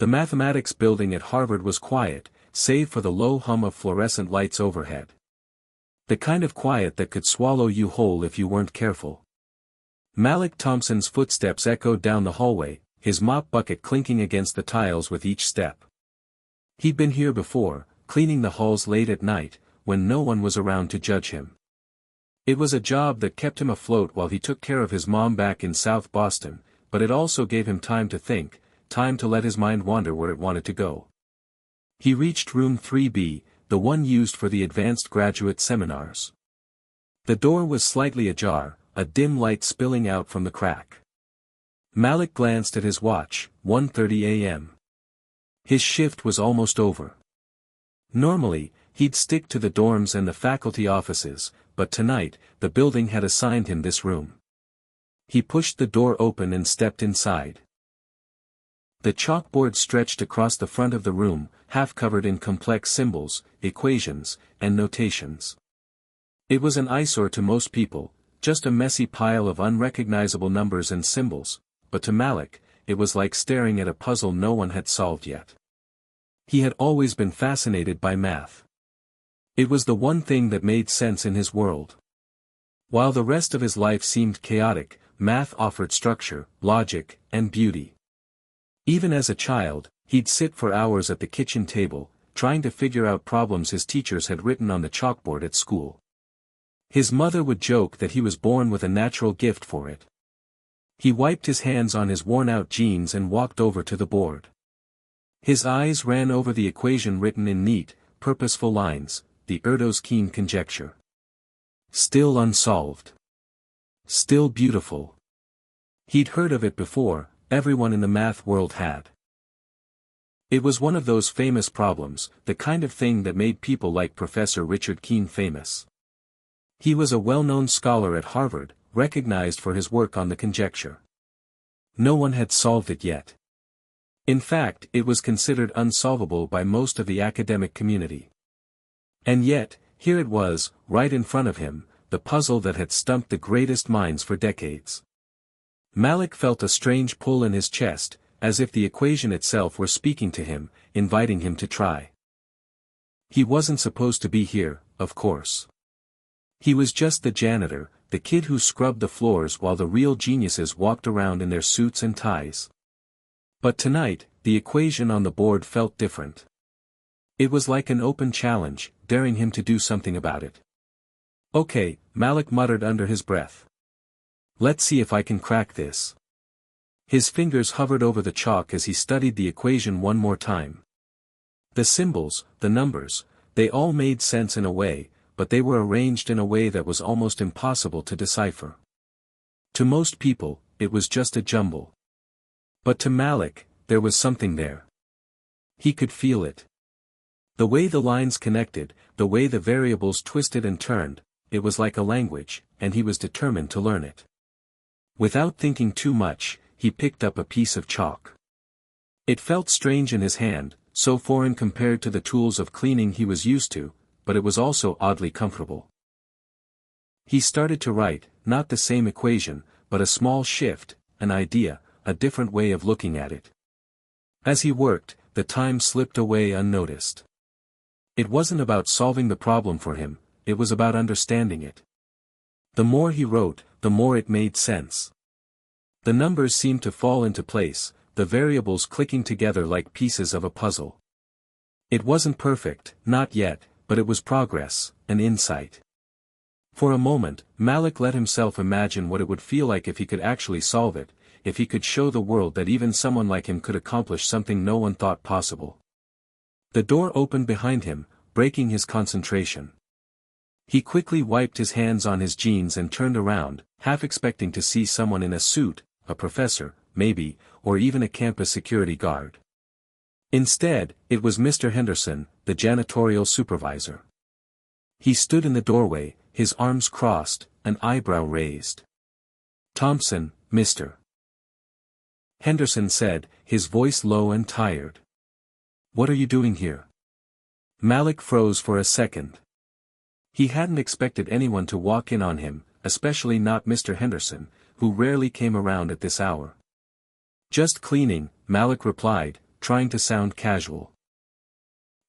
The mathematics building at Harvard was quiet, save for the low hum of fluorescent lights overhead. The kind of quiet that could swallow you whole if you weren't careful. Malik Thompson's footsteps echoed down the hallway, his mop bucket clinking against the tiles with each step. He'd been here before, cleaning the halls late at night, when no one was around to judge him. It was a job that kept him afloat while he took care of his mom back in South Boston, but it also gave him time to think, time to let his mind wander where it wanted to go. He reached room 3B, the one used for the advanced graduate seminars. The door was slightly ajar, a dim light spilling out from the crack. Malik glanced at his watch, 1:30 a.m. His shift was almost over. Normally, he'd stick to the dorms and the faculty offices, but tonight, the building had assigned him this room. He pushed the door open and stepped inside. The chalkboard stretched across the front of the room, half covered in complex symbols, equations, and notations. It was an eyesore to most people, just a messy pile of unrecognizable numbers and symbols, but to Malik, it was like staring at a puzzle no one had solved yet. He had always been fascinated by math. It was the one thing that made sense in his world. While the rest of his life seemed chaotic, math offered structure, logic, and beauty. Even as a child, he'd sit for hours at the kitchen table, trying to figure out problems his teachers had written on the chalkboard at school. His mother would joke that he was born with a natural gift for it. He wiped his hands on his worn-out jeans and walked over to the board. His eyes ran over the equation written in neat, purposeful lines, the Erdos-Keen conjecture. Still unsolved. Still beautiful. He'd heard of it before, everyone in the math world had. It was one of those famous problems, the kind of thing that made people like Professor Richard Keen famous. He was a well-known scholar at Harvard, recognized for his work on the conjecture. No one had solved it yet. In fact, it was considered unsolvable by most of the academic community. And yet, here it was, right in front of him, the puzzle that had stumped the greatest minds for decades. Malik felt a strange pull in his chest, as if the equation itself were speaking to him, inviting him to try. He wasn't supposed to be here, of course. He was just the janitor, the kid who scrubbed the floors while the real geniuses walked around in their suits and ties. But tonight, the equation on the board felt different. It was like an open challenge, daring him to do something about it. Okay, Malik muttered under his breath. Let's see if I can crack this. His fingers hovered over the chalk as he studied the equation one more time. The symbols, the numbers, they all made sense in a way, but they were arranged in a way that was almost impossible to decipher. To most people, it was just a jumble. But to Malik, there was something there. He could feel it. The way the lines connected, the way the variables twisted and turned, it was like a language, and he was determined to learn it. Without thinking too much, he picked up a piece of chalk. It felt strange in his hand, so foreign compared to the tools of cleaning he was used to, but it was also oddly comfortable. He started to write, not the same equation, but a small shift, an idea, a different way of looking at it. As he worked, the time slipped away unnoticed. It wasn't about solving the problem for him, it was about understanding it. The more he wrote, the more it made sense. The numbers seemed to fall into place, the variables clicking together like pieces of a puzzle. It wasn't perfect, not yet, but it was progress, an insight. For a moment, Malik let himself imagine what it would feel like if he could actually solve it, if he could show the world that even someone like him could accomplish something no one thought possible. The door opened behind him, breaking his concentration. He quickly wiped his hands on his jeans and turned around, half expecting to see someone in a suit, a professor, maybe, or even a campus security guard. Instead, it was Mr. Henderson, the janitorial supervisor. He stood in the doorway, his arms crossed, an eyebrow raised. "Thompson, Mr. Henderson said, his voice low and tired. "What are you doing here?" Malik froze for a second. He hadn't expected anyone to walk in on him, especially not Mr. Henderson, who rarely came around at this hour. "Just cleaning," Malik replied, trying to sound casual.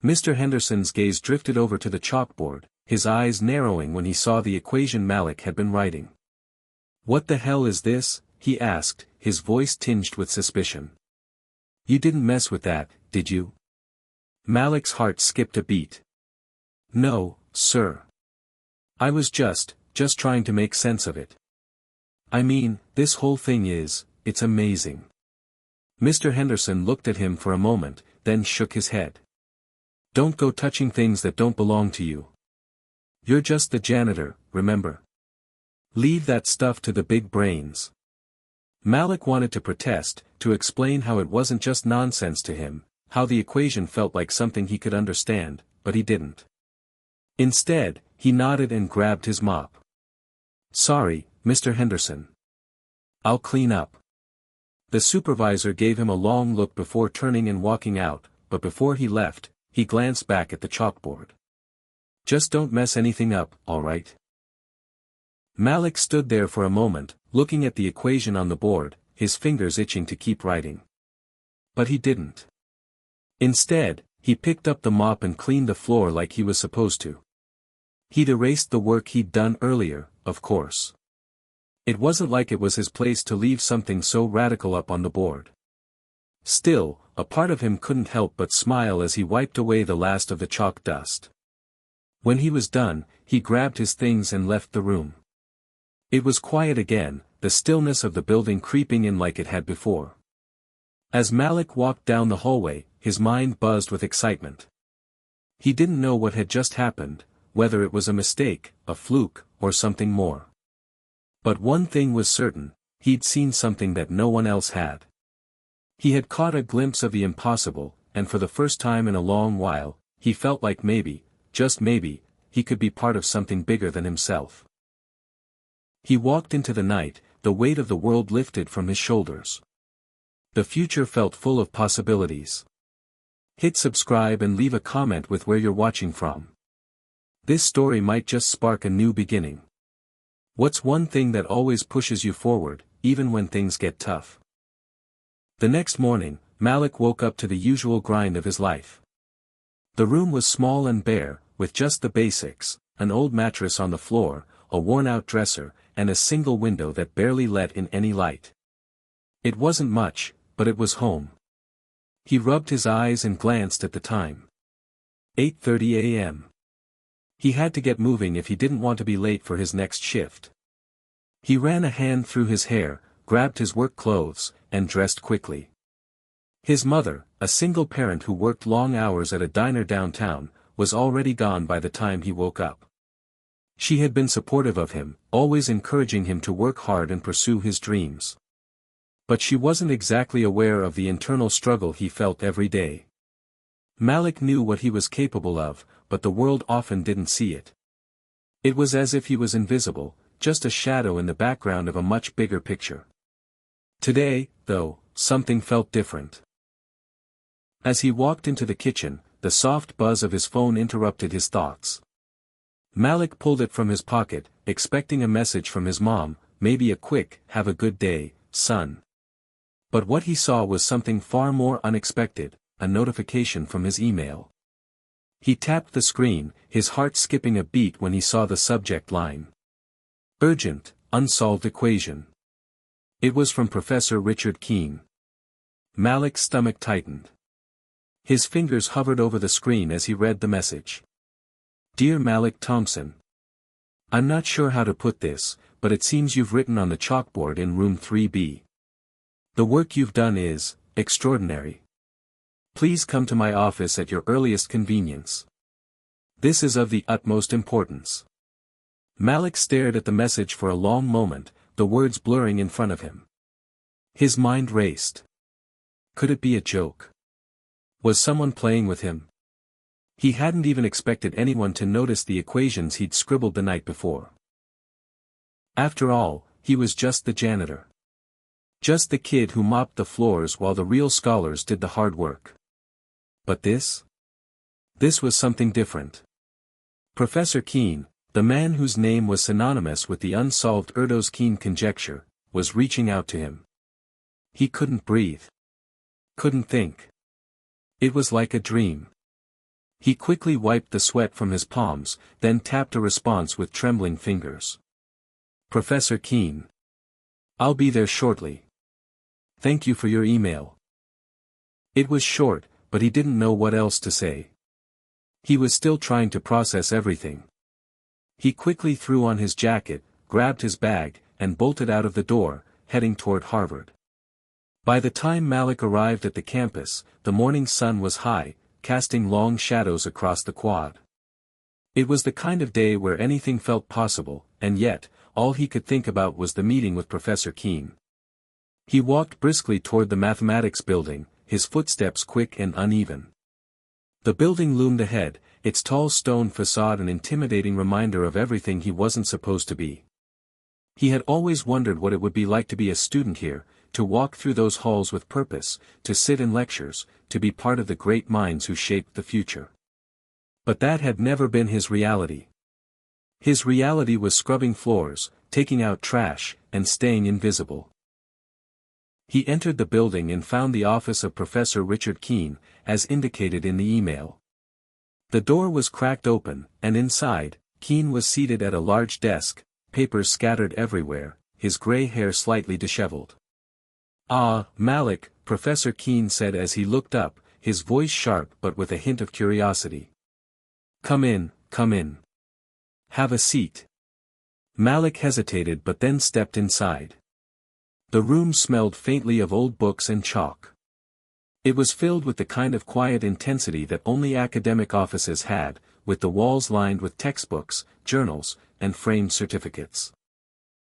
Mr. Henderson's gaze drifted over to the chalkboard, his eyes narrowing when he saw the equation Malik had been writing. "What the hell is this?" he asked, his voice tinged with suspicion. "You didn't mess with that, did you?" Malik's heart skipped a beat. "No, sir. I was just trying to make sense of it. I mean, this whole thing it's amazing." Mr. Henderson looked at him for a moment, then shook his head. "Don't go touching things that don't belong to you. You're just the janitor, remember? Leave that stuff to the big brains." Malik wanted to protest, to explain how it wasn't just nonsense to him, how the equation felt like something he could understand, but he didn't. Instead, he nodded and grabbed his mop. "Sorry, Mr. Henderson. I'll clean up." The supervisor gave him a long look before turning and walking out, but before he left, he glanced back at the chalkboard. "Just don't mess anything up, all right?" Malik stood there for a moment, looking at the equation on the board, his fingers itching to keep writing. But he didn't. Instead, he picked up the mop and cleaned the floor like he was supposed to. He'd erased the work he'd done earlier, of course. It wasn't like it was his place to leave something so radical up on the board. Still, a part of him couldn't help but smile as he wiped away the last of the chalk dust. When he was done, he grabbed his things and left the room. It was quiet again, the stillness of the building creeping in like it had before. As Malik walked down the hallway, his mind buzzed with excitement. He didn't know what had just happened, whether it was a mistake, a fluke, or something more. But one thing was certain, he'd seen something that no one else had. He had caught a glimpse of the impossible, and for the first time in a long while, he felt like maybe, just maybe, he could be part of something bigger than himself. He walked into the night, the weight of the world lifted from his shoulders. The future felt full of possibilities. Hit subscribe and leave a comment with where you're watching from. This story might just spark a new beginning. What's one thing that always pushes you forward, even when things get tough? The next morning, Malik woke up to the usual grind of his life. The room was small and bare, with just the basics, an old mattress on the floor, a worn-out dresser, and a single window that barely let in any light. It wasn't much, but it was home. He rubbed his eyes and glanced at the time. 8:30 a.m. He had to get moving if he didn't want to be late for his next shift. He ran a hand through his hair, grabbed his work clothes, and dressed quickly. His mother, a single parent who worked long hours at a diner downtown, was already gone by the time he woke up. She had been supportive of him, always encouraging him to work hard and pursue his dreams. But she wasn't exactly aware of the internal struggle he felt every day. Malik knew what he was capable of, but the world often didn't see it. It was as if he was invisible, just a shadow in the background of a much bigger picture. Today, though, something felt different. As he walked into the kitchen, the soft buzz of his phone interrupted his thoughts. Malik pulled it from his pocket, expecting a message from his mom, maybe a quick, "Have a good day, son." But what he saw was something far more unexpected, a notification from his email. He tapped the screen, his heart skipping a beat when he saw the subject line. Urgent, unsolved equation. It was from Professor Richard Keene. Malik's stomach tightened. His fingers hovered over the screen as he read the message. Dear Malik Thompson. I'm not sure how to put this, but it seems you've written on the chalkboard in room 3B. The work you've done is extraordinary. Please come to my office at your earliest convenience. This is of the utmost importance. Malik stared at the message for a long moment, the words blurring in front of him. His mind raced. Could it be a joke? Was someone playing with him? He hadn't even expected anyone to notice the equations he'd scribbled the night before. After all, he was just the janitor. Just the kid who mopped the floors while the real scholars did the hard work. But this? This was something different. Professor Keene, the man whose name was synonymous with the unsolved Erdos-Keene conjecture, was reaching out to him. He couldn't breathe. Couldn't think. It was like a dream. He quickly wiped the sweat from his palms, then tapped a response with trembling fingers. Professor Keene. I'll be there shortly. Thank you for your email. It was short, but he didn't know what else to say. He was still trying to process everything. He quickly threw on his jacket, grabbed his bag, and bolted out of the door, heading toward Harvard. By the time Malik arrived at the campus, the morning sun was high, casting long shadows across the quad. It was the kind of day where anything felt possible, and yet, all he could think about was the meeting with Professor Keene. He walked briskly toward the mathematics building, his footsteps quick and uneven. The building loomed ahead, its tall stone facade an intimidating reminder of everything he wasn't supposed to be. He had always wondered what it would be like to be a student here, to walk through those halls with purpose, to sit in lectures, to be part of the great minds who shaped the future. But that had never been his reality. His reality was scrubbing floors, taking out trash, and staying invisible. He entered the building and found the office of Professor Richard Keene, as indicated in the email. The door was cracked open, and inside, Keene was seated at a large desk, papers scattered everywhere, his gray hair slightly disheveled. "Ah, Malik," Professor Keene said as he looked up, his voice sharp but with a hint of curiosity. Come in, come in. Have a seat." Malik hesitated but then stepped inside. The room smelled faintly of old books and chalk. It was filled with the kind of quiet intensity that only academic offices had, with the walls lined with textbooks, journals, and framed certificates.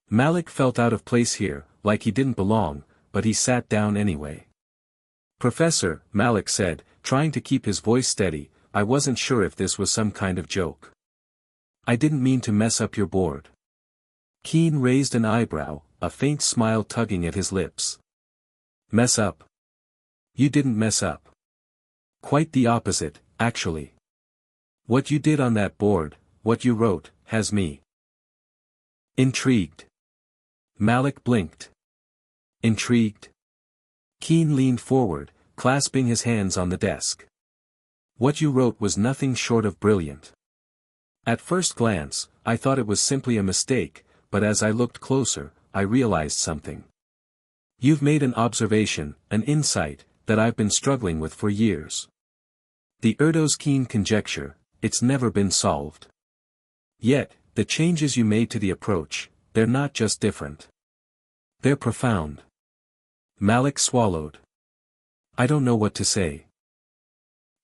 Malik felt out of place here, like he didn't belong, but he sat down anyway. "Professor," Malik said, trying to keep his voice steady, "I wasn't sure if this was some kind of joke. I didn't mean to mess up your board." Keene raised an eyebrow, a faint smile tugging at his lips. "Mess up? You didn't mess up. Quite the opposite, actually. What you did on that board, what you wrote, has me intrigued." Malik blinked. "Intrigued?" Keene leaned forward, clasping his hands on the desk. "What you wrote was nothing short of brilliant. At first glance, I thought it was simply a mistake, but as I looked closer, I realized something. You've made an observation, an insight, that I've been struggling with for years. The Erdos-Keene conjecture, it's never been solved. Yet, the changes you made to the approach, they're not just different. They're profound." Malik swallowed. "I don't know what to say."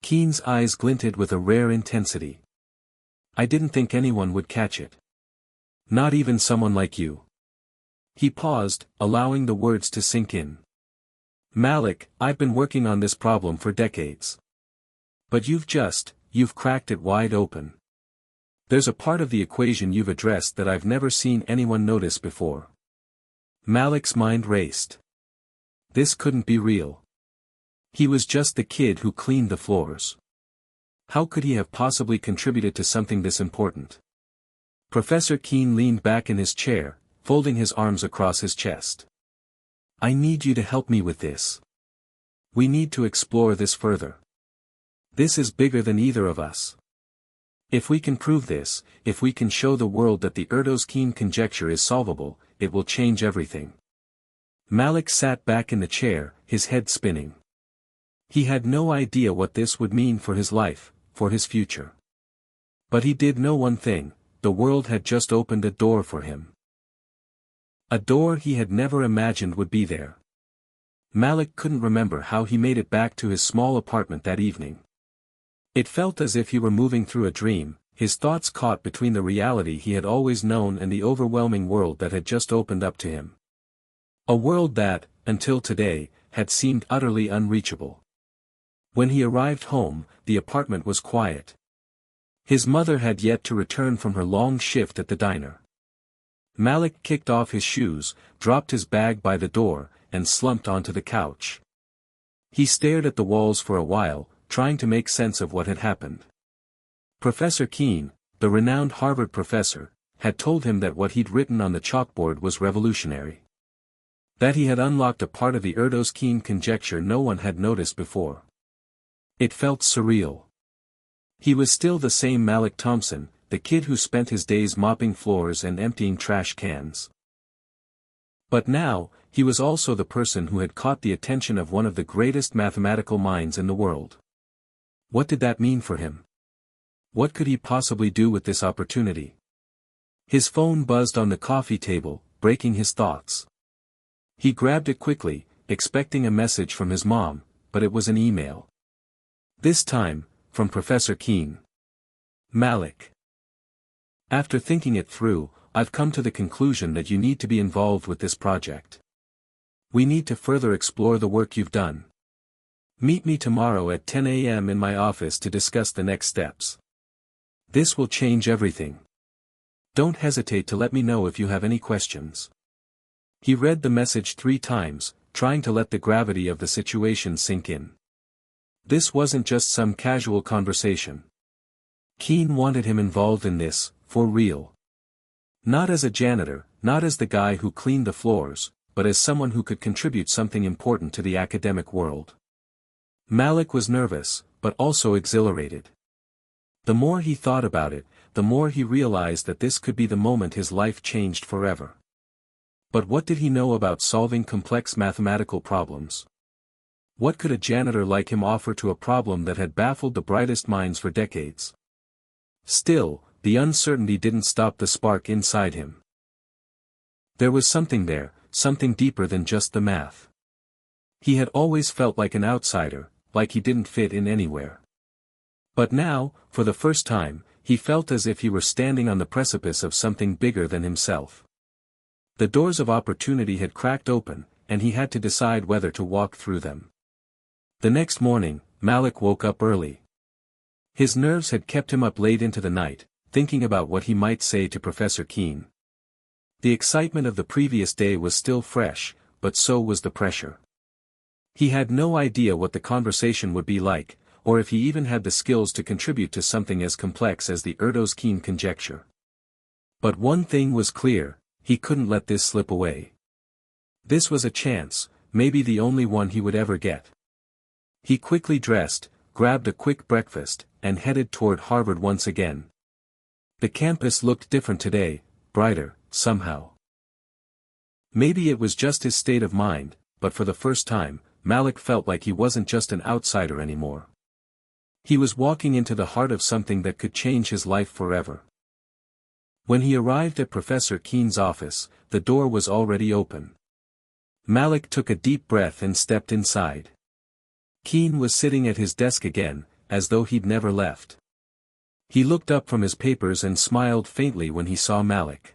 Keene's eyes glinted with a rare intensity. "I didn't think anyone would catch it. Not even someone like you." He paused, allowing the words to sink in. "Malik, I've been working on this problem for decades. But you've cracked it wide open. There's a part of the equation you've addressed that I've never seen anyone notice before." Malik's mind raced. This couldn't be real. He was just the kid who cleaned the floors. How could he have possibly contributed to something this important? Professor Keene leaned back in his chair, folding his arms across his chest. "I need you to help me with this. We need to explore this further. This is bigger than either of us. If we can prove this, if we can show the world that the Erdos-Keene conjecture is solvable, it will change everything." Malik sat back in the chair, his head spinning. He had no idea what this would mean for his life, for his future. But he did know one thing: the world had just opened a door for him. A door he had never imagined would be there. Malik couldn't remember how he made it back to his small apartment that evening. It felt as if he were moving through a dream, his thoughts caught between the reality he had always known and the overwhelming world that had just opened up to him. A world that, until today, had seemed utterly unreachable. When he arrived home, the apartment was quiet. His mother had yet to return from her long shift at the diner. Malik kicked off his shoes, dropped his bag by the door, and slumped onto the couch. He stared at the walls for a while, trying to make sense of what had happened. Professor Keene, the renowned Harvard professor, had told him that what he'd written on the chalkboard was revolutionary. That he had unlocked a part of the Erdos-Keene conjecture no one had noticed before. It felt surreal. He was still the same Malik Thompson, the kid who spent his days mopping floors and emptying trash cans. But now, he was also the person who had caught the attention of one of the greatest mathematical minds in the world. What did that mean for him? What could he possibly do with this opportunity? His phone buzzed on the coffee table, breaking his thoughts. He grabbed it quickly, expecting a message from his mom, but it was an email. This time, from Professor Keene. Malik. After thinking it through, I've come to the conclusion that you need to be involved with this project. We need to further explore the work you've done. Meet me tomorrow at 10 a.m. in my office to discuss the next steps. This will change everything. Don't hesitate to let me know if you have any questions. He read the message 3 times, trying to let the gravity of the situation sink in. This wasn't just some casual conversation. Keene wanted him involved in this, for real. Not as a janitor, not as the guy who cleaned the floors, but as someone who could contribute something important to the academic world. Malik was nervous, but also exhilarated. The more he thought about it, the more he realized that this could be the moment his life changed forever. But what did he know about solving complex mathematical problems? What could a janitor like him offer to a problem that had baffled the brightest minds for decades? Still, the uncertainty didn't stop the spark inside him. There was something there, something deeper than just the math. He had always felt like an outsider, like he didn't fit in anywhere. But now, for the first time, he felt as if he were standing on the precipice of something bigger than himself. The doors of opportunity had cracked open, and he had to decide whether to walk through them. The next morning, Malik woke up early. His nerves had kept him up late into the night, thinking about what he might say to Professor Keene. The excitement of the previous day was still fresh, but so was the pressure. He had no idea what the conversation would be like, or if he even had the skills to contribute to something as complex as the Erdos-Keene conjecture. But one thing was clear, he couldn't let this slip away. This was a chance, maybe the only one he would ever get. He quickly dressed, grabbed a quick breakfast, and headed toward Harvard once again. The campus looked different today, brighter, somehow. Maybe it was just his state of mind, but for the first time, Malik felt like he wasn't just an outsider anymore. He was walking into the heart of something that could change his life forever. When he arrived at Professor Keene's office, the door was already open. Malik took a deep breath and stepped inside. Keene was sitting at his desk again, as though he'd never left. He looked up from his papers and smiled faintly when he saw Malik.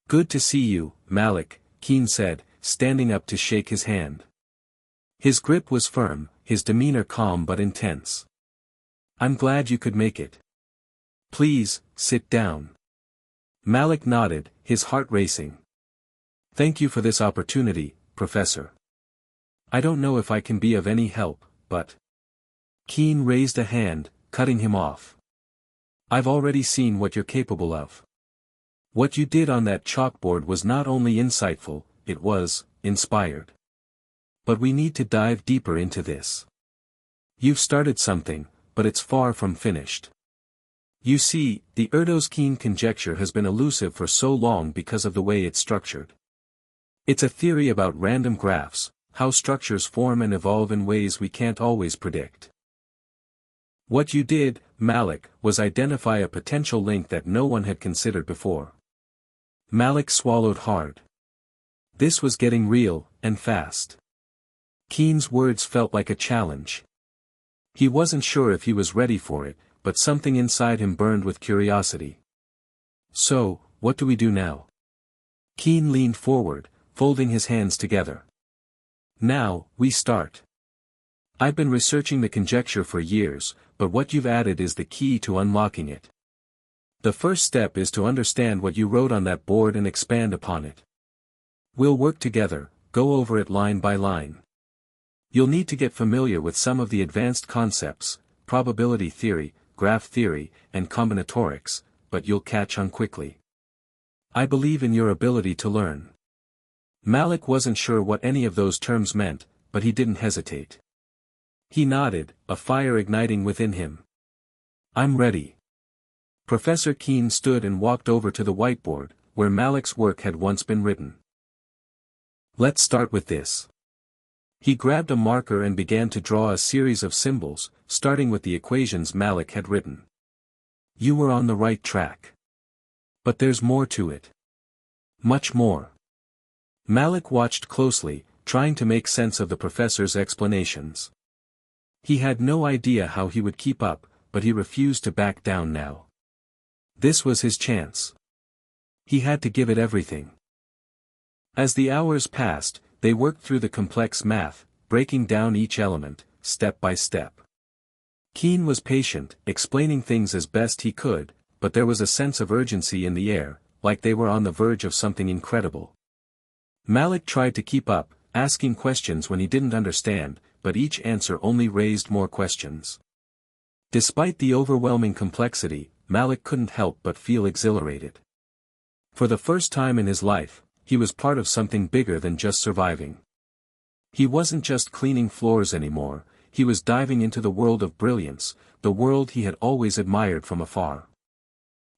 "Good to see you, Malik," Keene said, standing up to shake his hand. His grip was firm, his demeanor calm but intense. "I'm glad you could make it. Please, sit down." Malik nodded, his heart racing. "Thank you for this opportunity, Professor. I don't know if I can be of any help, but—" Keene raised a hand, cutting him off. "I've already seen what you're capable of. What you did on that chalkboard was not only insightful, it was inspired. But we need to dive deeper into this. You've started something, but it's far from finished. You see, the Erdos-Keene conjecture has been elusive for so long because of the way it's structured. It's a theory about random graphs, how structures form and evolve in ways we can't always predict. What you did, Malik, was identify a potential link that no one had considered before." Malik swallowed hard. This was getting real, and fast. Keene's words felt like a challenge. He wasn't sure if he was ready for it, but something inside him burned with curiosity. "So, what do we do now?" Keene leaned forward, folding his hands together. "Now, we start. I've been researching the conjecture for years, but what you've added is the key to unlocking it. The first step is to understand what you wrote on that board and expand upon it. We'll work together, go over it line by line. You'll need to get familiar with some of the advanced concepts, probability theory, graph theory, and combinatorics, but you'll catch on quickly. I believe in your ability to learn." Malik wasn't sure what any of those terms meant, but he didn't hesitate. He nodded, a fire igniting within him. I'm ready. Professor Keene stood and walked over to the whiteboard, where Malik's work had once been written. Let's start with this. He grabbed a marker and began to draw a series of symbols, starting with the equations Malik had written. You were on the right track. But there's more to it. Much more. Malik watched closely, trying to make sense of the professor's explanations. He had no idea how he would keep up, but he refused to back down now. This was his chance. He had to give it everything. As the hours passed, they worked through the complex math, breaking down each element, step by step. Keene was patient, explaining things as best he could, but there was a sense of urgency in the air, like they were on the verge of something incredible. Malik tried to keep up, asking questions when he didn't understand, but each answer only raised more questions. Despite the overwhelming complexity, Malik couldn't help but feel exhilarated. For the first time in his life, he was part of something bigger than just surviving. He wasn't just cleaning floors anymore, he was diving into the world of brilliance, the world he had always admired from afar.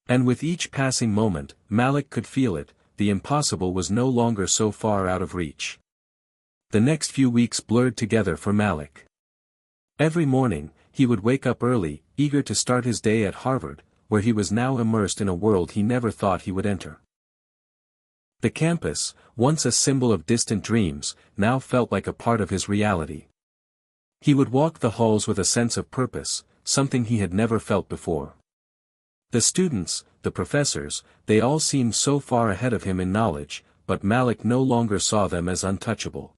And with each passing moment, Malik could feel it, the impossible was no longer so far out of reach. The next few weeks blurred together for Malik. Every morning, he would wake up early, eager to start his day at Harvard, where he was now immersed in a world he never thought he would enter. The campus, once a symbol of distant dreams, now felt like a part of his reality. He would walk the halls with a sense of purpose, something he had never felt before. The students, the professors, they all seemed so far ahead of him in knowledge, but Malik no longer saw them as untouchable.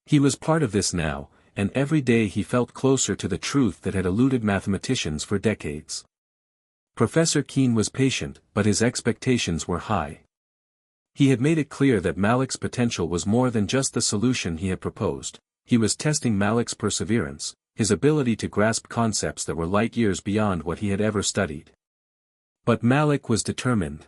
He was part of this now, and every day he felt closer to the truth that had eluded mathematicians for decades. Professor Keene was patient, but his expectations were high. He had made it clear that Malik's potential was more than just the solution he had proposed. He was testing Malik's perseverance, his ability to grasp concepts that were light years beyond what he had ever studied. But Malik was determined.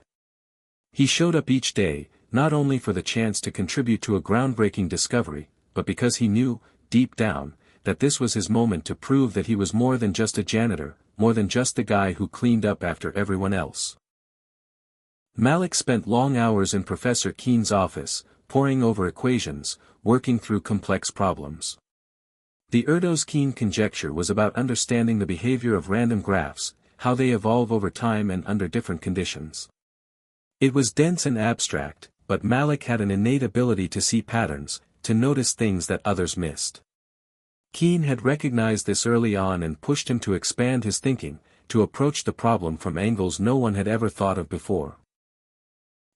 He showed up each day, not only for the chance to contribute to a groundbreaking discovery, but because he knew, deep down, that this was his moment to prove that he was more than just a janitor, more than just the guy who cleaned up after everyone else. Malik spent long hours in Professor Keene's office, poring over equations, working through complex problems. The Erdos-Keene conjecture was about understanding the behavior of random graphs, how they evolve over time and under different conditions. It was dense and abstract, but Malik had an innate ability to see patterns, to notice things that others missed. Keene had recognized this early on and pushed him to expand his thinking, to approach the problem from angles no one had ever thought of before.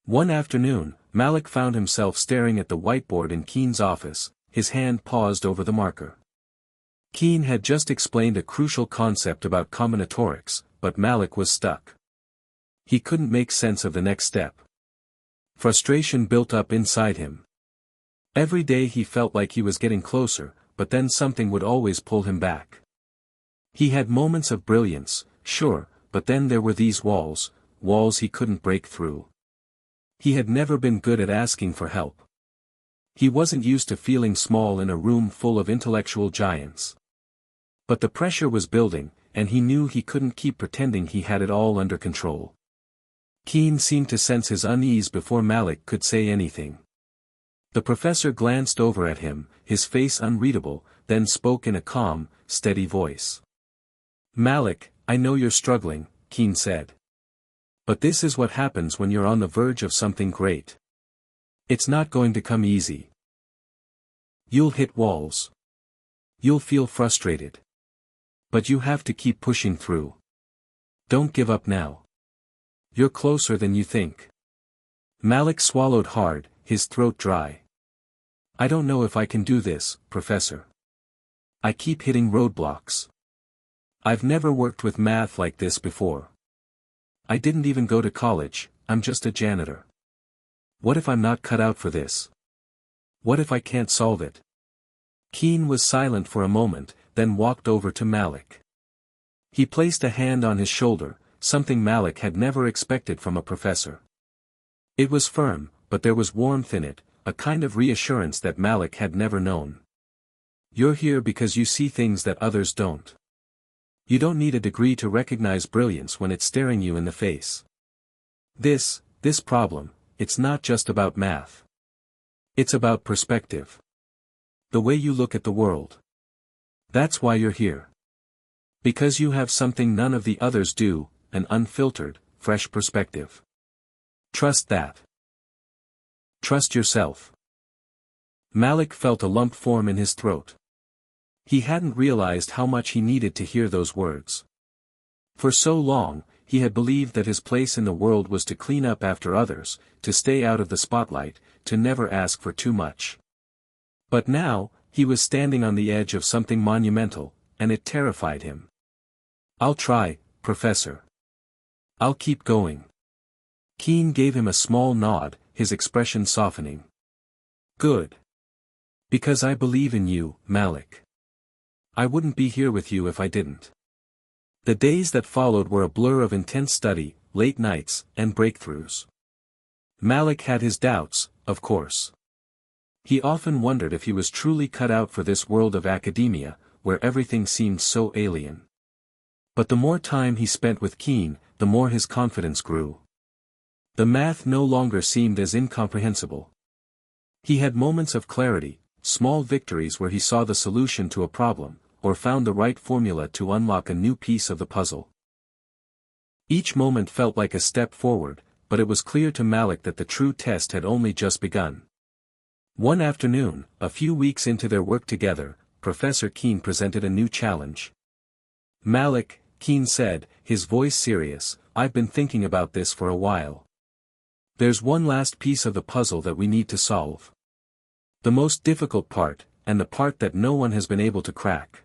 One afternoon, Malik found himself staring at the whiteboard in Keene's office, his hand paused over the marker. Keene had just explained a crucial concept about combinatorics, but Malik was stuck. He couldn't make sense of the next step. Frustration built up inside him. Every day he felt like he was getting closer, but then something would always pull him back. He had moments of brilliance, sure, but then there were these walls he couldn't break through. He had never been good at asking for help. He wasn't used to feeling small in a room full of intellectual giants. But the pressure was building, and he knew he couldn't keep pretending he had it all under control. Keene seemed to sense his unease before Malik could say anything. The professor glanced over at him, his face unreadable, then spoke in a calm, steady voice. "Malik, I know you're struggling," Keene said. "But this is what happens when you're on the verge of something great. It's not going to come easy. You'll hit walls. You'll feel frustrated. But you have to keep pushing through. Don't give up now. You're closer than you think." Malik swallowed hard, his throat dry. "I don't know if I can do this, Professor. I keep hitting roadblocks. I've never worked with math like this before. I didn't even go to college, I'm just a janitor. What if I'm not cut out for this? What if I can't solve it?" Keene was silent for a moment, then walked over to Malik. He placed a hand on his shoulder, something Malik had never expected from a professor. It was firm, but there was warmth in it, a kind of reassurance that Malik had never known. You're here because you see things that others don't. You don't need a degree to recognize brilliance when it's staring you in the face. This problem, it's not just about math. It's about perspective. The way you look at the world. That's why you're here. Because you have something none of the others do, an unfiltered, fresh perspective. Trust that. Trust yourself. Malik felt a lump form in his throat. He hadn't realized how much he needed to hear those words. For so long, he had believed that his place in the world was to clean up after others, to stay out of the spotlight, to never ask for too much. But now, he was standing on the edge of something monumental, and it terrified him. I'll try, Professor. I'll keep going. Keen gave him a small nod, his expression softening. Good. Because I believe in you, Malik. I wouldn't be here with you if I didn't. The days that followed were a blur of intense study, late nights, and breakthroughs. Malik had his doubts, of course. He often wondered if he was truly cut out for this world of academia, where everything seemed so alien. But the more time he spent with Keen, the more his confidence grew. The math no longer seemed as incomprehensible. He had moments of clarity, small victories where he saw the solution to a problem, or found the right formula to unlock a new piece of the puzzle. Each moment felt like a step forward, but it was clear to Malik that the true test had only just begun. One afternoon, a few weeks into their work together, Professor Keen presented a new challenge. Malik, Keen said, his voice serious, I've been thinking about this for a while. There's one last piece of the puzzle that we need to solve. The most difficult part, and the part that no one has been able to crack.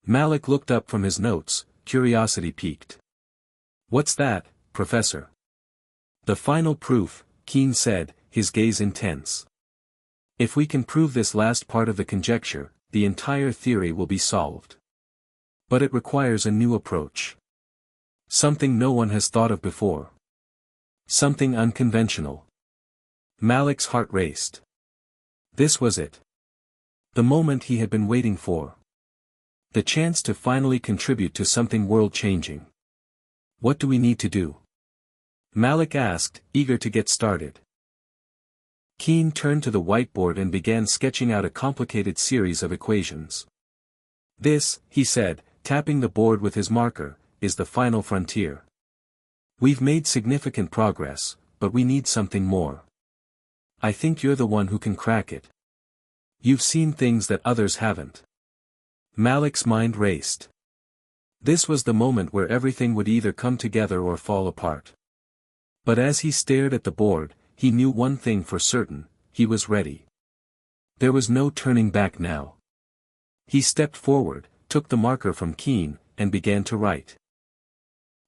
Malik looked up from his notes, curiosity piqued. What's that, Professor? The final proof, Keen said, his gaze intense. If we can prove this last part of the conjecture, the entire theory will be solved. But it requires a new approach. Something no one has thought of before. Something unconventional. Malik's heart raced. This was it. The moment he had been waiting for. The chance to finally contribute to something world-changing. What do we need to do? Malik asked, eager to get started. Keen turned to the whiteboard and began sketching out a complicated series of equations. This, he said, tapping the board with his marker, is the final frontier. We've made significant progress, but we need something more. I think you're the one who can crack it. You've seen things that others haven't. Malik's mind raced. This was the moment where everything would either come together or fall apart. But as he stared at the board, he knew one thing for certain, he was ready. There was no turning back now. He stepped forward, took the marker from Keen, and began to write.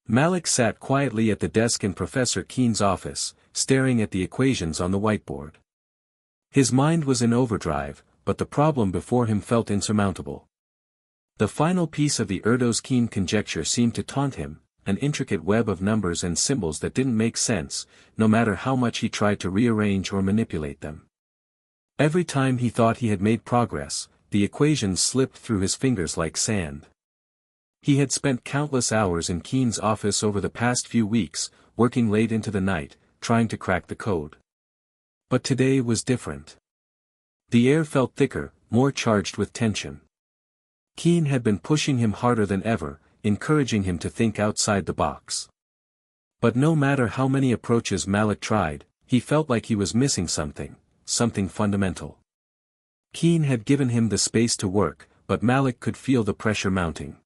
Malik sat quietly at the desk in Professor Keen's office, staring at the equations on the whiteboard. His mind was in overdrive, but the problem before him felt insurmountable. The final piece of the Erdos-Keen conjecture seemed to taunt him, an intricate web of numbers and symbols that didn't make sense, no matter how much he tried to rearrange or manipulate them. Every time he thought he had made progress, the equations slipped through his fingers like sand. He had spent countless hours in Keen's office over the past few weeks, working late into the night, trying to crack the code. But today was different. The air felt thicker, more charged with tension. Keen had been pushing him harder than ever, encouraging him to think outside the box. But no matter how many approaches Malik tried, he felt like he was missing something fundamental. Keen had given him the space to work, but Malik could feel the pressure mounting.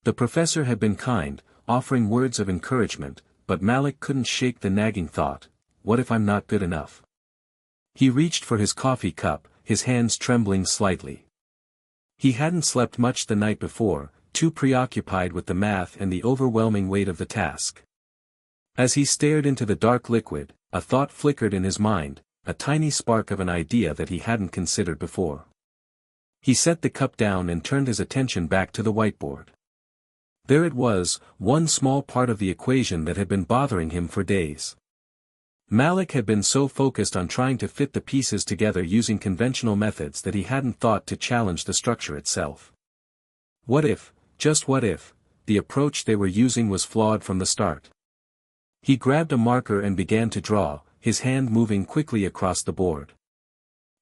The professor had been kind, offering words of encouragement, but Malik couldn't shake the nagging thought, what if I'm not good enough? He reached for his coffee cup, his hands trembling slightly. He hadn't slept much the night before, too preoccupied with the math and the overwhelming weight of the task. As he stared into the dark liquid, a thought flickered in his mind, a tiny spark of an idea that he hadn't considered before. He set the cup down and turned his attention back to the whiteboard. There it was, one small part of the equation that had been bothering him for days. Malik had been so focused on trying to fit the pieces together using conventional methods that he hadn't thought to challenge the structure itself. What if, just what if, the approach they were using was flawed from the start? He grabbed a marker and began to draw, his hand moving quickly across the board.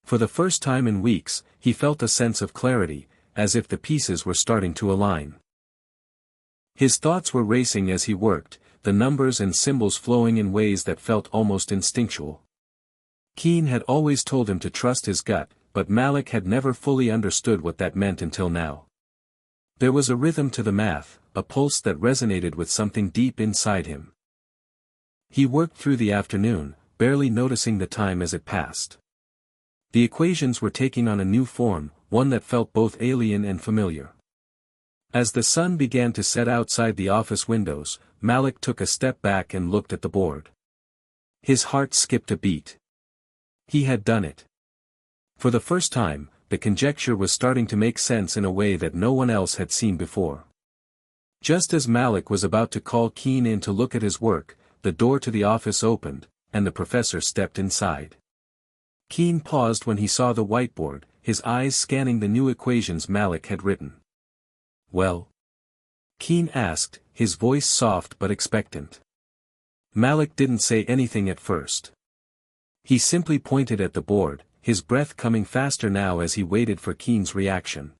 For the first time in weeks, he felt a sense of clarity, as if the pieces were starting to align. His thoughts were racing as he worked, the numbers and symbols flowing in ways that felt almost instinctual. Keene had always told him to trust his gut, but Malik had never fully understood what that meant until now. There was a rhythm to the math, a pulse that resonated with something deep inside him. He worked through the afternoon, barely noticing the time as it passed. The equations were taking on a new form, one that felt both alien and familiar. As the sun began to set outside the office windows, Malik took a step back and looked at the board. His heart skipped a beat. He had done it. For the first time, the conjecture was starting to make sense in a way that no one else had seen before. Just as Malik was about to call Keene in to look at his work, the door to the office opened, and the professor stepped inside. Keene paused when he saw the whiteboard, his eyes scanning the new equations Malik had written. "Well?" Keene asked, his voice soft but expectant. Malik didn't say anything at first. He simply pointed at the board, his breath coming faster now as he waited for Keene's reaction.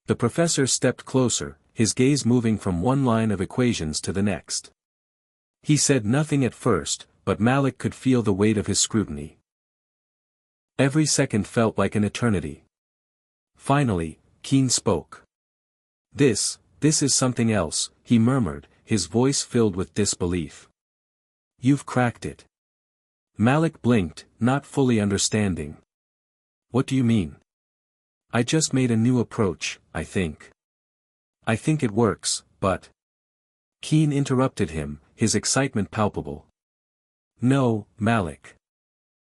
The professor stepped closer, his gaze moving from one line of equations to the next. He said nothing at first, but Malik could feel the weight of his scrutiny. Every second felt like an eternity. Finally, Keene spoke. This is something else," he murmured, his voice filled with disbelief. "You've cracked it." Malik blinked, not fully understanding. "What do you mean?" "I just made a new approach, I think. I think it works, but—" Keene interrupted him, his excitement palpable. "No, Malik.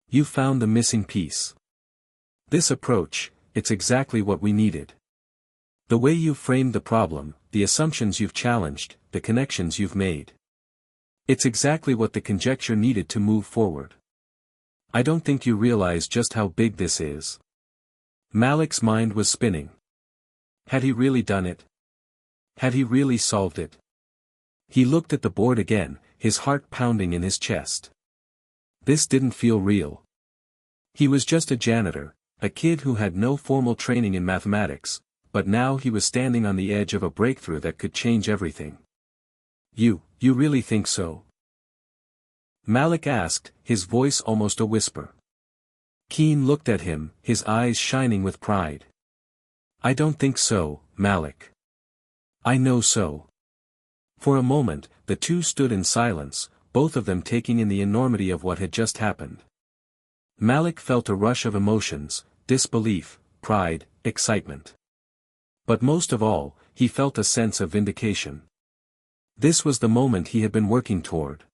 You found the missing piece. This approach, it's exactly what we needed. The way you've framed the problem, the assumptions you've challenged, the connections you've made. It's exactly what the conjecture needed to move forward. I don't think you realize just how big this is." Malik's mind was spinning. Had he really done it? Had he really solved it? He looked at the board again, his heart pounding in his chest. This didn't feel real. He was just a janitor, a kid who had no formal training in mathematics, but now he was standing on the edge of a breakthrough that could change everything. You really think so?" Malik asked, his voice almost a whisper. Keene looked at him, his eyes shining with pride. "I don't think so, Malik. I know so." For a moment, the two stood in silence, both of them taking in the enormity of what had just happened. Malik felt a rush of emotions, disbelief, pride, excitement. But most of all, he felt a sense of vindication. This was the moment he had been working toward.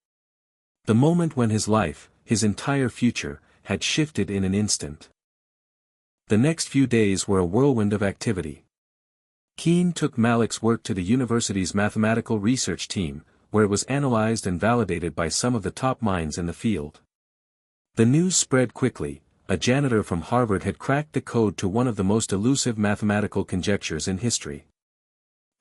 The moment when his life, his entire future, had shifted in an instant. The next few days were a whirlwind of activity. Keene took Malik's work to the university's mathematical research team, where it was analyzed and validated by some of the top minds in the field. The news spread quickly. A janitor from Harvard had cracked the code to one of the most elusive mathematical conjectures in history.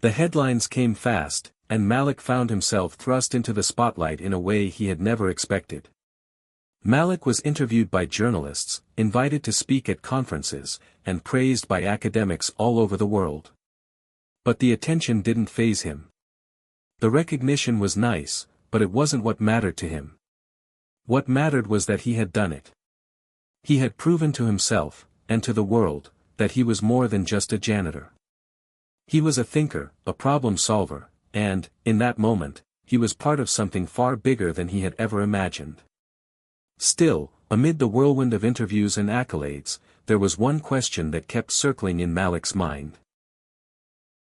The headlines came fast, and Malik found himself thrust into the spotlight in a way he had never expected. Malik was interviewed by journalists, invited to speak at conferences, and praised by academics all over the world. But the attention didn't faze him. The recognition was nice, but it wasn't what mattered to him. What mattered was that he had done it. He had proven to himself, and to the world, that he was more than just a janitor. He was a thinker, a problem solver, and, in that moment, he was part of something far bigger than he had ever imagined. Still, amid the whirlwind of interviews and accolades, there was one question that kept circling in Malik's mind.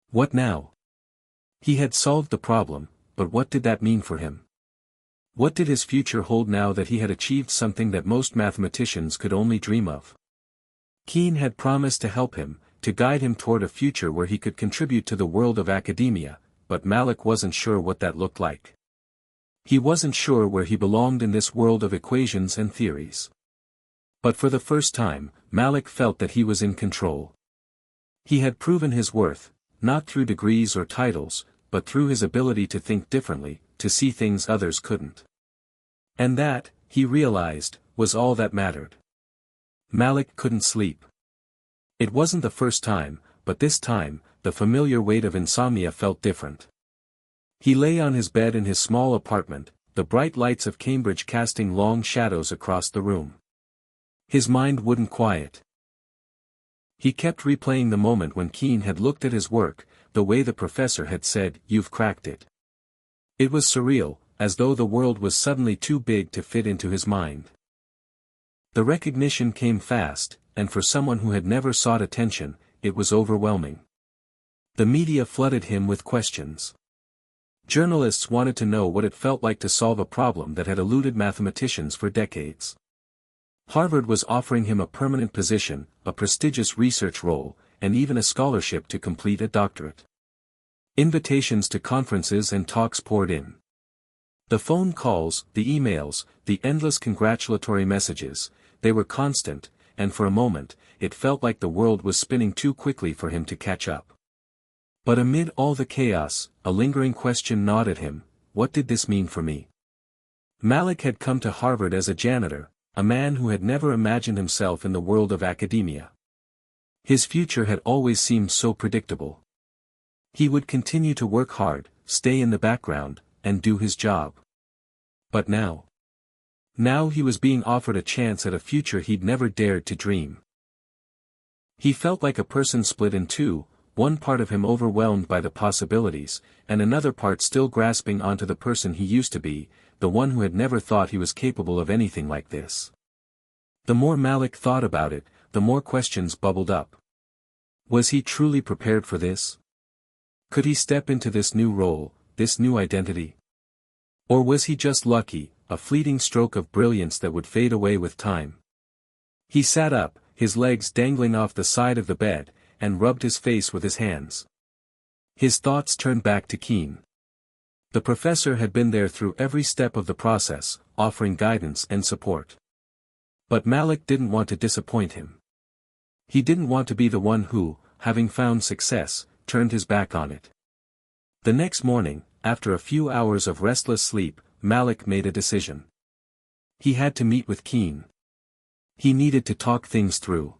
What now? He had solved the problem, but what did that mean for him? What did his future hold now that he had achieved something that most mathematicians could only dream of? Keene had promised to help him, to guide him toward a future where he could contribute to the world of academia, but Malik wasn't sure what that looked like. He wasn't sure where he belonged in this world of equations and theories. But for the first time, Malik felt that he was in control. He had proven his worth, not through degrees or titles, but through his ability to think differently, to see things others couldn't. And that, he realized, was all that mattered. Malik couldn't sleep. It wasn't the first time, but this time, the familiar weight of insomnia felt different. He lay on his bed in his small apartment, the bright lights of Cambridge casting long shadows across the room. His mind wouldn't quiet. He kept replaying the moment when Keene had looked at his work, the way the professor had said, "You've cracked it." It was surreal, as though the world was suddenly too big to fit into his mind. The recognition came fast, and for someone who had never sought attention, it was overwhelming. The media flooded him with questions. Journalists wanted to know what it felt like to solve a problem that had eluded mathematicians for decades. Harvard was offering him a permanent position, a prestigious research role, and even a scholarship to complete a doctorate. Invitations to conferences and talks poured in. The phone calls, the emails, the endless congratulatory messages, they were constant, and for a moment, it felt like the world was spinning too quickly for him to catch up. But amid all the chaos, a lingering question gnawed at him: what did this mean for me? Malik had come to Harvard as a janitor, a man who had never imagined himself in the world of academia. His future had always seemed so predictable. He would continue to work hard, stay in the background, and do his job. But now he was being offered a chance at a future he'd never dared to dream. He felt like a person split in two, one part of him overwhelmed by the possibilities, and another part still grasping onto the person he used to be, the one who had never thought he was capable of anything like this. The more Malik thought about it, the more questions bubbled up. Was he truly prepared for this? Could he step into this new role, this new identity? Or was he just lucky, a fleeting stroke of brilliance that would fade away with time? He sat up, his legs dangling off the side of the bed, and rubbed his face with his hands. His thoughts turned back to Keene. The professor had been there through every step of the process, offering guidance and support. But Malik didn't want to disappoint him. He didn't want to be the one who, having found success, turned his back on it. The next morning, after a few hours of restless sleep, Malik made a decision. He had to meet with Keene. He needed to talk things through.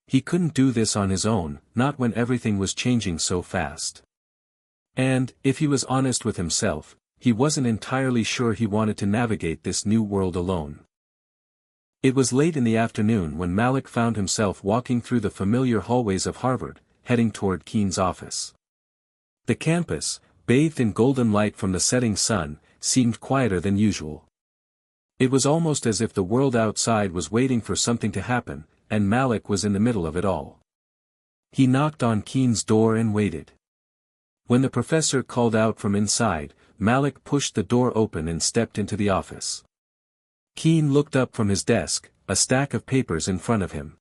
He couldn't do this on his own, not when everything was changing so fast. And, if he was honest with himself, he wasn't entirely sure he wanted to navigate this new world alone. It was late in the afternoon when Malik found himself walking through the familiar hallways of Harvard, heading toward Keene's office. The campus, bathed in golden light from the setting sun, seemed quieter than usual. It was almost as if the world outside was waiting for something to happen, and Malik was in the middle of it all. He knocked on Keene's door and waited. When the professor called out from inside, Malik pushed the door open and stepped into the office. Keene looked up from his desk, a stack of papers in front of him.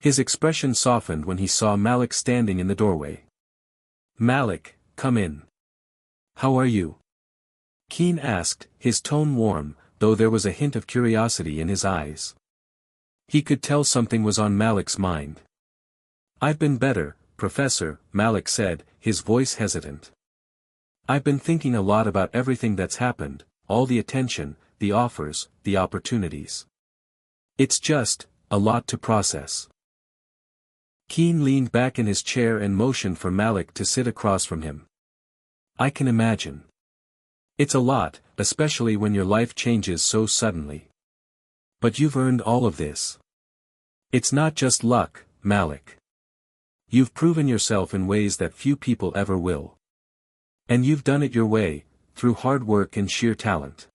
His expression softened when he saw Malik standing in the doorway. "Malik, come in. How are you?" Keene asked, his tone warm, though there was a hint of curiosity in his eyes. He could tell something was on Malik's mind. "I've been better, Professor," Malik said, his voice hesitant. "I've been thinking a lot about everything that's happened, all the attention, the offers, the opportunities. It's just, a lot to process." Keene leaned back in his chair and motioned for Malik to sit across from him. "I can imagine. It's a lot, especially when your life changes so suddenly. But you've earned all of this. It's not just luck, Malik. You've proven yourself in ways that few people ever will. And you've done it your way, through hard work and sheer talent."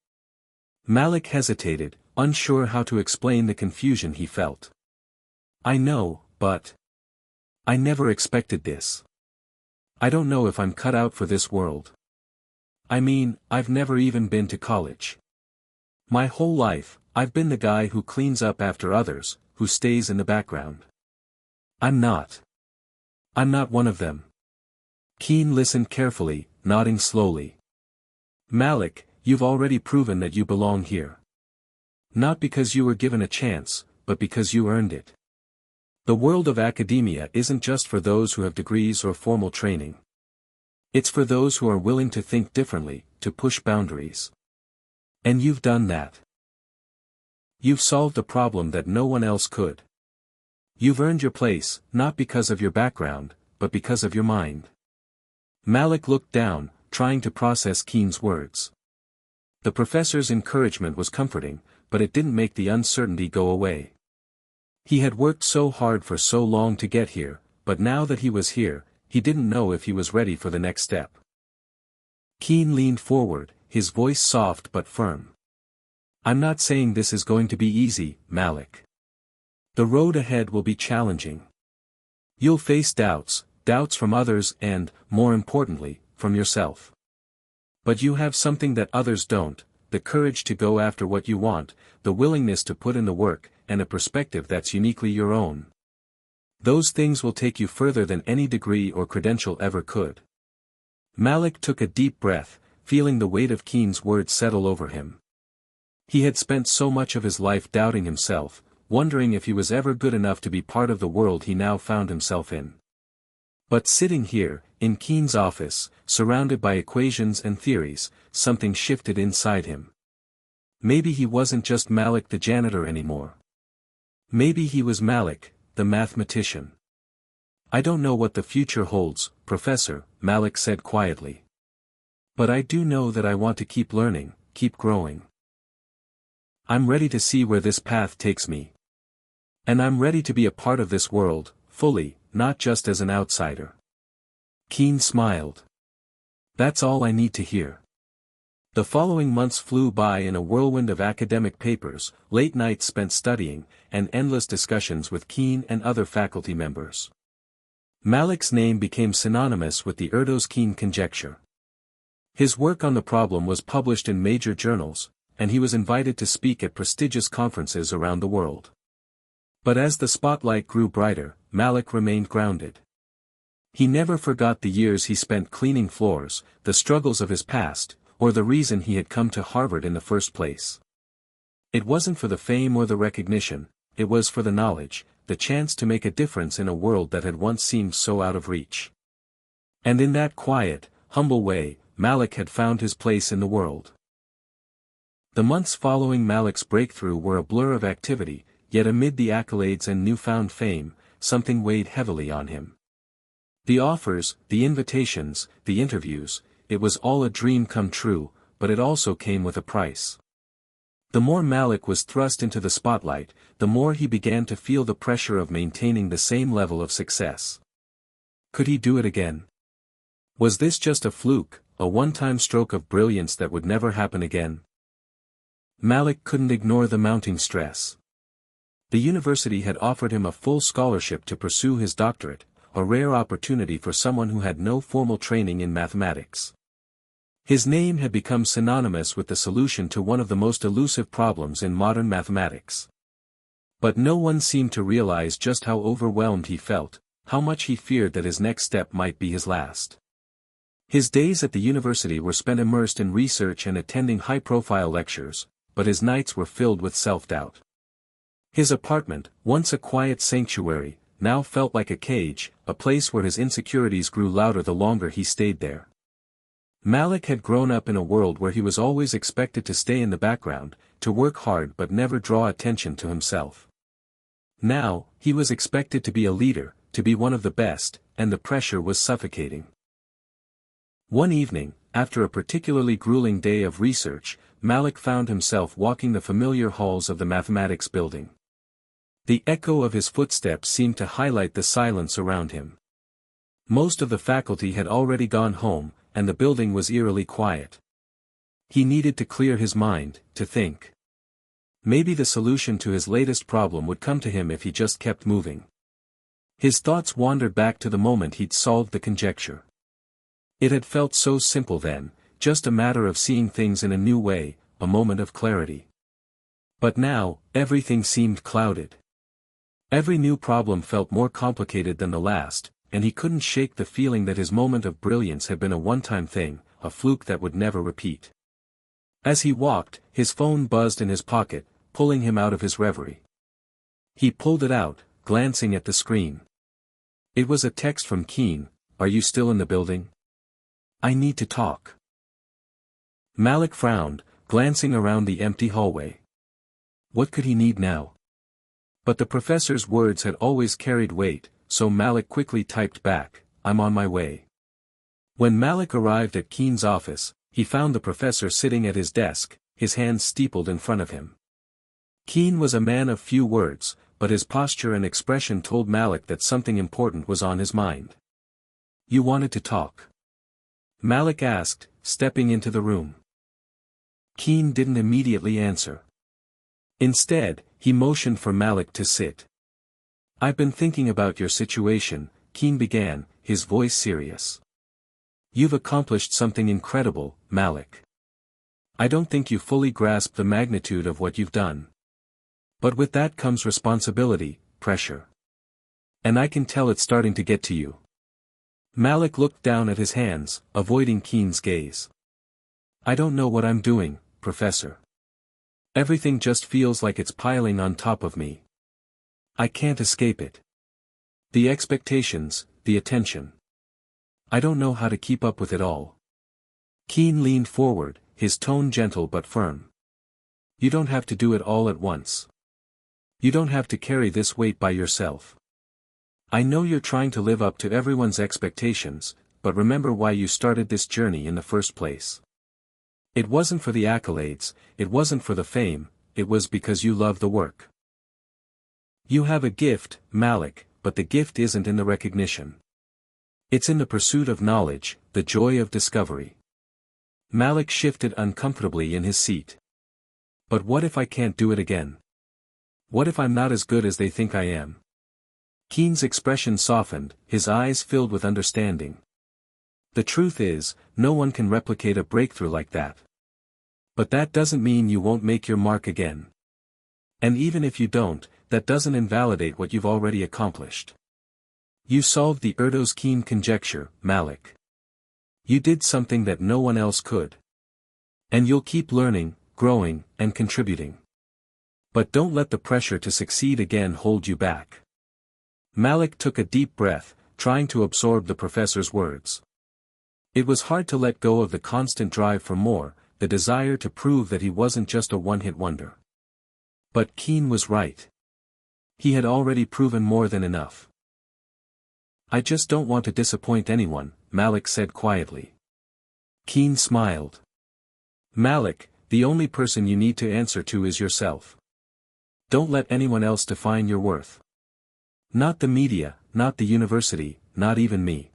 Malik hesitated, unsure how to explain the confusion he felt. "I know, but I never expected this. I don't know if I'm cut out for this world. I mean, I've never even been to college. My whole life, I've been the guy who cleans up after others, who stays in the background. I'm not one of them." Keene listened carefully, nodding slowly. Malik, you've already proven that you belong here. Not because you were given a chance, but because you earned it. The world of academia isn't just for those who have degrees or formal training. It's for those who are willing to think differently, to push boundaries. And you've done that. You've solved a problem that no one else could. You've earned your place, not because of your background, but because of your mind. Malik looked down, trying to process Keen's words. The professor's encouragement was comforting, but it didn't make the uncertainty go away. He had worked so hard for so long to get here, but now that he was here, he didn't know if he was ready for the next step. Keen leaned forward, his voice soft but firm. I'm not saying this is going to be easy, Malik. The road ahead will be challenging. You'll face doubts from others and, more importantly, from yourself. But you have something that others don't, the courage to go after what you want, the willingness to put in the work, and a perspective that's uniquely your own. Those things will take you further than any degree or credential ever could. Malik took a deep breath, feeling the weight of Keen's words settle over him. He had spent so much of his life doubting himself, wondering if he was ever good enough to be part of the world he now found himself in. But sitting here, in Keen's office, surrounded by equations and theories, something shifted inside him. Maybe he wasn't just Malik the janitor anymore. Maybe he was Malik, the mathematician. I don't know what the future holds, Professor, Malik said quietly. But I do know that I want to keep learning, keep growing. I'm ready to see where this path takes me. And I'm ready to be a part of this world, fully, not just as an outsider. Keen smiled. That's all I need to hear. The following months flew by in a whirlwind of academic papers, late nights spent studying, and endless discussions with Keen and other faculty members. Malik's name became synonymous with the Erdos-Keen conjecture. His work on the problem was published in major journals, and he was invited to speak at prestigious conferences around the world. But as the spotlight grew brighter, Malik remained grounded. He never forgot the years he spent cleaning floors, the struggles of his past, or the reason he had come to Harvard in the first place. It wasn't for the fame or the recognition, it was for the knowledge, the chance to make a difference in a world that had once seemed so out of reach. And in that quiet, humble way, Malik had found his place in the world. The months following Malik's breakthrough were a blur of activity, yet amid the accolades and newfound fame, something weighed heavily on him. The offers, the invitations, the interviews, it was all a dream come true, but it also came with a price. The more Malik was thrust into the spotlight, the more he began to feel the pressure of maintaining the same level of success. Could he do it again? Was this just a fluke, a one-time stroke of brilliance that would never happen again? Malik couldn't ignore the mounting stress. The university had offered him a full scholarship to pursue his doctorate, a rare opportunity for someone who had no formal training in mathematics. His name had become synonymous with the solution to one of the most elusive problems in modern mathematics. But no one seemed to realize just how overwhelmed he felt, how much he feared that his next step might be his last. His days at the university were spent immersed in research and attending high-profile lectures, but his nights were filled with self-doubt. His apartment, once a quiet sanctuary, now felt like a cage, a place where his insecurities grew louder the longer he stayed there. Malik had grown up in a world where he was always expected to stay in the background, to work hard but never draw attention to himself. Now, he was expected to be a leader, to be one of the best, and the pressure was suffocating. One evening, after a particularly grueling day of research, Malik found himself walking the familiar halls of the mathematics building. The echo of his footsteps seemed to highlight the silence around him. Most of the faculty had already gone home, and the building was eerily quiet. He needed to clear his mind, to think. Maybe the solution to his latest problem would come to him if he just kept moving. His thoughts wandered back to the moment he'd solved the conjecture. It had felt so simple then, just a matter of seeing things in a new way, a moment of clarity. But now, everything seemed clouded. Every new problem felt more complicated than the last, and he couldn't shake the feeling that his moment of brilliance had been a one-time thing, a fluke that would never repeat. As he walked, his phone buzzed in his pocket, pulling him out of his reverie. He pulled it out, glancing at the screen. It was a text from Keen. "Are you still in the building? I need to talk." Malik frowned, glancing around the empty hallway. What could he need now? But the professor's words had always carried weight, so Malik quickly typed back, "I'm on my way." When Malik arrived at Keen's office, he found the professor sitting at his desk, his hands steepled in front of him. Keen was a man of few words, but his posture and expression told Malik that something important was on his mind. "You wanted to talk?" Malik asked, stepping into the room. Keen didn't immediately answer. Instead, he motioned for Malik to sit. "I've been thinking about your situation," Keen began, his voice serious. "You've accomplished something incredible, Malik. I don't think you fully grasp the magnitude of what you've done. But with that comes responsibility, pressure. And I can tell it's starting to get to you." Malik looked down at his hands, avoiding Keen's gaze. "I don't know what I'm doing, Professor. Everything just feels like it's piling on top of me. I can't escape it. The expectations, the attention. I don't know how to keep up with it all." Keen leaned forward, his tone gentle but firm. "You don't have to do it all at once. You don't have to carry this weight by yourself. I know you're trying to live up to everyone's expectations, but remember why you started this journey in the first place. It wasn't for the accolades, it wasn't for the fame, it was because you love the work. You have a gift, Malik, but the gift isn't in the recognition. It's in the pursuit of knowledge, the joy of discovery." Malik shifted uncomfortably in his seat. "But what if I can't do it again? What if I'm not as good as they think I am?" Keen's expression softened, his eyes filled with understanding. "The truth is, no one can replicate a breakthrough like that. But that doesn't mean you won't make your mark again. And even if you don't, that doesn't invalidate what you've already accomplished. You solved the Erdos-Keen conjecture, Malik. You did something that no one else could. And you'll keep learning, growing, and contributing. But don't let the pressure to succeed again hold you back." Malik took a deep breath, trying to absorb the professor's words. It was hard to let go of the constant drive for more, the desire to prove that he wasn't just a one-hit wonder. But Keen was right. He had already proven more than enough. "I just don't want to disappoint anyone," Malik said quietly. Keen smiled. "Malik, the only person you need to answer to is yourself. Don't let anyone else define your worth. Not the media, not the university, not even me.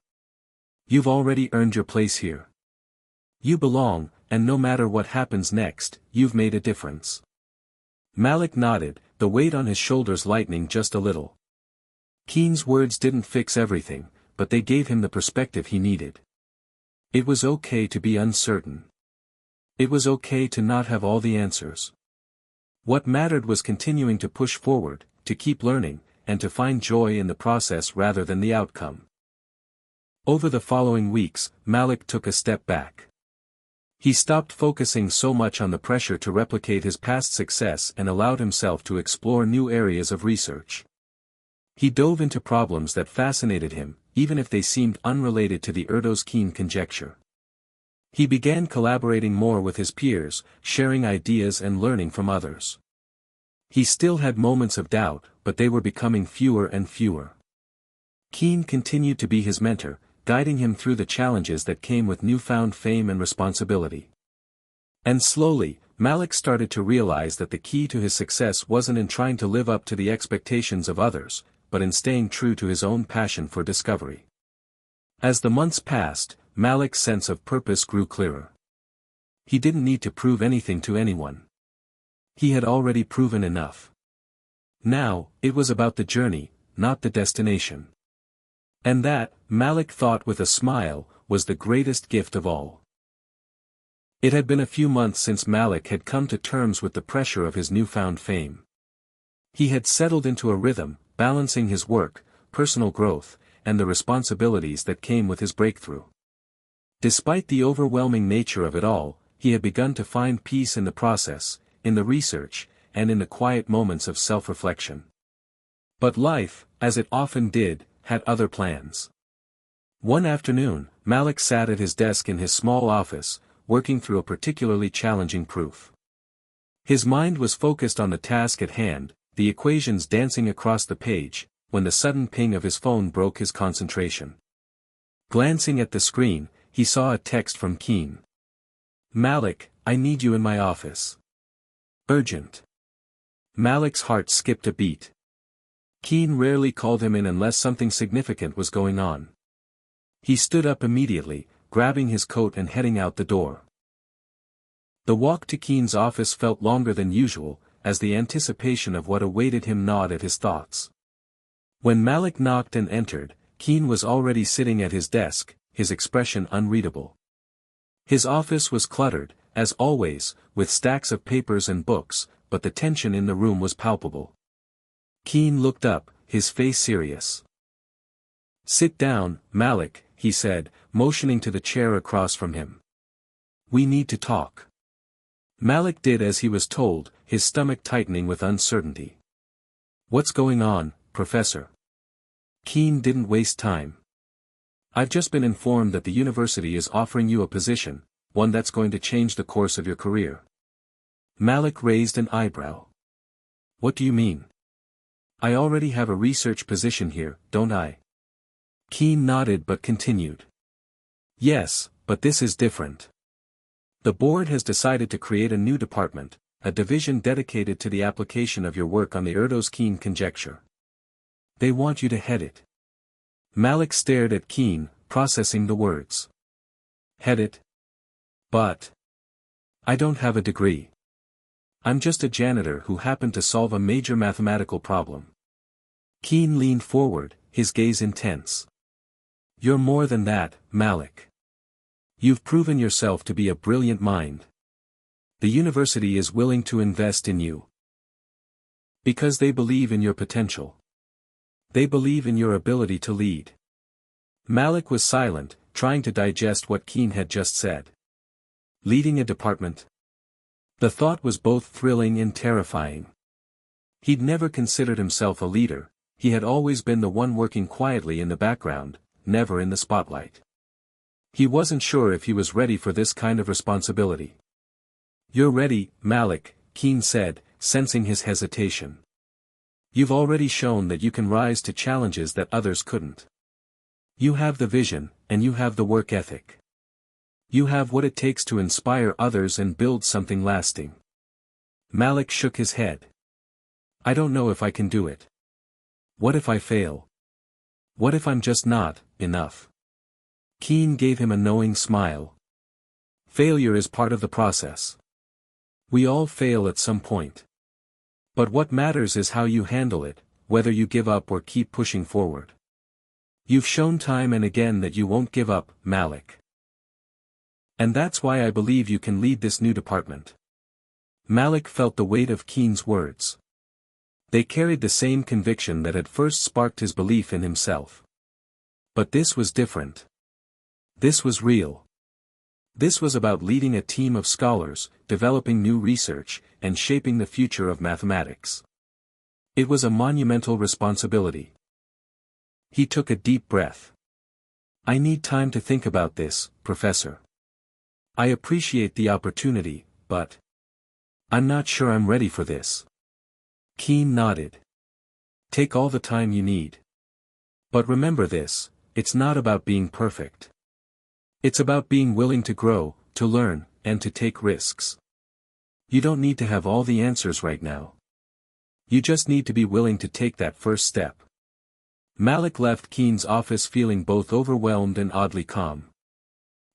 You've already earned your place here. You belong, and no matter what happens next, you've made a difference." Malik nodded, the weight on his shoulders lightening just a little. Keen's words didn't fix everything, but they gave him the perspective he needed. It was okay to be uncertain. It was okay to not have all the answers. What mattered was continuing to push forward, to keep learning, and to find joy in the process rather than the outcome. Over the following weeks, Malik took a step back. He stopped focusing so much on the pressure to replicate his past success and allowed himself to explore new areas of research. He dove into problems that fascinated him, even if they seemed unrelated to the Erdos-Keen conjecture. He began collaborating more with his peers, sharing ideas and learning from others. He still had moments of doubt, but they were becoming fewer and fewer. Keen continued to be his mentor, guiding him through the challenges that came with newfound fame and responsibility. And slowly, Malik started to realize that the key to his success wasn't in trying to live up to the expectations of others, but in staying true to his own passion for discovery. As the months passed, Malik's sense of purpose grew clearer. He didn't need to prove anything to anyone. He had already proven enough. Now, it was about the journey, not the destination. And that, Malik thought with a smile, was the greatest gift of all. It had been a few months since Malik had come to terms with the pressure of his newfound fame. He had settled into a rhythm, balancing his work, personal growth, and the responsibilities that came with his breakthrough. Despite the overwhelming nature of it all, he had begun to find peace in the process, in the research, and in the quiet moments of self-reflection. But life, as it often did, had other plans. One afternoon, Malik sat at his desk in his small office, working through a particularly challenging proof. His mind was focused on the task at hand, the equations dancing across the page, when the sudden ping of his phone broke his concentration. Glancing at the screen, he saw a text from Keen. "Malik, I need you in my office. Urgent." Malik's heart skipped a beat. Keen rarely called him in unless something significant was going on. He stood up immediately, grabbing his coat and heading out the door. The walk to Keen's office felt longer than usual, as the anticipation of what awaited him gnawed at his thoughts. When Malik knocked and entered, Keen was already sitting at his desk, his expression unreadable. His office was cluttered, as always, with stacks of papers and books, but the tension in the room was palpable. Keen looked up, his face serious. "Sit down, Malik," he said, motioning to the chair across from him. "We need to talk." Malik did as he was told, his stomach tightening with uncertainty. "What's going on, Professor?" Keen didn't waste time. "I've just been informed that the university is offering you a position, one that's going to change the course of your career." Malik raised an eyebrow. "What do you mean? I already have a research position here, don't I?" Keen nodded but continued. "Yes, but this is different. The board has decided to create a new department, a division dedicated to the application of your work on the Erdos-Keen conjecture. They want you to head it." Malik stared at Keen, processing the words. "Head it? But I don't have a degree. I'm just a janitor who happened to solve a major mathematical problem." Keen leaned forward, his gaze intense. "You're more than that, Malik. You've proven yourself to be a brilliant mind. The university is willing to invest in you. Because they believe in your potential. They believe in your ability to lead." Malik was silent, trying to digest what Keen had just said. Leading a department? The thought was both thrilling and terrifying. He'd never considered himself a leader, he had always been the one working quietly in the background, never in the spotlight. He wasn't sure if he was ready for this kind of responsibility. "You're ready, Malik," Keen said, sensing his hesitation. "You've already shown that you can rise to challenges that others couldn't. You have the vision, and you have the work ethic. You have what it takes to inspire others and build something lasting." Malik shook his head. "I don't know if I can do it. What if I fail? What if I'm just not enough?" Keen gave him a knowing smile. "Failure is part of the process. We all fail at some point. But what matters is how you handle it, whether you give up or keep pushing forward. You've shown time and again that you won't give up, Malik. And that's why I believe you can lead this new department." Malik felt the weight of Keen's words. They carried the same conviction that had first sparked his belief in himself. But this was different. This was real. This was about leading a team of scholars, developing new research, and shaping the future of mathematics. It was a monumental responsibility. He took a deep breath. "I need time to think about this, Professor. I appreciate the opportunity, but I'm not sure I'm ready for this." Keen nodded. "Take all the time you need. But remember this, it's not about being perfect. It's about being willing to grow, to learn, and to take risks. You don't need to have all the answers right now. You just need to be willing to take that first step." Malik left Keen's office feeling both overwhelmed and oddly calm.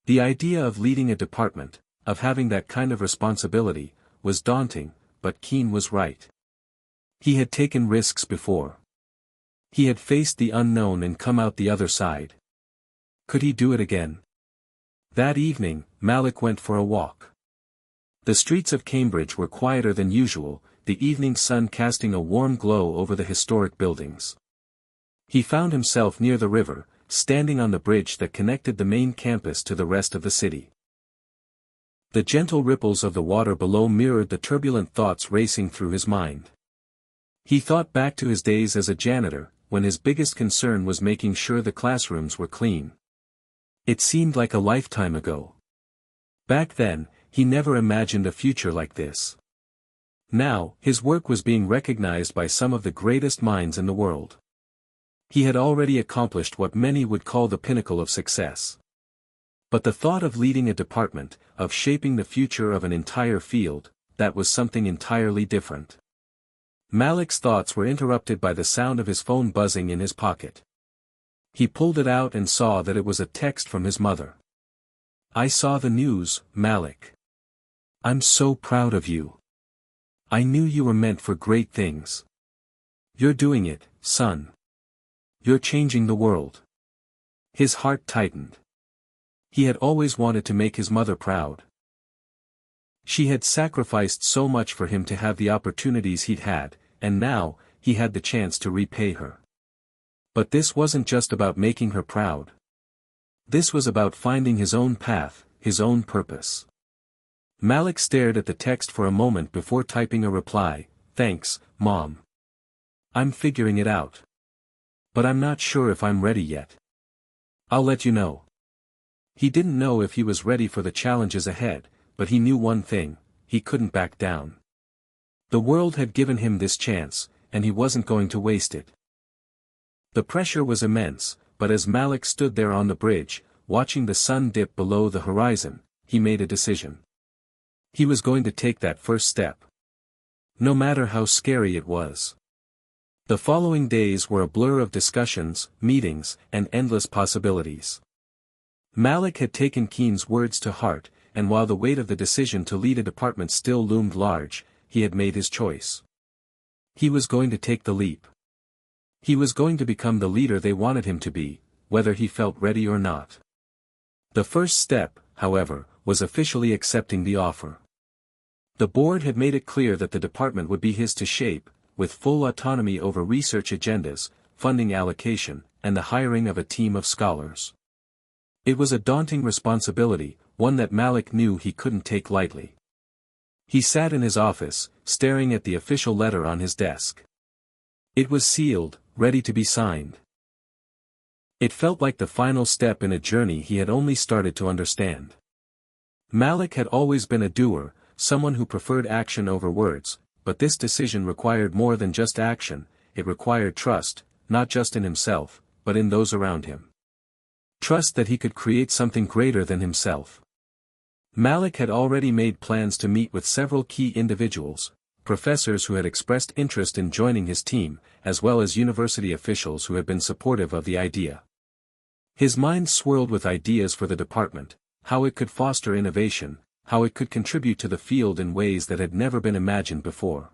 The idea of leading a department, of having that kind of responsibility, was daunting, but Keen was right. He had taken risks before. He had faced the unknown and come out the other side. Could he do it again? That evening, Malik went for a walk. The streets of Cambridge were quieter than usual, the evening sun casting a warm glow over the historic buildings. He found himself near the river, standing on the bridge that connected the main campus to the rest of the city. The gentle ripples of the water below mirrored the turbulent thoughts racing through his mind. He thought back to his days as a janitor, when his biggest concern was making sure the classrooms were clean. It seemed like a lifetime ago. Back then, he never imagined a future like this. Now, his work was being recognized by some of the greatest minds in the world. He had already accomplished what many would call the pinnacle of success. But the thought of leading a department, of shaping the future of an entire field, that was something entirely different. Malik's thoughts were interrupted by the sound of his phone buzzing in his pocket. He pulled it out and saw that it was a text from his mother. "I saw the news, Malik. I'm so proud of you. I knew you were meant for great things. You're doing it, son. You're changing the world." His heart tightened. He had always wanted to make his mother proud. She had sacrificed so much for him to have the opportunities he'd had, and now, he had the chance to repay her. But this wasn't just about making her proud. This was about finding his own path, his own purpose. Malik stared at the text for a moment before typing a reply, "Thanks, Mom. I'm figuring it out. But I'm not sure if I'm ready yet. I'll let you know." He didn't know if he was ready for the challenges ahead, but he knew one thing: he couldn't back down. The world had given him this chance, and he wasn't going to waste it. The pressure was immense, but as Malik stood there on the bridge, watching the sun dip below the horizon, he made a decision. He was going to take that first step. No matter how scary it was. The following days were a blur of discussions, meetings, and endless possibilities. Malik had taken Keen's words to heart, and while the weight of the decision to lead a department still loomed large, he had made his choice. He was going to take the leap. He was going to become the leader they wanted him to be, whether he felt ready or not. The first step, however, was officially accepting the offer. The board had made it clear that the department would be his to shape, with full autonomy over research agendas, funding allocation, and the hiring of a team of scholars. It was a daunting responsibility, one that Malik knew he couldn't take lightly. He sat in his office, staring at the official letter on his desk. It was sealed, ready to be signed. It felt like the final step in a journey he had only started to understand. Malik had always been a doer, someone who preferred action over words, but this decision required more than just action. It required trust, not just in himself, but in those around him. Trust that he could create something greater than himself. Malik had already made plans to meet with several key individuals, professors who had expressed interest in joining his team, as well as university officials who had been supportive of the idea. His mind swirled with ideas for the department, how it could foster innovation, how it could contribute to the field in ways that had never been imagined before.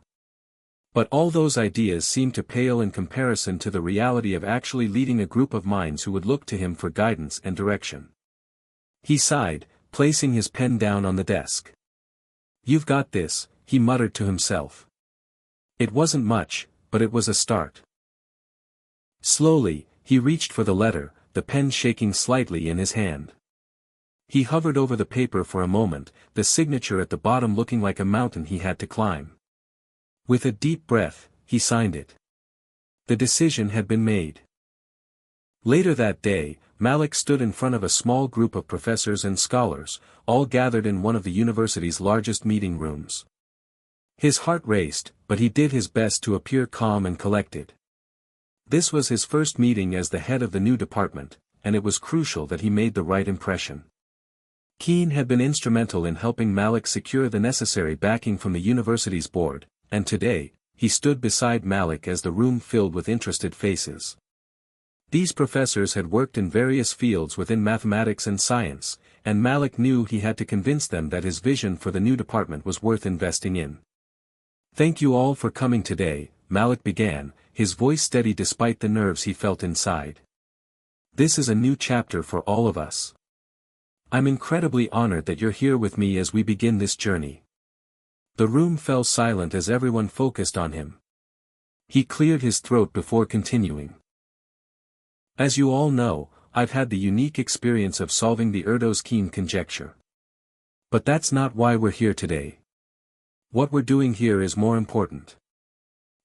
But all those ideas seemed to pale in comparison to the reality of actually leading a group of minds who would look to him for guidance and direction. He sighed, placing his pen down on the desk. "You've got this," he muttered to himself. It wasn't much, but it was a start. Slowly, he reached for the letter, the pen shaking slightly in his hand. He hovered over the paper for a moment, the signature at the bottom looking like a mountain he had to climb. With a deep breath, he signed it. The decision had been made. Later that day, Malik stood in front of a small group of professors and scholars, all gathered in one of the university's largest meeting rooms. His heart raced, but he did his best to appear calm and collected. This was his first meeting as the head of the new department, and it was crucial that he made the right impression. Keen had been instrumental in helping Malik secure the necessary backing from the university's board, and today, he stood beside Malik as the room filled with interested faces. These professors had worked in various fields within mathematics and science, and Malik knew he had to convince them that his vision for the new department was worth investing in. "Thank you all for coming today," Malik began, his voice steady despite the nerves he felt inside. "This is a new chapter for all of us. I'm incredibly honored that you're here with me as we begin this journey." The room fell silent as everyone focused on him. He cleared his throat before continuing. "As you all know, I've had the unique experience of solving the Erdos-Keen conjecture. But that's not why we're here today. What we're doing here is more important.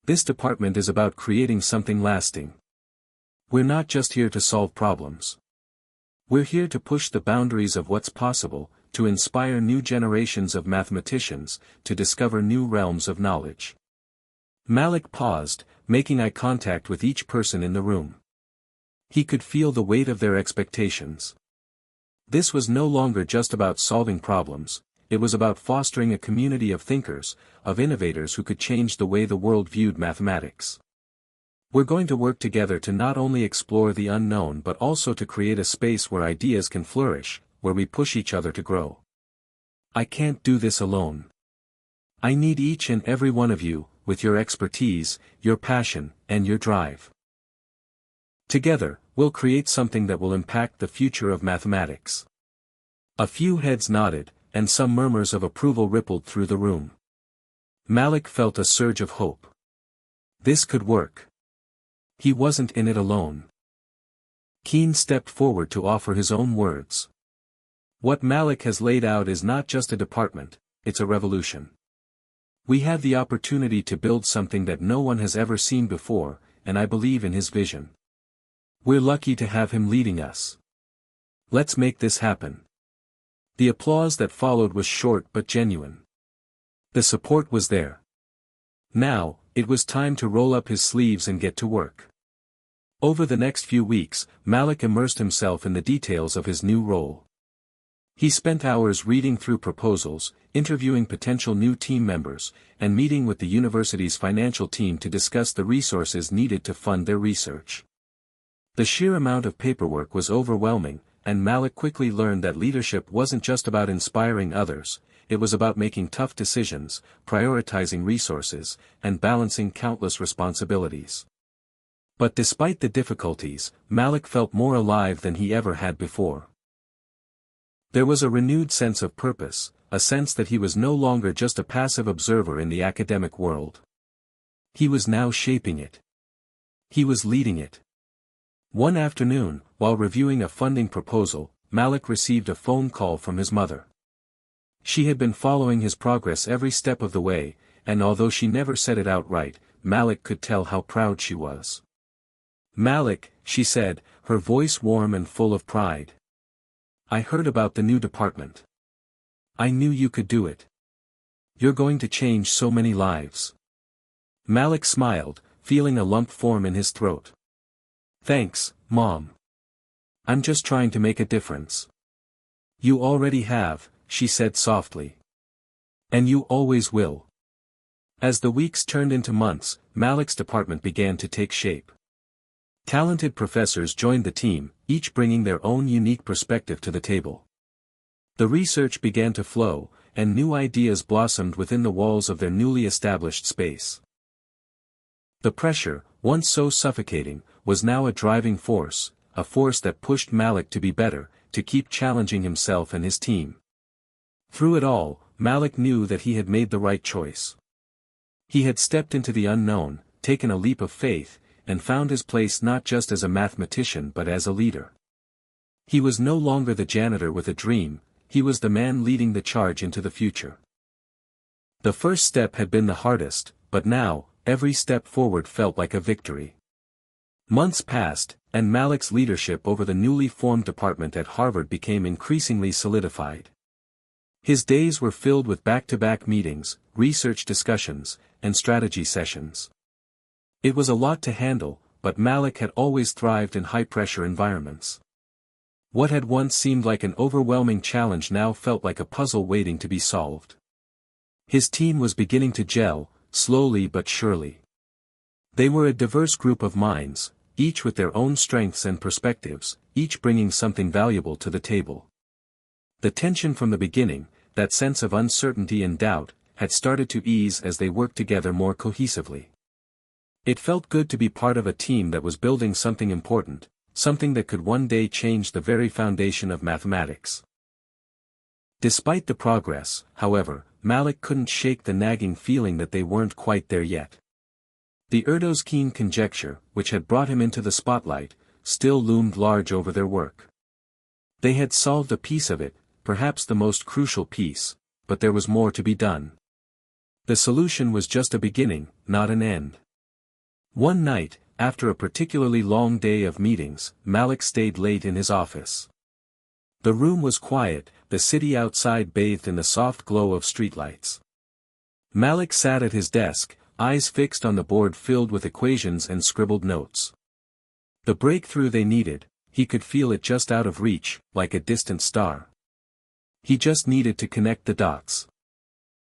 This department is about creating something lasting. We're not just here to solve problems. We're here to push the boundaries of what's possible, to inspire new generations of mathematicians, to discover new realms of knowledge. Malik paused, making eye contact with each person in the room. He could feel the weight of their expectations. This was no longer just about solving problems, it was about fostering a community of thinkers, of innovators who could change the way the world viewed mathematics. We're going to work together to not only explore the unknown but also to create a space where ideas can flourish, where we push each other to grow. I can't do this alone. I need each and every one of you, with your expertise, your passion, and your drive. Together, we'll create something that will impact the future of mathematics. A few heads nodded, and some murmurs of approval rippled through the room. Malik felt a surge of hope. This could work. He wasn't in it alone. Keen stepped forward to offer his own words. What Malik has laid out is not just a department, it's a revolution. We have the opportunity to build something that no one has ever seen before, and I believe in his vision. We're lucky to have him leading us. Let's make this happen. The applause that followed was short but genuine. The support was there. Now, it was time to roll up his sleeves and get to work. Over the next few weeks, Malik immersed himself in the details of his new role. He spent hours reading through proposals, interviewing potential new team members, and meeting with the university's financial team to discuss the resources needed to fund their research. The sheer amount of paperwork was overwhelming, and Malik quickly learned that leadership wasn't just about inspiring others, it was about making tough decisions, prioritizing resources, and balancing countless responsibilities. But despite the difficulties, Malik felt more alive than he ever had before. There was a renewed sense of purpose, a sense that he was no longer just a passive observer in the academic world. He was now shaping it. He was leading it. One afternoon, while reviewing a funding proposal, Malik received a phone call from his mother. She had been following his progress every step of the way, and although she never said it outright, Malik could tell how proud she was. "Malik," she said, her voice warm and full of pride. "I heard about the new department. I knew you could do it. You're going to change so many lives." Malik smiled, feeling a lump form in his throat. "Thanks, Mom. I'm just trying to make a difference." "You already have," she said softly. "And you always will." As the weeks turned into months, Malik's department began to take shape. Talented professors joined the team, each bringing their own unique perspective to the table. The research began to flow, and new ideas blossomed within the walls of their newly established space. The pressure, once so suffocating, was now a driving force, a force that pushed Malik to be better, to keep challenging himself and his team. Through it all, Malik knew that he had made the right choice. He had stepped into the unknown, taken a leap of faith, and found his place not just as a mathematician but as a leader. He was no longer the janitor with a dream, he was the man leading the charge into the future. The first step had been the hardest, but now, every step forward felt like a victory. Months passed, and Malik's leadership over the newly formed department at Harvard became increasingly solidified. His days were filled with back-to-back meetings, research discussions, and strategy sessions. It was a lot to handle, but Malik had always thrived in high-pressure environments. What had once seemed like an overwhelming challenge now felt like a puzzle waiting to be solved. His team was beginning to gel, slowly but surely. They were a diverse group of minds, each with their own strengths and perspectives, each bringing something valuable to the table. The tension from the beginning, that sense of uncertainty and doubt, had started to ease as they worked together more cohesively. It felt good to be part of a team that was building something important, something that could one day change the very foundation of mathematics. Despite the progress, however, Malik couldn't shake the nagging feeling that they weren't quite there yet. The Erdo's keen conjecture, which had brought him into the spotlight, still loomed large over their work. They had solved a piece of it, perhaps the most crucial piece, but there was more to be done. The solution was just a beginning, not an end. One night, after a particularly long day of meetings, Malik stayed late in his office. The room was quiet, the city outside bathed in the soft glow of streetlights. Malik sat at his desk, eyes fixed on the board filled with equations and scribbled notes. The breakthrough they needed, he could feel it just out of reach, like a distant star. He just needed to connect the dots.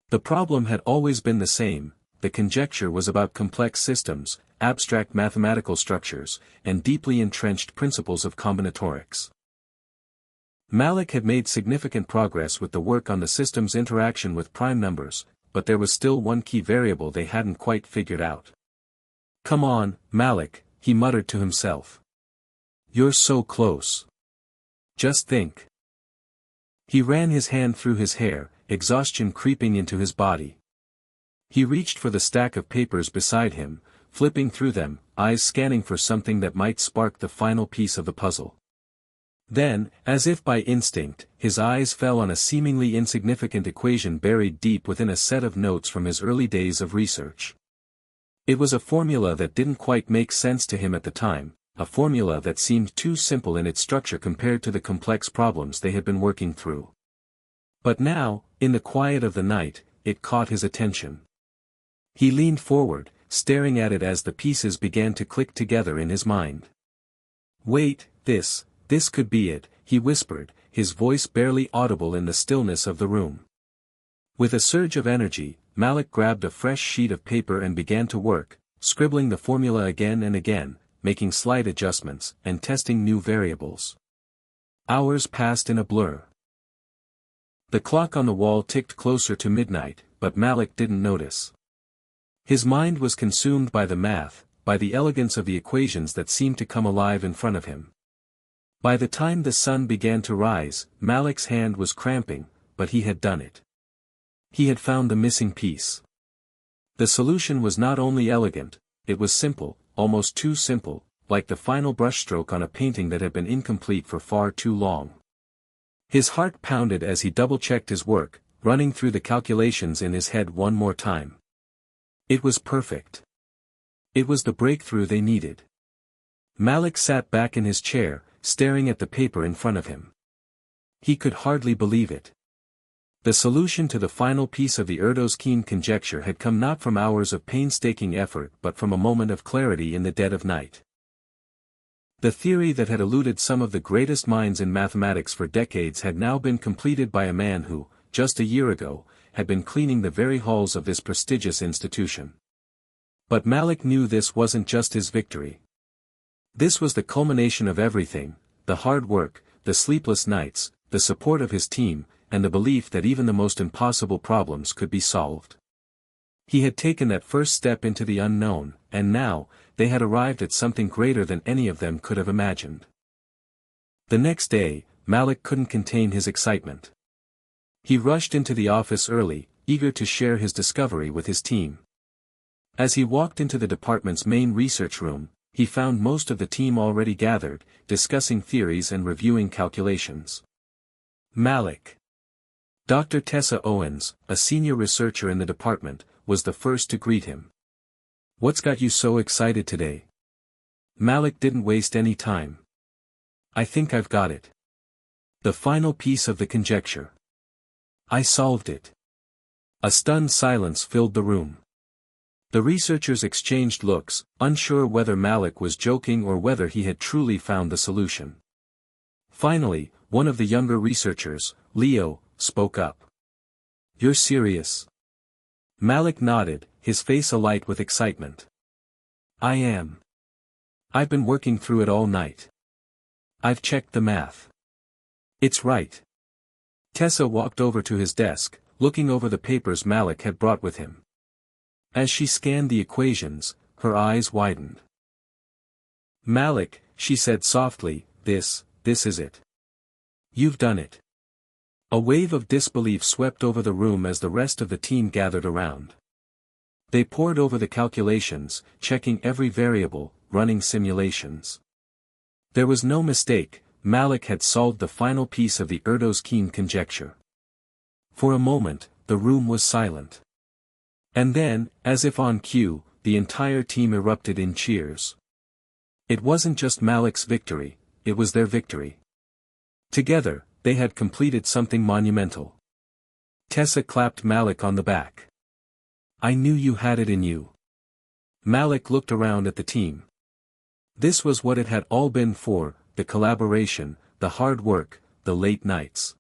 The problem had always been the same: the conjecture was about complex systems, abstract mathematical structures, and deeply entrenched principles of combinatorics. Malik had made significant progress with the work on the system's interaction with prime numbers, but there was still one key variable they hadn't quite figured out. "Come on, Malik," he muttered to himself. "You're so close. Just think." He ran his hand through his hair, exhaustion creeping into his body. He reached for the stack of papers beside him, flipping through them, eyes scanning for something that might spark the final piece of the puzzle. Then, as if by instinct, his eyes fell on a seemingly insignificant equation buried deep within a set of notes from his early days of research. It was a formula that didn't quite make sense to him at the time, a formula that seemed too simple in its structure compared to the complex problems they had been working through. But now, in the quiet of the night, it caught his attention. He leaned forward, staring at it as the pieces began to click together in his mind. "Wait, this could be it," he whispered, his voice barely audible in the stillness of the room. With a surge of energy, Malik grabbed a fresh sheet of paper and began to work, scribbling the formula again and again, making slight adjustments, and testing new variables. Hours passed in a blur. The clock on the wall ticked closer to midnight, but Malik didn't notice. His mind was consumed by the math, by the elegance of the equations that seemed to come alive in front of him. By the time the sun began to rise, Malik's hand was cramping, but he had done it. He had found the missing piece. The solution was not only elegant, it was simple, almost too simple, like the final brushstroke on a painting that had been incomplete for far too long. His heart pounded as he double-checked his work, running through the calculations in his head one more time. It was perfect. It was the breakthrough they needed. Malik sat back in his chair, staring at the paper in front of him. He could hardly believe it. The solution to the final piece of the Erdős-Keen conjecture had come not from hours of painstaking effort but from a moment of clarity in the dead of night. The theory that had eluded some of the greatest minds in mathematics for decades had now been completed by a man who, just a year ago, had been cleaning the very halls of this prestigious institution. But Malik knew this wasn't just his victory. This was the culmination of everything: the hard work, the sleepless nights, the support of his team, and the belief that even the most impossible problems could be solved. He had taken that first step into the unknown, and now, they had arrived at something greater than any of them could have imagined. The next day, Malik couldn't contain his excitement. He rushed into the office early, eager to share his discovery with his team. As he walked into the department's main research room, he found most of the team already gathered, discussing theories and reviewing calculations. Malik. Dr. Tessa Owens, a senior researcher in the department, was the first to greet him. "What's got you so excited today?" Malik didn't waste any time. "I think I've got it. The final piece of the conjecture. I solved it." A stunned silence filled the room. The researchers exchanged looks, unsure whether Malik was joking or whether he had truly found the solution. Finally, one of the younger researchers, Leo, spoke up. "You're serious?" Malik nodded, his face alight with excitement. "I am. I've been working through it all night. I've checked the math. It's right." Tessa walked over to his desk, looking over the papers Malik had brought with him. As she scanned the equations, her eyes widened. "Malik," she said softly, this is it. You've done it." A wave of disbelief swept over the room as the rest of the team gathered around. They pored over the calculations, checking every variable, running simulations. There was no mistake, Malik had solved the final piece of the Erdos-Keene conjecture. For a moment, the room was silent. And then, as if on cue, the entire team erupted in cheers. It wasn't just Malik's victory, it was their victory. Together, they had completed something monumental. Tessa clapped Malik on the back. "I knew you had it in you." Malik looked around at the team. This was what it had all been for: the collaboration, the hard work, the late nights.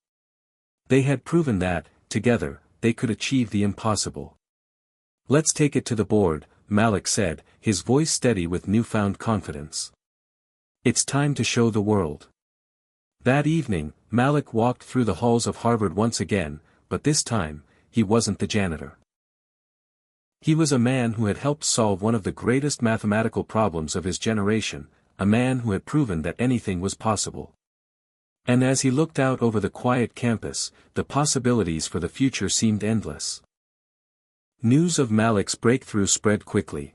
They had proven that, together, they could achieve the impossible. "Let's take it to the board," Malik said, his voice steady with newfound confidence. "It's time to show the world." That evening, Malik walked through the halls of Harvard once again, but this time, he wasn't the janitor. He was a man who had helped solve one of the greatest mathematical problems of his generation, a man who had proven that anything was possible. And as he looked out over the quiet campus, the possibilities for the future seemed endless. News of Malik's breakthrough spread quickly.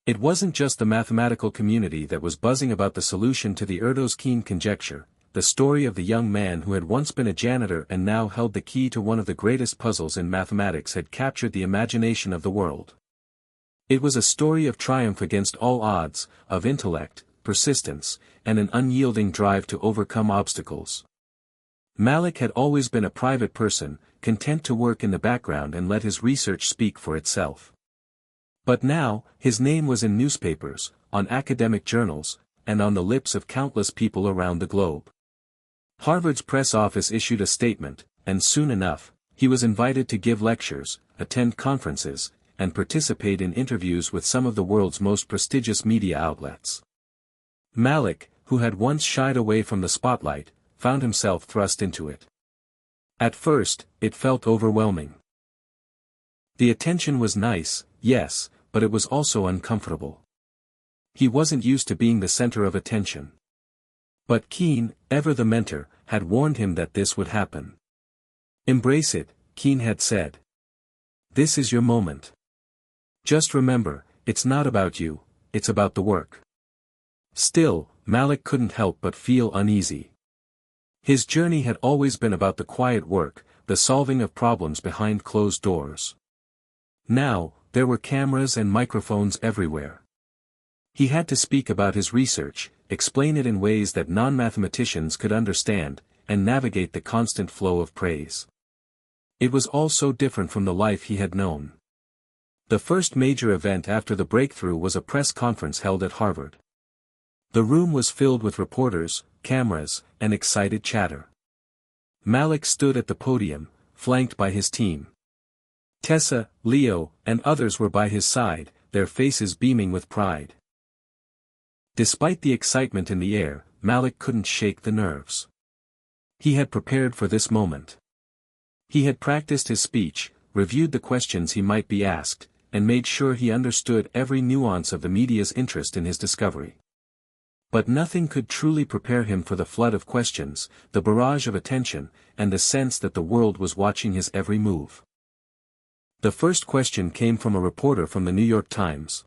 It wasn't just the mathematical community that was buzzing about the solution to the Erdos-Keene conjecture. The story of the young man who had once been a janitor and now held the key to one of the greatest puzzles in mathematics had captured the imagination of the world. It was a story of triumph against all odds, of intellect, persistence, and an unyielding drive to overcome obstacles. Malik had always been a private person, content to work in the background and let his research speak for itself. But now, his name was in newspapers, on academic journals, and on the lips of countless people around the globe. Harvard's press office issued a statement, and soon enough, he was invited to give lectures, attend conferences, and participate in interviews with some of the world's most prestigious media outlets. Malik, who had once shied away from the spotlight, found himself thrust into it. At first, it felt overwhelming. The attention was nice, yes, but it was also uncomfortable. He wasn't used to being the center of attention. But Keene, ever the mentor, had warned him that this would happen. "Embrace it," Keene had said. "This is your moment. Just remember, it's not about you, it's about the work." Still, Malik couldn't help but feel uneasy. His journey had always been about the quiet work, the solving of problems behind closed doors. Now, there were cameras and microphones everywhere. He had to speak about his research, explain it in ways that non-mathematicians could understand, and navigate the constant flow of praise. It was all so different from the life he had known. The first major event after the breakthrough was a press conference held at Harvard. The room was filled with reporters, cameras, and excited chatter. Malik stood at the podium, flanked by his team. Tessa, Leo, and others were by his side, their faces beaming with pride. Despite the excitement in the air, Malik couldn't shake the nerves. He had prepared for this moment. He had practiced his speech, reviewed the questions he might be asked, and made sure he understood every nuance of the media's interest in his discovery. But nothing could truly prepare him for the flood of questions, the barrage of attention, and the sense that the world was watching his every move. The first question came from a reporter from the New York Times.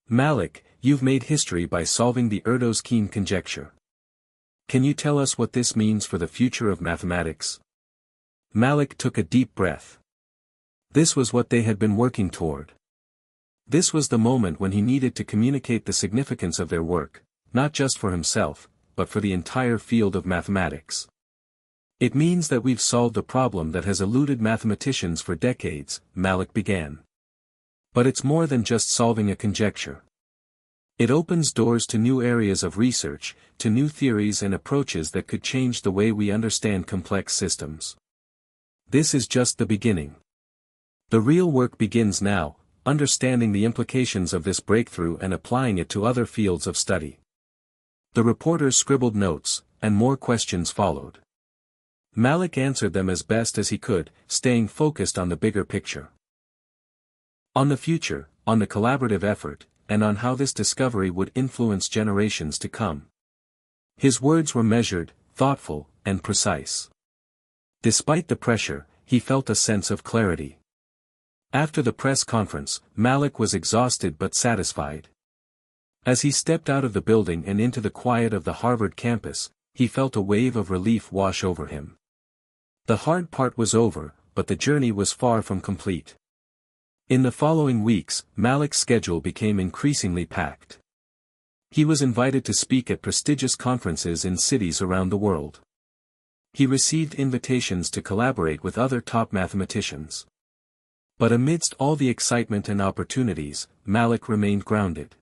"Malik, you've made history by solving the Erdos-Keene conjecture. Can you tell us what this means for the future of mathematics?" Malik took a deep breath. This was what they had been working toward. This was the moment when he needed to communicate the significance of their work, not just for himself, but for the entire field of mathematics. "It means that we've solved a problem that has eluded mathematicians for decades," Malik began. "But it's more than just solving a conjecture. It opens doors to new areas of research, to new theories and approaches that could change the way we understand complex systems. This is just the beginning. The real work begins now, understanding the implications of this breakthrough and applying it to other fields of study." The reporters scribbled notes, and more questions followed. Malik answered them as best as he could, staying focused on the bigger picture. On the future, on the collaborative effort, and on how this discovery would influence generations to come. His words were measured, thoughtful, and precise. Despite the pressure, he felt a sense of clarity. After the press conference, Malik was exhausted but satisfied. As he stepped out of the building and into the quiet of the Harvard campus, he felt a wave of relief wash over him. The hard part was over, but the journey was far from complete. In the following weeks, Malik's schedule became increasingly packed. He was invited to speak at prestigious conferences in cities around the world. He received invitations to collaborate with other top mathematicians. But amidst all the excitement and opportunities, Malik remained grounded.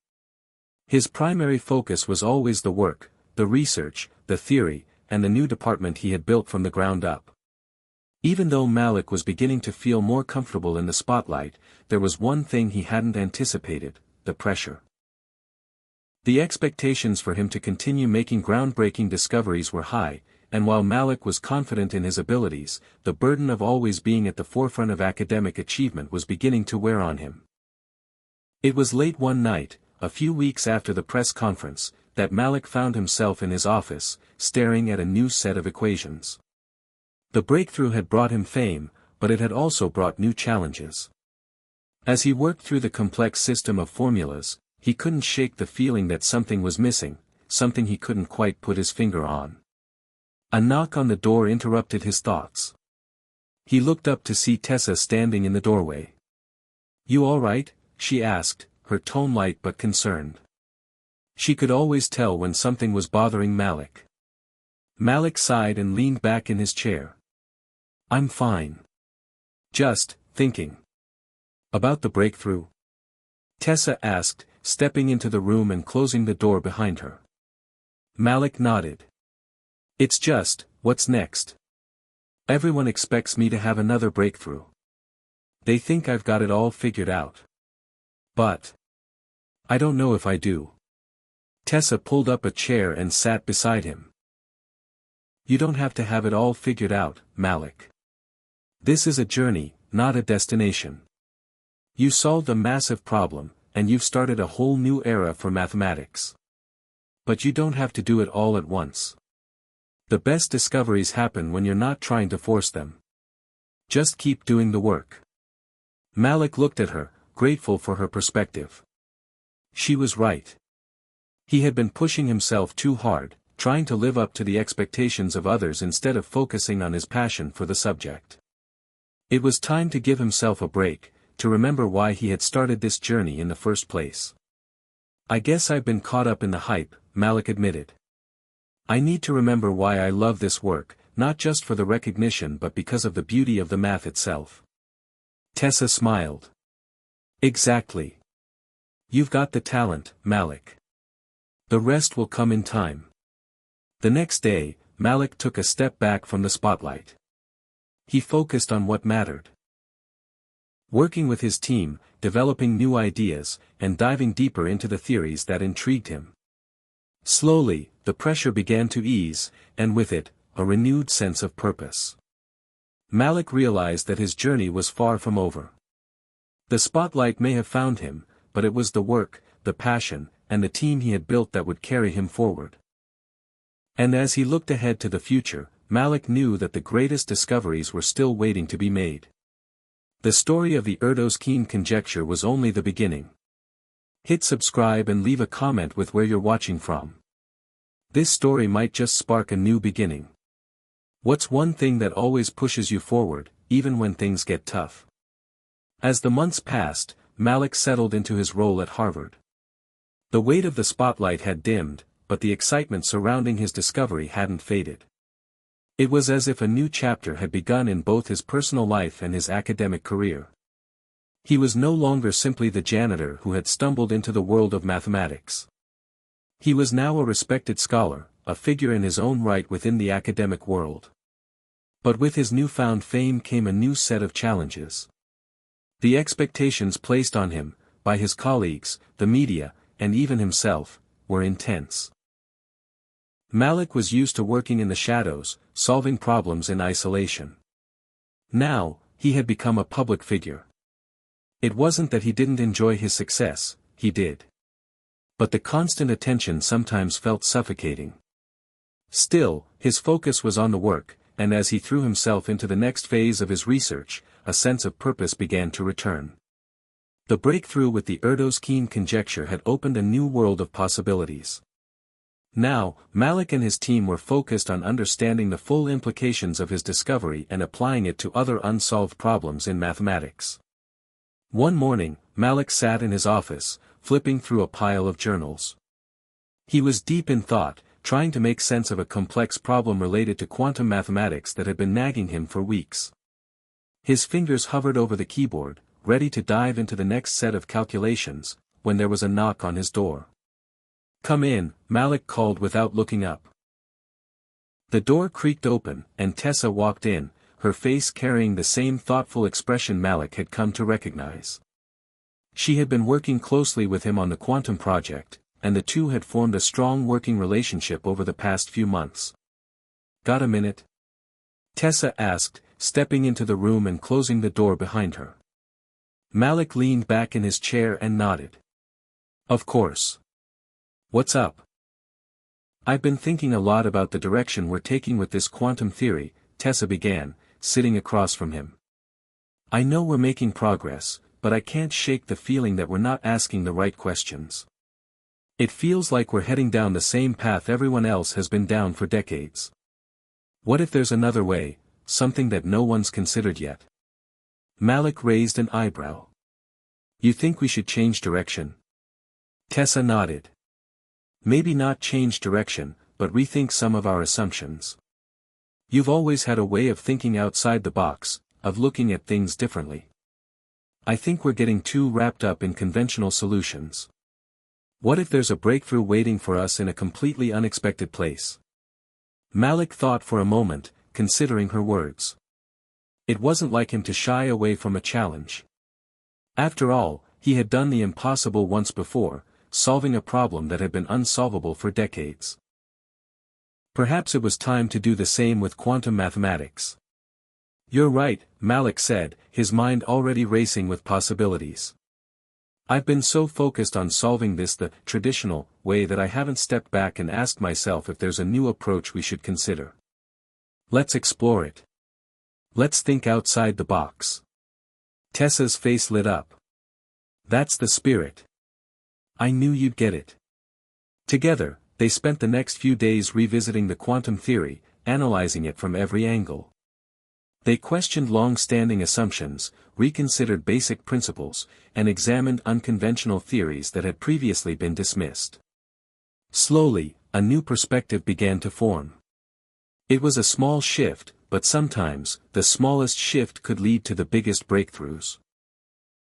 His primary focus was always the work, the research, the theory, and the new department he had built from the ground up. Even though Malik was beginning to feel more comfortable in the spotlight, there was one thing he hadn't anticipated: the pressure. The expectations for him to continue making groundbreaking discoveries were high, and while Malik was confident in his abilities, the burden of always being at the forefront of academic achievement was beginning to wear on him. It was late one night, a few weeks after the press conference, that Malik found himself in his office, staring at a new set of equations. The breakthrough had brought him fame, but it had also brought new challenges. As he worked through the complex system of formulas, he couldn't shake the feeling that something was missing, something he couldn't quite put his finger on. A knock on the door interrupted his thoughts. He looked up to see Tessa standing in the doorway. "You all right?" she asked, her tone light but concerned. She could always tell when something was bothering Malik. Malik sighed and leaned back in his chair. "I'm fine. Just thinking." "About the breakthrough?" Tessa asked, stepping into the room and closing the door behind her. Malik nodded. "It's just, what's next? Everyone expects me to have another breakthrough. They think I've got it all figured out. But I don't know if I do." Tessa pulled up a chair and sat beside him. "You don't have to have it all figured out, Malik. This is a journey, not a destination. You solved a massive problem, and you've started a whole new era for mathematics. But you don't have to do it all at once. The best discoveries happen when you're not trying to force them. Just keep doing the work." Malik looked at her, grateful for her perspective. She was right. He had been pushing himself too hard, trying to live up to the expectations of others instead of focusing on his passion for the subject. It was time to give himself a break, to remember why he had started this journey in the first place. "I guess I've been caught up in the hype," Malik admitted. "I need to remember why I love this work, not just for the recognition but because of the beauty of the math itself." Tessa smiled. "Exactly. You've got the talent, Malik. The rest will come in time." The next day, Malik took a step back from the spotlight. He focused on what mattered. Working with his team, developing new ideas, and diving deeper into the theories that intrigued him. Slowly, the pressure began to ease, and with it, a renewed sense of purpose. Malik realized that his journey was far from over. The spotlight may have found him, but it was the work, the passion, and the team he had built that would carry him forward. And as he looked ahead to the future, Malik knew that the greatest discoveries were still waiting to be made. The story of the Erdos-Keene conjecture was only the beginning. Hit subscribe and leave a comment with where you're watching from. This story might just spark a new beginning. What's one thing that always pushes you forward, even when things get tough? As the months passed, Malik settled into his role at Harvard. The weight of the spotlight had dimmed, but the excitement surrounding his discovery hadn't faded. It was as if a new chapter had begun in both his personal life and his academic career. He was no longer simply the janitor who had stumbled into the world of mathematics. He was now a respected scholar, a figure in his own right within the academic world. But with his newfound fame came a new set of challenges. The expectations placed on him, by his colleagues, the media, and even himself, were intense. Malik was used to working in the shadows, solving problems in isolation. Now, he had become a public figure. It wasn't that he didn't enjoy his success, he did. But the constant attention sometimes felt suffocating. Still, his focus was on the work, and as he threw himself into the next phase of his research, a sense of purpose began to return. The breakthrough with the Erdos-Keene conjecture had opened a new world of possibilities. Now, Malik and his team were focused on understanding the full implications of his discovery and applying it to other unsolved problems in mathematics. One morning, Malik sat in his office, flipping through a pile of journals. He was deep in thought, trying to make sense of a complex problem related to quantum mathematics that had been nagging him for weeks. His fingers hovered over the keyboard, ready to dive into the next set of calculations, when there was a knock on his door. "Come in," Malik called without looking up. The door creaked open, and Tessa walked in, her face carrying the same thoughtful expression Malik had come to recognize. She had been working closely with him on the quantum project, and the two had formed a strong working relationship over the past few months. "Got a minute?" Tessa asked, stepping into the room and closing the door behind her. Malik leaned back in his chair and nodded. "Of course. What's up?" "I've been thinking a lot about the direction we're taking with this quantum theory," Tessa began, sitting across from him. "I know we're making progress, but I can't shake the feeling that we're not asking the right questions. It feels like we're heading down the same path everyone else has been down for decades. What if there's another way, something that no one's considered yet?" Malik raised an eyebrow. "You think we should change direction?" Tessa nodded. "Maybe not change direction, but rethink some of our assumptions. You've always had a way of thinking outside the box, of looking at things differently. I think we're getting too wrapped up in conventional solutions. What if there's a breakthrough waiting for us in a completely unexpected place?" Malik thought for a moment, considering her words. It wasn't like him to shy away from a challenge. After all, he had done the impossible once before, solving a problem that had been unsolvable for decades. Perhaps it was time to do the same with quantum mathematics. "You're right," Malik said, his mind already racing with possibilities. "I've been so focused on solving this the traditional way that I haven't stepped back and asked myself if there's a new approach we should consider. Let's explore it. Let's think outside the box." Tessa's face lit up. "That's the spirit. I knew you'd get it." Together, they spent the next few days revisiting the quantum theory, analyzing it from every angle. They questioned long-standing assumptions, reconsidered basic principles, and examined unconventional theories that had previously been dismissed. Slowly, a new perspective began to form. It was a small shift, but sometimes, the smallest shift could lead to the biggest breakthroughs.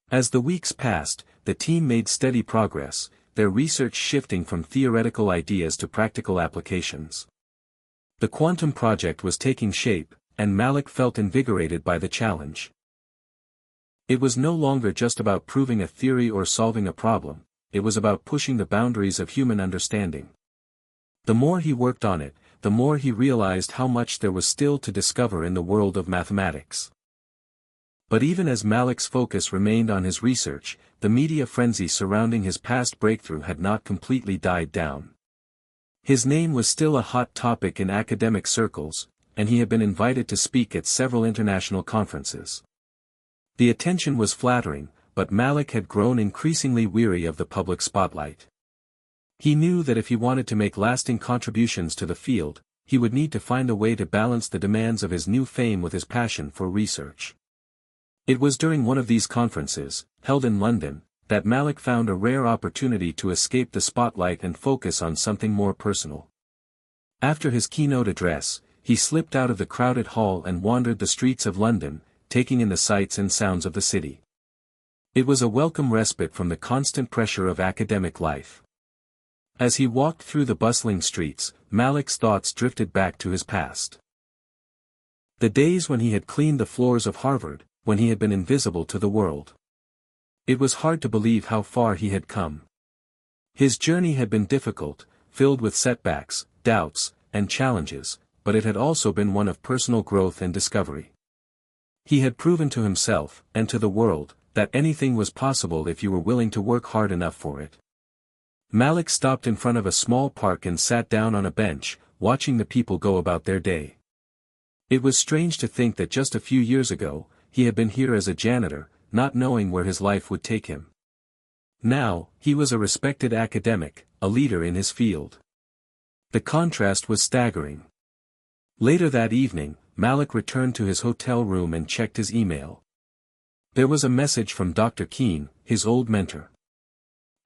As the weeks passed, the team made steady progress, their research shifting from theoretical ideas to practical applications. The quantum project was taking shape, and Malik felt invigorated by the challenge. It was no longer just about proving a theory or solving a problem, it was about pushing the boundaries of human understanding. The more he worked on it, the more he realized how much there was still to discover in the world of mathematics. But even as Malik's focus remained on his research, the media frenzy surrounding his past breakthrough had not completely died down. His name was still a hot topic in academic circles, and he had been invited to speak at several international conferences. The attention was flattering, but Malik had grown increasingly weary of the public spotlight. He knew that if he wanted to make lasting contributions to the field, he would need to find a way to balance the demands of his new fame with his passion for research. It was during one of these conferences, held in London, that Malik found a rare opportunity to escape the spotlight and focus on something more personal. After his keynote address, he slipped out of the crowded hall and wandered the streets of London, taking in the sights and sounds of the city. It was a welcome respite from the constant pressure of academic life. As he walked through the bustling streets, Malik's thoughts drifted back to his past. The days when he had cleaned the floors of Harvard, when he had been invisible to the world. It was hard to believe how far he had come. His journey had been difficult, filled with setbacks, doubts, and challenges, but it had also been one of personal growth and discovery. He had proven to himself, and to the world, that anything was possible if you were willing to work hard enough for it. Malik stopped in front of a small park and sat down on a bench, watching the people go about their day. It was strange to think that just a few years ago, he had been here as a janitor, not knowing where his life would take him. Now, he was a respected academic, a leader in his field. The contrast was staggering. Later that evening, Malik returned to his hotel room and checked his email. There was a message from Dr. Keene, his old mentor.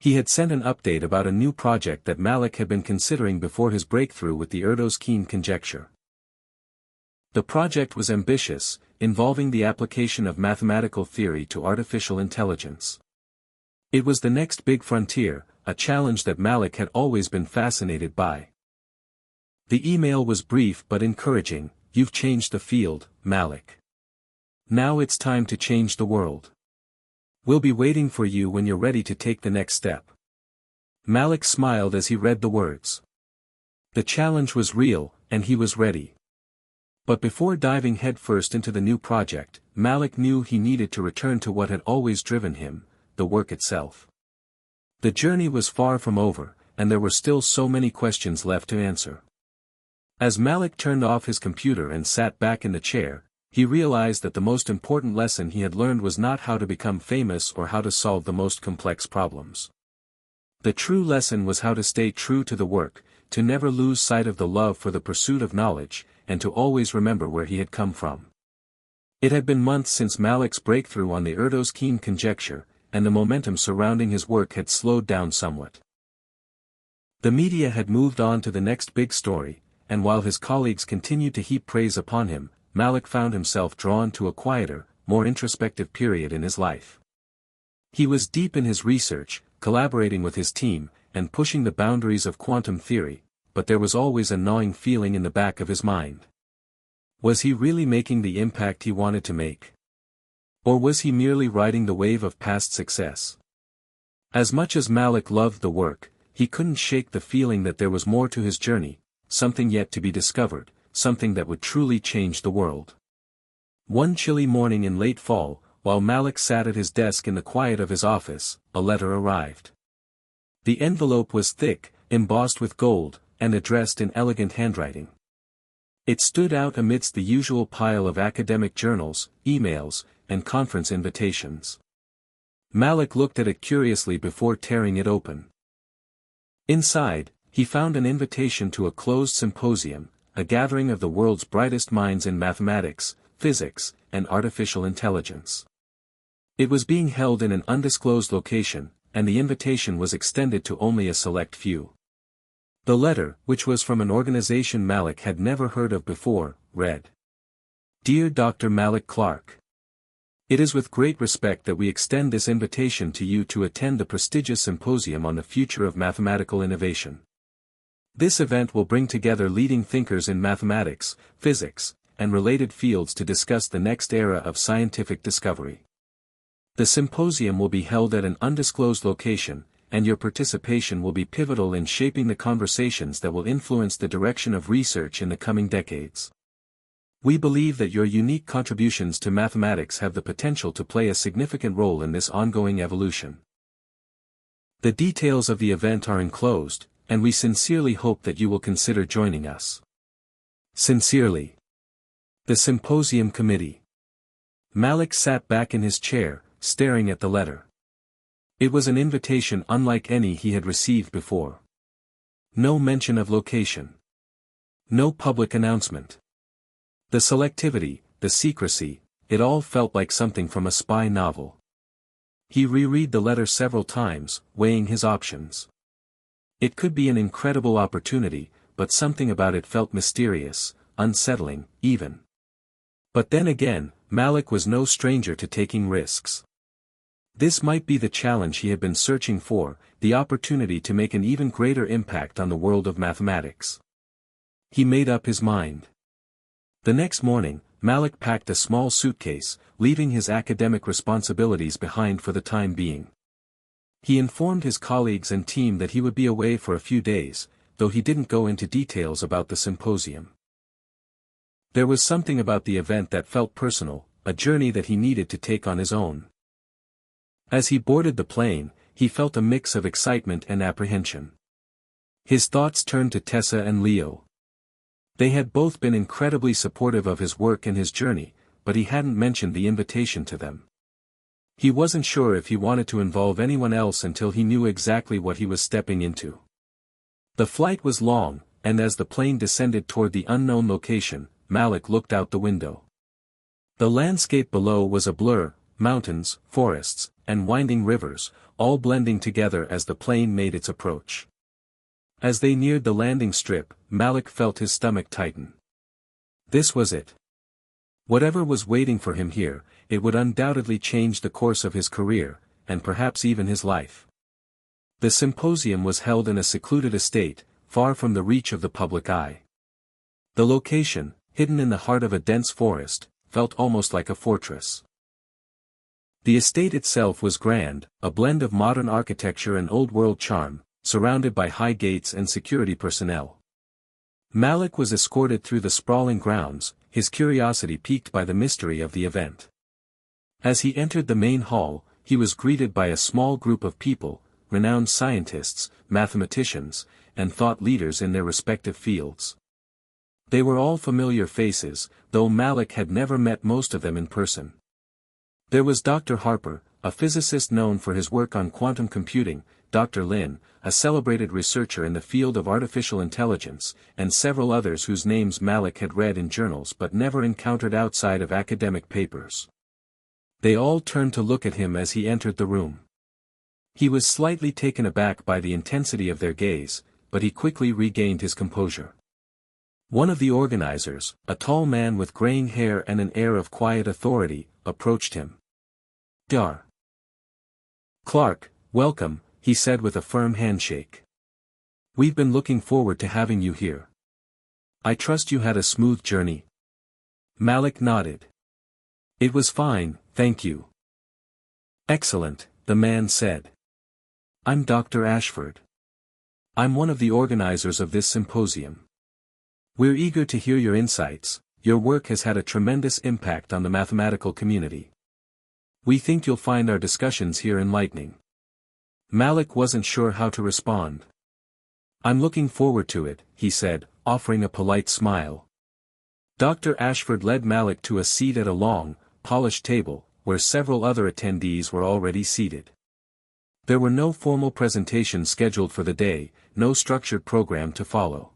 He had sent an update about a new project that Malik had been considering before his breakthrough with the Erdos-Keene conjecture. The project was ambitious, involving the application of mathematical theory to artificial intelligence. It was the next big frontier, a challenge that Malik had always been fascinated by. The email was brief but encouraging. "You've changed the field, Malik. Now it's time to change the world. We'll be waiting for you when you're ready to take the next step." Malik smiled as he read the words. The challenge was real, and he was ready. But before diving headfirst into the new project, Malik knew he needed to return to what had always driven him, the work itself. The journey was far from over, and there were still so many questions left to answer. As Malik turned off his computer and sat back in the chair, he realized that the most important lesson he had learned was not how to become famous or how to solve the most complex problems. The true lesson was how to stay true to the work, to never lose sight of the love for the pursuit of knowledge, and to always remember where he had come from. It had been months since Malik's breakthrough on the Erdos-Keene conjecture, and the momentum surrounding his work had slowed down somewhat. The media had moved on to the next big story, and while his colleagues continued to heap praise upon him, Malik found himself drawn to a quieter, more introspective period in his life. He was deep in his research, collaborating with his team, and pushing the boundaries of quantum theory, but there was always a gnawing feeling in the back of his mind. Was he really making the impact he wanted to make? Or was he merely riding the wave of past success? As much as Malik loved the work, he couldn't shake the feeling that there was more to his journey, something yet to be discovered, something that would truly change the world. One chilly morning in late fall, while Malik sat at his desk in the quiet of his office, a letter arrived. The envelope was thick, embossed with gold, and addressed in elegant handwriting. It stood out amidst the usual pile of academic journals, emails, and conference invitations. Malik looked at it curiously before tearing it open. Inside, he found an invitation to a closed symposium, a gathering of the world's brightest minds in mathematics, physics, and artificial intelligence. It was being held in an undisclosed location, and the invitation was extended to only a select few. The letter, which was from an organization Malik had never heard of before, read: "Dear Dr. Malik Clark. It is with great respect that we extend this invitation to you to attend the prestigious symposium on the future of mathematical innovation. This event will bring together leading thinkers in mathematics, physics, and related fields to discuss the next era of scientific discovery. The symposium will be held at an undisclosed location, and your participation will be pivotal in shaping the conversations that will influence the direction of research in the coming decades. We believe that your unique contributions to mathematics have the potential to play a significant role in this ongoing evolution. The details of the event are enclosed, and we sincerely hope that you will consider joining us. Sincerely. The Symposium Committee." Malik sat back in his chair, staring at the letter. It was an invitation unlike any he had received before. No mention of location. No public announcement. The selectivity, the secrecy, it all felt like something from a spy novel. He reread the letter several times, weighing his options. It could be an incredible opportunity, but something about it felt mysterious, unsettling, even. But then again, Malik was no stranger to taking risks. This might be the challenge he had been searching for, the opportunity to make an even greater impact on the world of mathematics. He made up his mind. The next morning, Malik packed a small suitcase, leaving his academic responsibilities behind for the time being. He informed his colleagues and team that he would be away for a few days, though he didn't go into details about the symposium. There was something about the event that felt personal, a journey that he needed to take on his own. As he boarded the plane, he felt a mix of excitement and apprehension. His thoughts turned to Tessa and Leo. They had both been incredibly supportive of his work and his journey, but he hadn't mentioned the invitation to them. He wasn't sure if he wanted to involve anyone else until he knew exactly what he was stepping into. The flight was long, and as the plane descended toward the unknown location, Malik looked out the window. The landscape below was a blur, mountains, forests, and winding rivers, all blending together as the plane made its approach. As they neared the landing strip, Malik felt his stomach tighten. This was it. Whatever was waiting for him here, it would undoubtedly change the course of his career, and perhaps even his life. The symposium was held in a secluded estate, far from the reach of the public eye. The location, hidden in the heart of a dense forest, felt almost like a fortress. The estate itself was grand, a blend of modern architecture and old-world charm, surrounded by high gates and security personnel. Malik was escorted through the sprawling grounds, his curiosity piqued by the mystery of the event. As he entered the main hall, he was greeted by a small group of people, renowned scientists, mathematicians, and thought leaders in their respective fields. They were all familiar faces, though Malik had never met most of them in person. There was Dr. Harper, a physicist known for his work on quantum computing, Dr. Lin, a celebrated researcher in the field of artificial intelligence, and several others whose names Malik had read in journals but never encountered outside of academic papers. They all turned to look at him as he entered the room. He was slightly taken aback by the intensity of their gaze, but he quickly regained his composure. One of the organizers, a tall man with graying hair and an air of quiet authority, approached him. Dr. Clark, welcome, he said with a firm handshake. We've been looking forward to having you here. I trust you had a smooth journey. Malik nodded. It was fine, thank you. Excellent, the man said. I'm Dr. Ashford. I'm one of the organizers of this symposium. We're eager to hear your insights. Your work has had a tremendous impact on the mathematical community. We think you'll find our discussions here enlightening. Malik wasn't sure how to respond. I'm looking forward to it, he said, offering a polite smile. Dr. Ashford led Malik to a seat at a long, polished table, where several other attendees were already seated. There were no formal presentations scheduled for the day, no structured program to follow.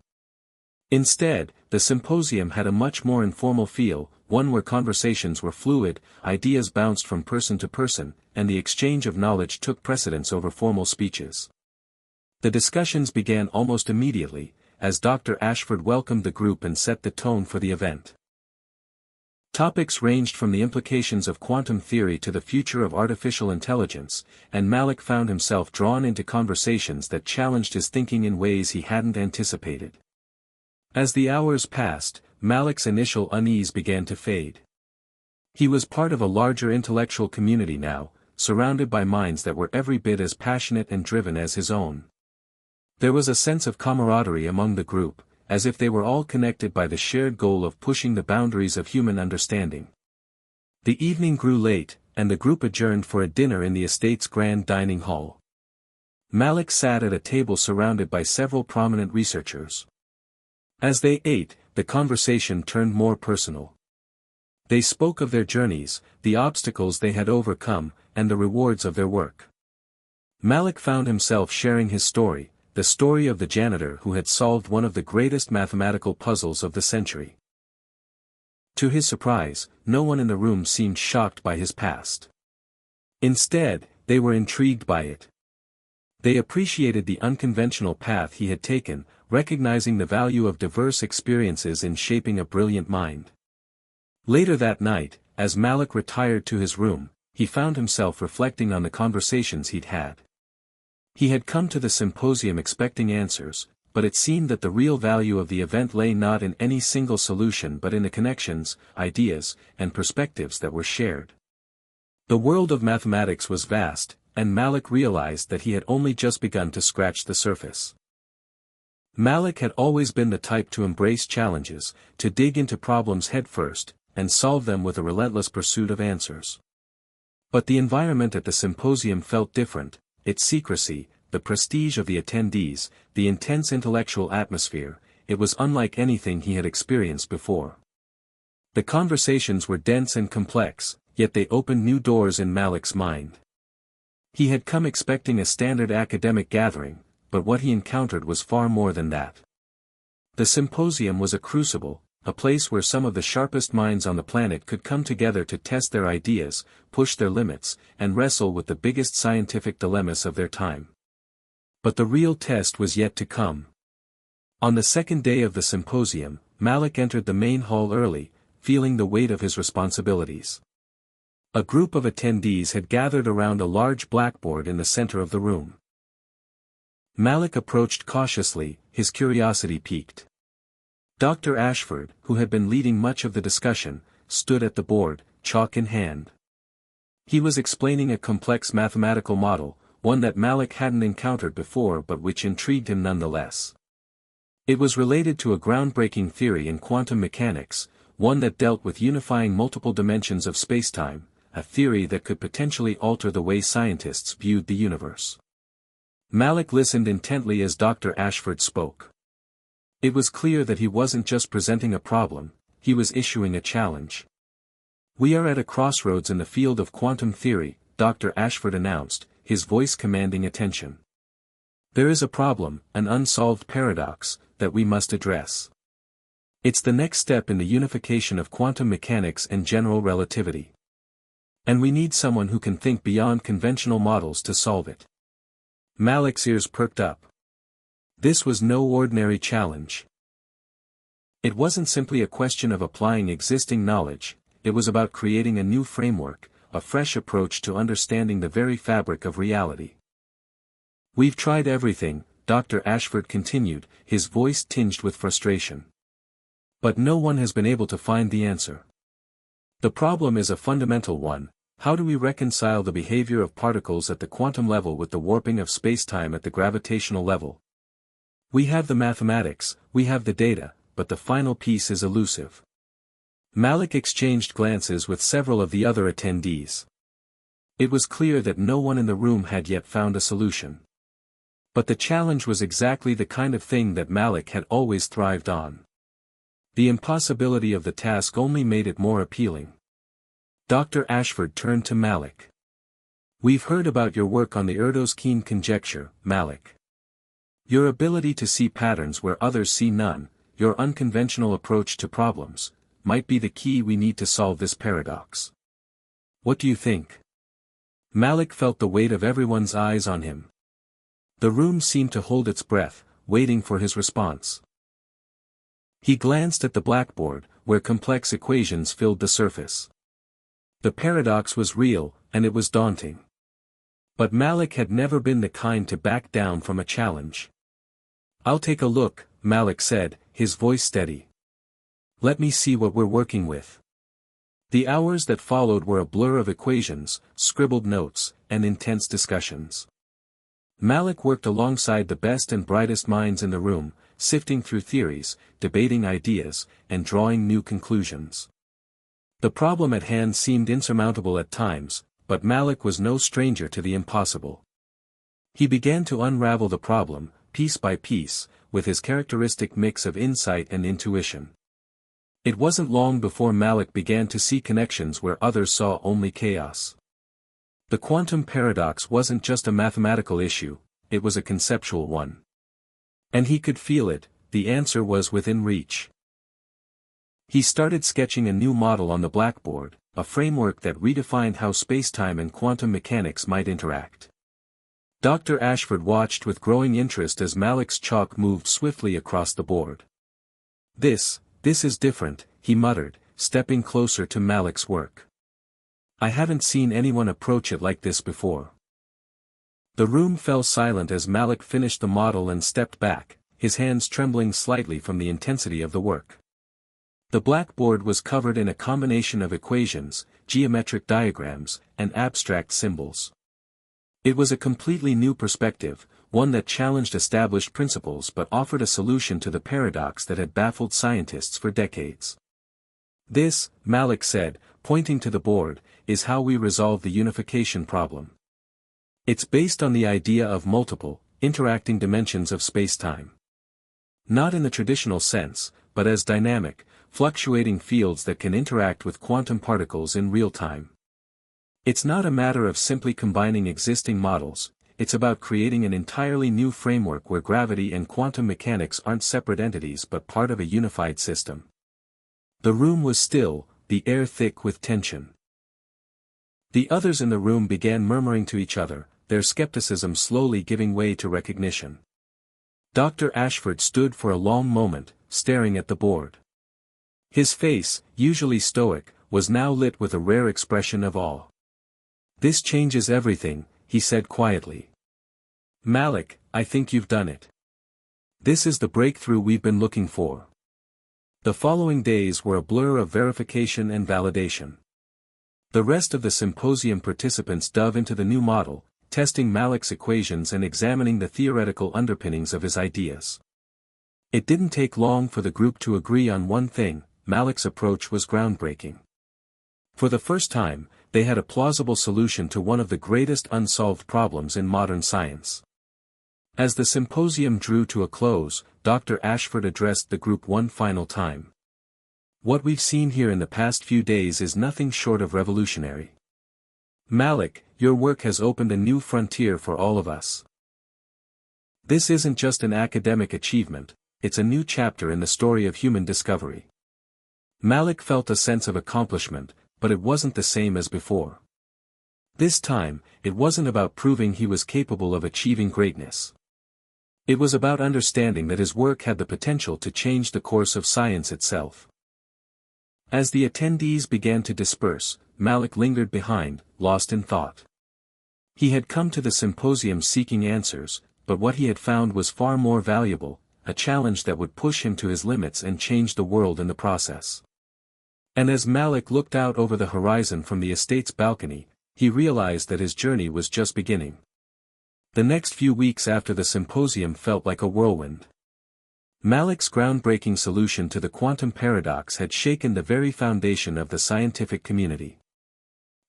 Instead, the symposium had a much more informal feel, one where conversations were fluid, ideas bounced from person to person, and the exchange of knowledge took precedence over formal speeches. The discussions began almost immediately, as Dr. Ashford welcomed the group and set the tone for the event. Topics ranged from the implications of quantum theory to the future of artificial intelligence, and Malik found himself drawn into conversations that challenged his thinking in ways he hadn't anticipated. As the hours passed, Malik's initial unease began to fade. He was part of a larger intellectual community now, surrounded by minds that were every bit as passionate and driven as his own. There was a sense of camaraderie among the group, as if they were all connected by the shared goal of pushing the boundaries of human understanding. The evening grew late, and the group adjourned for a dinner in the estate's grand dining hall. Malik sat at a table surrounded by several prominent researchers. As they ate, the conversation turned more personal. They spoke of their journeys, the obstacles they had overcome, and the rewards of their work. Malik found himself sharing his story, the story of the janitor who had solved one of the greatest mathematical puzzles of the century. To his surprise, no one in the room seemed shocked by his past. Instead, they were intrigued by it. They appreciated the unconventional path he had taken, recognizing the value of diverse experiences in shaping a brilliant mind. Later that night, as Malik retired to his room, he found himself reflecting on the conversations he'd had. He had come to the symposium expecting answers, but it seemed that the real value of the event lay not in any single solution but in the connections, ideas, and perspectives that were shared. The world of mathematics was vast, and Malik realized that he had only just begun to scratch the surface. Malik had always been the type to embrace challenges, to dig into problems headfirst, and solve them with a relentless pursuit of answers. But the environment at the symposium felt different, its secrecy, the prestige of the attendees, the intense intellectual atmosphere, it was unlike anything he had experienced before. The conversations were dense and complex, yet they opened new doors in Malik's mind. He had come expecting a standard academic gathering, but what he encountered was far more than that. The symposium was a crucible, a place where some of the sharpest minds on the planet could come together to test their ideas, push their limits, and wrestle with the biggest scientific dilemmas of their time. But the real test was yet to come. On the second day of the symposium, Malik entered the main hall early, feeling the weight of his responsibilities. A group of attendees had gathered around a large blackboard in the center of the room. Malik approached cautiously, his curiosity piqued. Dr. Ashford, who had been leading much of the discussion, stood at the board, chalk in hand. He was explaining a complex mathematical model, one that Malik hadn't encountered before but which intrigued him nonetheless. It was related to a groundbreaking theory in quantum mechanics, one that dealt with unifying multiple dimensions of spacetime, a theory that could potentially alter the way scientists viewed the universe. Malik listened intently as Dr. Ashford spoke. It was clear that he wasn't just presenting a problem, he was issuing a challenge. "We are at a crossroads in the field of quantum theory," Dr. Ashford announced, his voice commanding attention. "There is a problem, an unsolved paradox, that we must address. It's the next step in the unification of quantum mechanics and general relativity. And we need someone who can think beyond conventional models to solve it." Malik's ears perked up. This was no ordinary challenge. It wasn't simply a question of applying existing knowledge, it was about creating a new framework, a fresh approach to understanding the very fabric of reality. "We've tried everything," Dr. Ashford continued, his voice tinged with frustration. "But no one has been able to find the answer. The problem is a fundamental one: how do we reconcile the behavior of particles at the quantum level with the warping of spacetime at the gravitational level? We have the mathematics, we have the data, but the final piece is elusive." Malik exchanged glances with several of the other attendees. It was clear that no one in the room had yet found a solution. But the challenge was exactly the kind of thing that Malik had always thrived on. The impossibility of the task only made it more appealing. Dr. Ashford turned to Malik. "We've heard about your work on the Erdos-Keene conjecture, Malik. Your ability to see patterns where others see none, your unconventional approach to problems, might be the key we need to solve this paradox. What do you think?" Malik felt the weight of everyone's eyes on him. The room seemed to hold its breath, waiting for his response. He glanced at the blackboard, where complex equations filled the surface. The paradox was real, and it was daunting. But Malik had never been the kind to back down from a challenge. "I'll take a look," Malik said, his voice steady. "Let me see what we're working with." The hours that followed were a blur of equations, scribbled notes, and intense discussions. Malik worked alongside the best and brightest minds in the room, sifting through theories, debating ideas, and drawing new conclusions. The problem at hand seemed insurmountable at times, but Malik was no stranger to the impossible. He began to unravel the problem, piece by piece, with his characteristic mix of insight and intuition. It wasn't long before Malik began to see connections where others saw only chaos. The quantum paradox wasn't just a mathematical issue, it was a conceptual one. And he could feel it, the answer was within reach. He started sketching a new model on the blackboard, a framework that redefined how spacetime and quantum mechanics might interact. Dr. Ashford watched with growing interest as Malik's chalk moved swiftly across the board. This is different," he muttered, stepping closer to Malik's work. "I haven't seen anyone approach it like this before." The room fell silent as Malik finished the model and stepped back, his hands trembling slightly from the intensity of the work. The blackboard was covered in a combination of equations, geometric diagrams, and abstract symbols. It was a completely new perspective, one that challenged established principles but offered a solution to the paradox that had baffled scientists for decades. "This," Malik said, pointing to the board, "is how we resolve the unification problem. It's based on the idea of multiple, interacting dimensions of spacetime. Not in the traditional sense, but as dynamic, fluctuating fields that can interact with quantum particles in real time. It's not a matter of simply combining existing models, it's about creating an entirely new framework where gravity and quantum mechanics aren't separate entities but part of a unified system. The room was still, the air thick with tension. The others in the room began murmuring to each other, their skepticism slowly giving way to recognition. Dr. Ashford stood for a long moment, staring at the board. His face, usually stoic, was now lit with a rare expression of awe. "This changes everything," he said quietly. "Malik, I think you've done it. This is the breakthrough we've been looking for." The following days were a blur of verification and validation. The rest of the symposium participants dove into the new model, testing Malik's equations and examining the theoretical underpinnings of his ideas. It didn't take long for the group to agree on one thing: Malik's approach was groundbreaking. For the first time, they had a plausible solution to one of the greatest unsolved problems in modern science. As the symposium drew to a close, Dr. Ashford addressed the group one final time. "What we've seen here in the past few days is nothing short of revolutionary. Malik, your work has opened a new frontier for all of us. This isn't just an academic achievement, it's a new chapter in the story of human discovery." Malik felt a sense of accomplishment, but it wasn't the same as before. This time, it wasn't about proving he was capable of achieving greatness. It was about understanding that his work had the potential to change the course of science itself. As the attendees began to disperse, Malik lingered behind, lost in thought. He had come to the symposium seeking answers, but what he had found was far more valuable, a challenge that would push him to his limits and change the world in the process. And as Malik looked out over the horizon from the estate's balcony, he realized that his journey was just beginning. The next few weeks after the symposium felt like a whirlwind. Malik's groundbreaking solution to the quantum paradox had shaken the very foundation of the scientific community.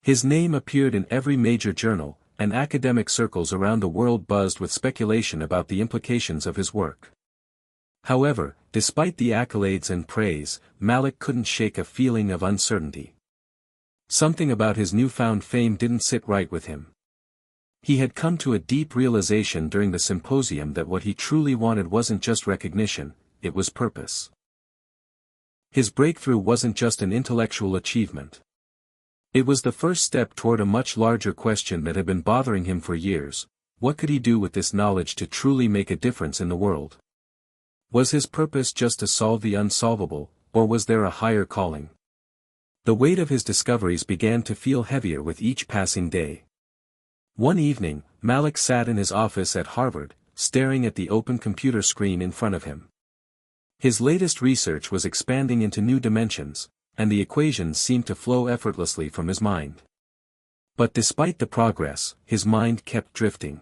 His name appeared in every major journal, and academic circles around the world buzzed with speculation about the implications of his work. However, despite the accolades and praise, Malik couldn't shake a feeling of uncertainty. Something about his newfound fame didn't sit right with him. He had come to a deep realization during the symposium that what he truly wanted wasn't just recognition, it was purpose. His breakthrough wasn't just an intellectual achievement. It was the first step toward a much larger question that had been bothering him for years: what could he do with this knowledge to truly make a difference in the world? Was his purpose just to solve the unsolvable, or was there a higher calling? The weight of his discoveries began to feel heavier with each passing day. One evening, Malik sat in his office at Harvard, staring at the open computer screen in front of him. His latest research was expanding into new dimensions, and the equations seemed to flow effortlessly from his mind. But despite the progress, his mind kept drifting.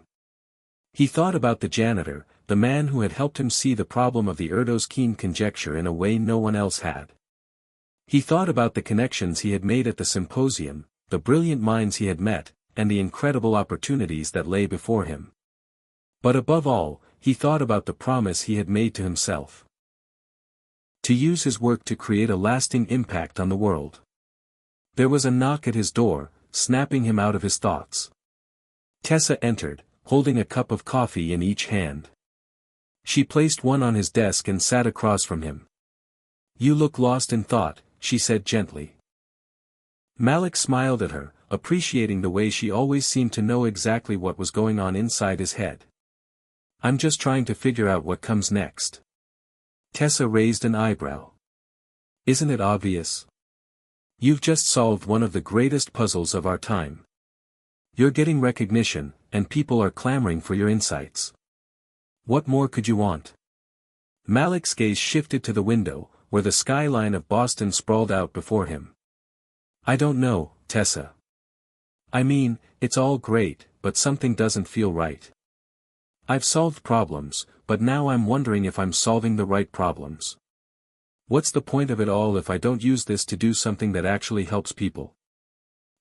He thought about the janitor, the man who had helped him see the problem of the Erdos-Keene conjecture in a way no one else had. He thought about the connections he had made at the symposium, the brilliant minds he had met, and the incredible opportunities that lay before him. But above all, he thought about the promise he had made to himself. To use his work to create a lasting impact on the world. There was a knock at his door, snapping him out of his thoughts. Tessa entered, holding a cup of coffee in each hand. She placed one on his desk and sat across from him. "You look lost in thought," she said gently. Malik smiled at her, appreciating the way she always seemed to know exactly what was going on inside his head. "I'm just trying to figure out what comes next." Tessa raised an eyebrow. "Isn't it obvious? You've just solved one of the greatest puzzles of our time. You're getting recognition, and people are clamoring for your insights. What more could you want?" Malik's gaze shifted to the window, where the skyline of Boston sprawled out before him. "I don't know, Tessa. I mean, it's all great, but something doesn't feel right. I've solved problems, but now I'm wondering if I'm solving the right problems. What's the point of it all if I don't use this to do something that actually helps people?"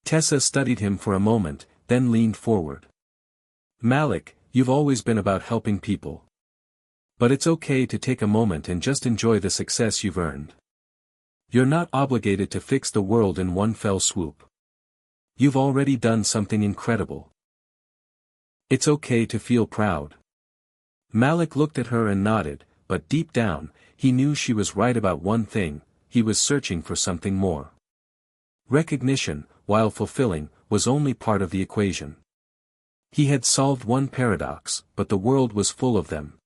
Tessa studied him for a moment, then leaned forward. "Malik, you've always been about helping people. But it's okay to take a moment and just enjoy the success you've earned. You're not obligated to fix the world in one fell swoop. You've already done something incredible." It's okay to feel proud. Malik looked at her and nodded, but deep down, he knew she was right about one thing: he was searching for something more. Recognition, while fulfilling, was only part of the equation. He had solved one paradox, but the world was full of them.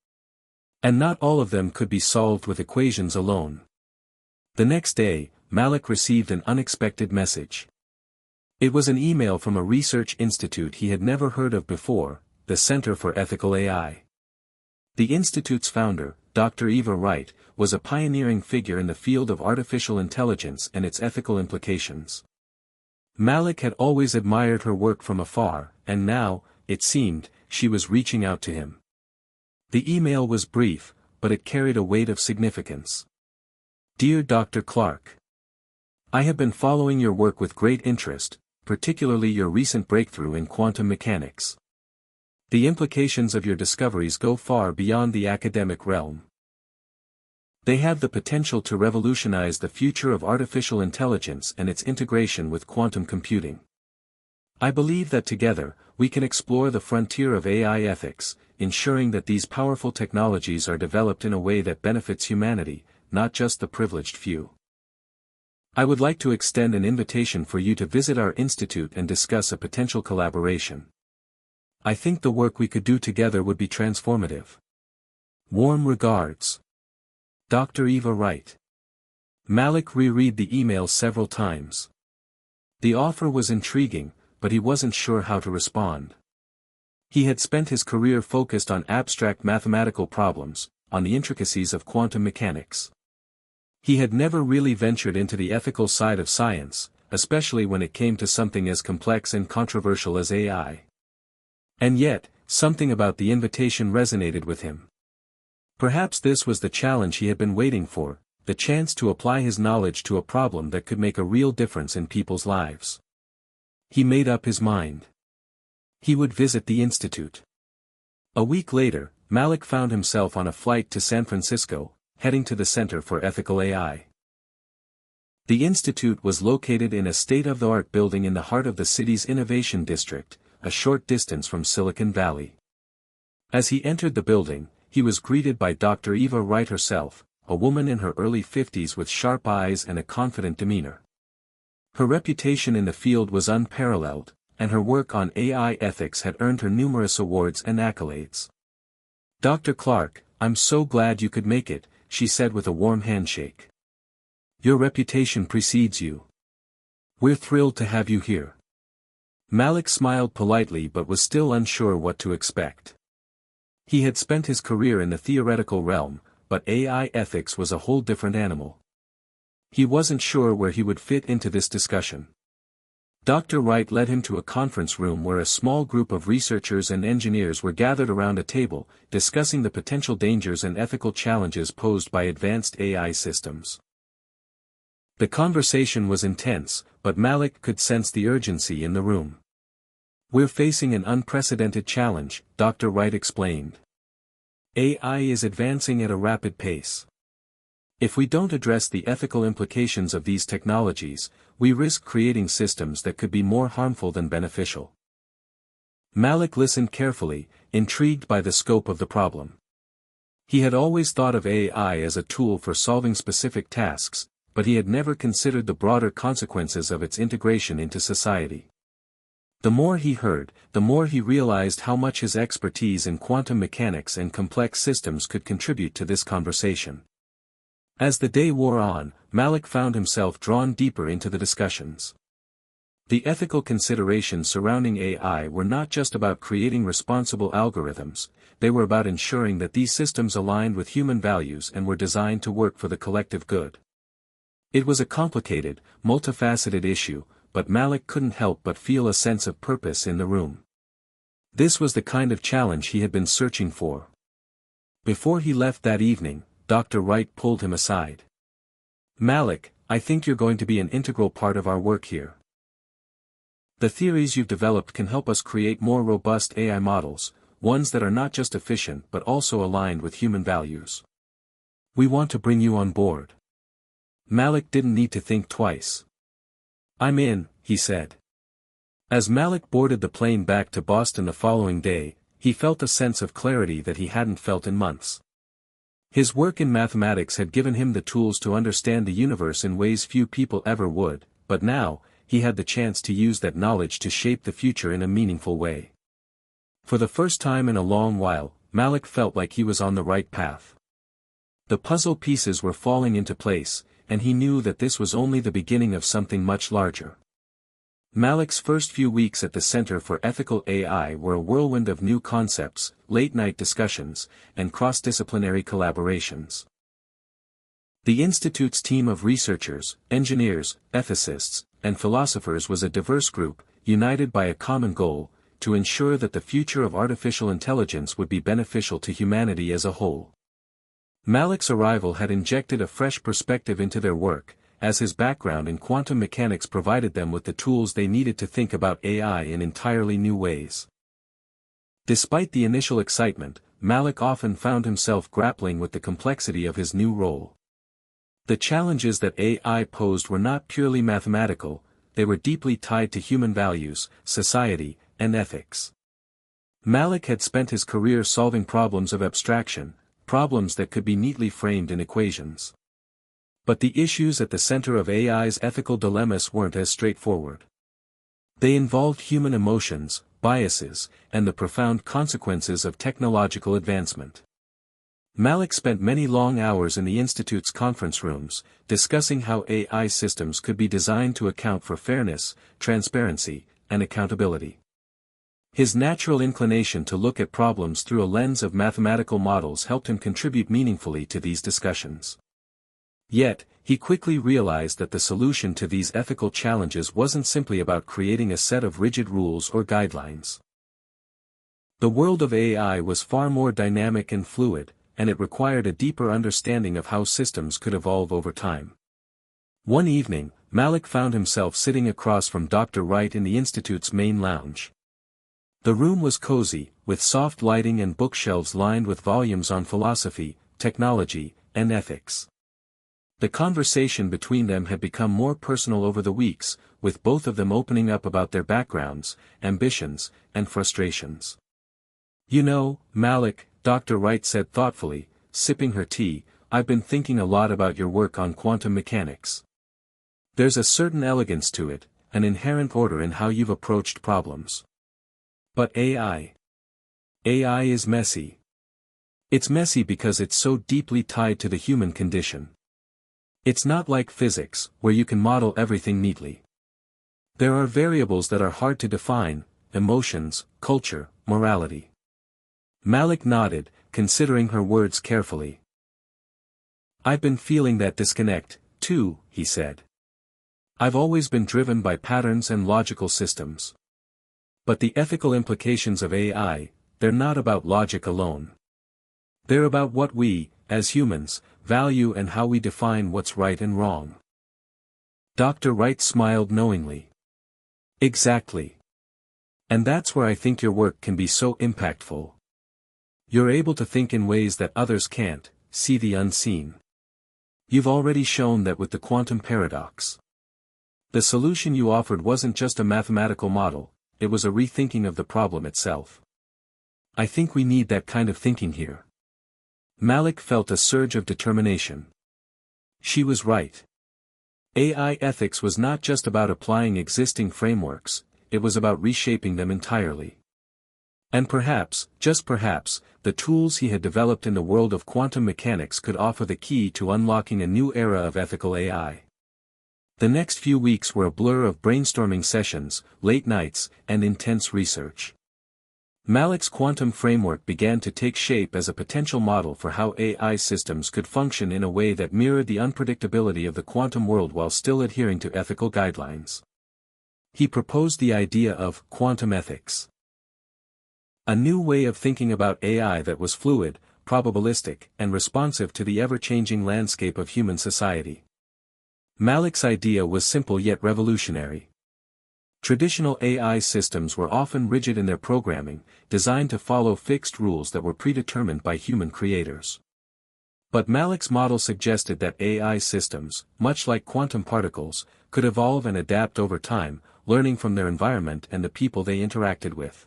And not all of them could be solved with equations alone. The next day, Malik received an unexpected message. It was an email from a research institute he had never heard of before, the Center for Ethical AI. The institute's founder, Dr. Eva Wright, was a pioneering figure in the field of artificial intelligence and its ethical implications. Malik had always admired her work from afar, and now, it seemed, she was reaching out to him. The email was brief, but it carried a weight of significance. Dear Dr. Clark, I have been following your work with great interest, particularly your recent breakthrough in quantum mechanics. The implications of your discoveries go far beyond the academic realm. They have the potential to revolutionize the future of artificial intelligence and its integration with quantum computing. I believe that together, we can explore the frontier of AI ethics, ensuring that these powerful technologies are developed in a way that benefits humanity, not just the privileged few. I would like to extend an invitation for you to visit our institute and discuss a potential collaboration. I think the work we could do together would be transformative. Warm regards. Dr. Eva Wright. Malik reread the email several times. The offer was intriguing, but he wasn't sure how to respond. He had spent his career focused on abstract mathematical problems, on the intricacies of quantum mechanics. He had never really ventured into the ethical side of science, especially when it came to something as complex and controversial as AI. And yet, something about the invitation resonated with him. Perhaps this was the challenge he had been waiting for, the chance to apply his knowledge to a problem that could make a real difference in people's lives. He made up his mind. He would visit the institute. A week later, Malik found himself on a flight to San Francisco, heading to the Center for Ethical AI. The institute was located in a state-of-the-art building in the heart of the city's innovation district, a short distance from Silicon Valley. As he entered the building, he was greeted by Dr. Eva Wright herself, a woman in her early 50s with sharp eyes and a confident demeanor. Her reputation in the field was unparalleled, and her work on AI ethics had earned her numerous awards and accolades. Dr. Clark, I'm so glad you could make it, she said with a warm handshake. Your reputation precedes you. We're thrilled to have you here. Malik smiled politely but was still unsure what to expect. He had spent his career in the theoretical realm, but AI ethics was a whole different animal. He wasn't sure where he would fit into this discussion. Dr. Wright led him to a conference room where a small group of researchers and engineers were gathered around a table, discussing the potential dangers and ethical challenges posed by advanced AI systems. The conversation was intense, but Malik could sense the urgency in the room. We're facing an unprecedented challenge, Dr. Wright explained. AI is advancing at a rapid pace. If we don't address the ethical implications of these technologies, we risk creating systems that could be more harmful than beneficial. Malik listened carefully, intrigued by the scope of the problem. He had always thought of AI as a tool for solving specific tasks, but he had never considered the broader consequences of its integration into society. The more he heard, the more he realized how much his expertise in quantum mechanics and complex systems could contribute to this conversation. As the day wore on, Malik found himself drawn deeper into the discussions. The ethical considerations surrounding AI were not just about creating responsible algorithms, they were about ensuring that these systems aligned with human values and were designed to work for the collective good. It was a complicated, multifaceted issue, but Malik couldn't help but feel a sense of purpose in the room. This was the kind of challenge he had been searching for. Before he left that evening, Dr. Wright pulled him aside. Malik, I think you're going to be an integral part of our work here. The theories you've developed can help us create more robust AI models, ones that are not just efficient but also aligned with human values. We want to bring you on board. Malik didn't need to think twice. I'm in, he said. As Malik boarded the plane back to Boston the following day, he felt a sense of clarity that he hadn't felt in months. His work in mathematics had given him the tools to understand the universe in ways few people ever would, but now, he had the chance to use that knowledge to shape the future in a meaningful way. For the first time in a long while, Malik felt like he was on the right path. The puzzle pieces were falling into place, and he knew that this was only the beginning of something much larger. Malik's first few weeks at the Center for Ethical AI were a whirlwind of new concepts, late-night discussions, and cross-disciplinary collaborations. The Institute's team of researchers, engineers, ethicists, and philosophers was a diverse group, united by a common goal, to ensure that the future of artificial intelligence would be beneficial to humanity as a whole. Malik's arrival had injected a fresh perspective into their work, as his background in quantum mechanics provided them with the tools they needed to think about AI in entirely new ways. Despite the initial excitement, Malik often found himself grappling with the complexity of his new role. The challenges that AI posed were not purely mathematical, they were deeply tied to human values, society, and ethics. Malik had spent his career solving problems of abstraction, problems that could be neatly framed in equations. But the issues at the center of AI's ethical dilemmas weren't as straightforward. They involved human emotions, biases, and the profound consequences of technological advancement. Malik spent many long hours in the Institute's conference rooms, discussing how AI systems could be designed to account for fairness, transparency, and accountability. His natural inclination to look at problems through a lens of mathematical models helped him contribute meaningfully to these discussions. Yet, he quickly realized that the solution to these ethical challenges wasn't simply about creating a set of rigid rules or guidelines. The world of AI was far more dynamic and fluid, and it required a deeper understanding of how systems could evolve over time. One evening, Malik found himself sitting across from Dr. Wright in the Institute's main lounge. The room was cozy, with soft lighting and bookshelves lined with volumes on philosophy, technology, and ethics. The conversation between them had become more personal over the weeks, with both of them opening up about their backgrounds, ambitions, and frustrations. "You know, Malik," Dr. Wright said thoughtfully, sipping her tea, "I've been thinking a lot about your work on quantum mechanics. There's a certain elegance to it, an inherent order in how you've approached problems. But AI is messy. It's messy because it's so deeply tied to the human condition. It's not like physics, where you can model everything neatly. There are variables that are hard to define: emotions, culture, morality." Malik nodded, considering her words carefully. "I've been feeling that disconnect, too," he said. "I've always been driven by patterns and logical systems. But the ethical implications of AI, they're not about logic alone. They're about what we, as humans, value and how we define what's right and wrong." Dr. Wright smiled knowingly. "Exactly. And that's where I think your work can be so impactful. You're able to think in ways that others can't, see the unseen. You've already shown that with the quantum paradox. The solution you offered wasn't just a mathematical model, it was a rethinking of the problem itself. I think we need that kind of thinking here." Malik felt a surge of determination. She was right. AI ethics was not just about applying existing frameworks, it was about reshaping them entirely. And perhaps, just perhaps, the tools he had developed in the world of quantum mechanics could offer the key to unlocking a new era of ethical AI. The next few weeks were a blur of brainstorming sessions, late nights, and intense research. Malik's quantum framework began to take shape as a potential model for how AI systems could function in a way that mirrored the unpredictability of the quantum world while still adhering to ethical guidelines. He proposed the idea of quantum ethics. A new way of thinking about AI that was fluid, probabilistic, and responsive to the ever-changing landscape of human society. Malik's idea was simple yet revolutionary. Traditional AI systems were often rigid in their programming, designed to follow fixed rules that were predetermined by human creators. But Malik's model suggested that AI systems, much like quantum particles, could evolve and adapt over time, learning from their environment and the people they interacted with.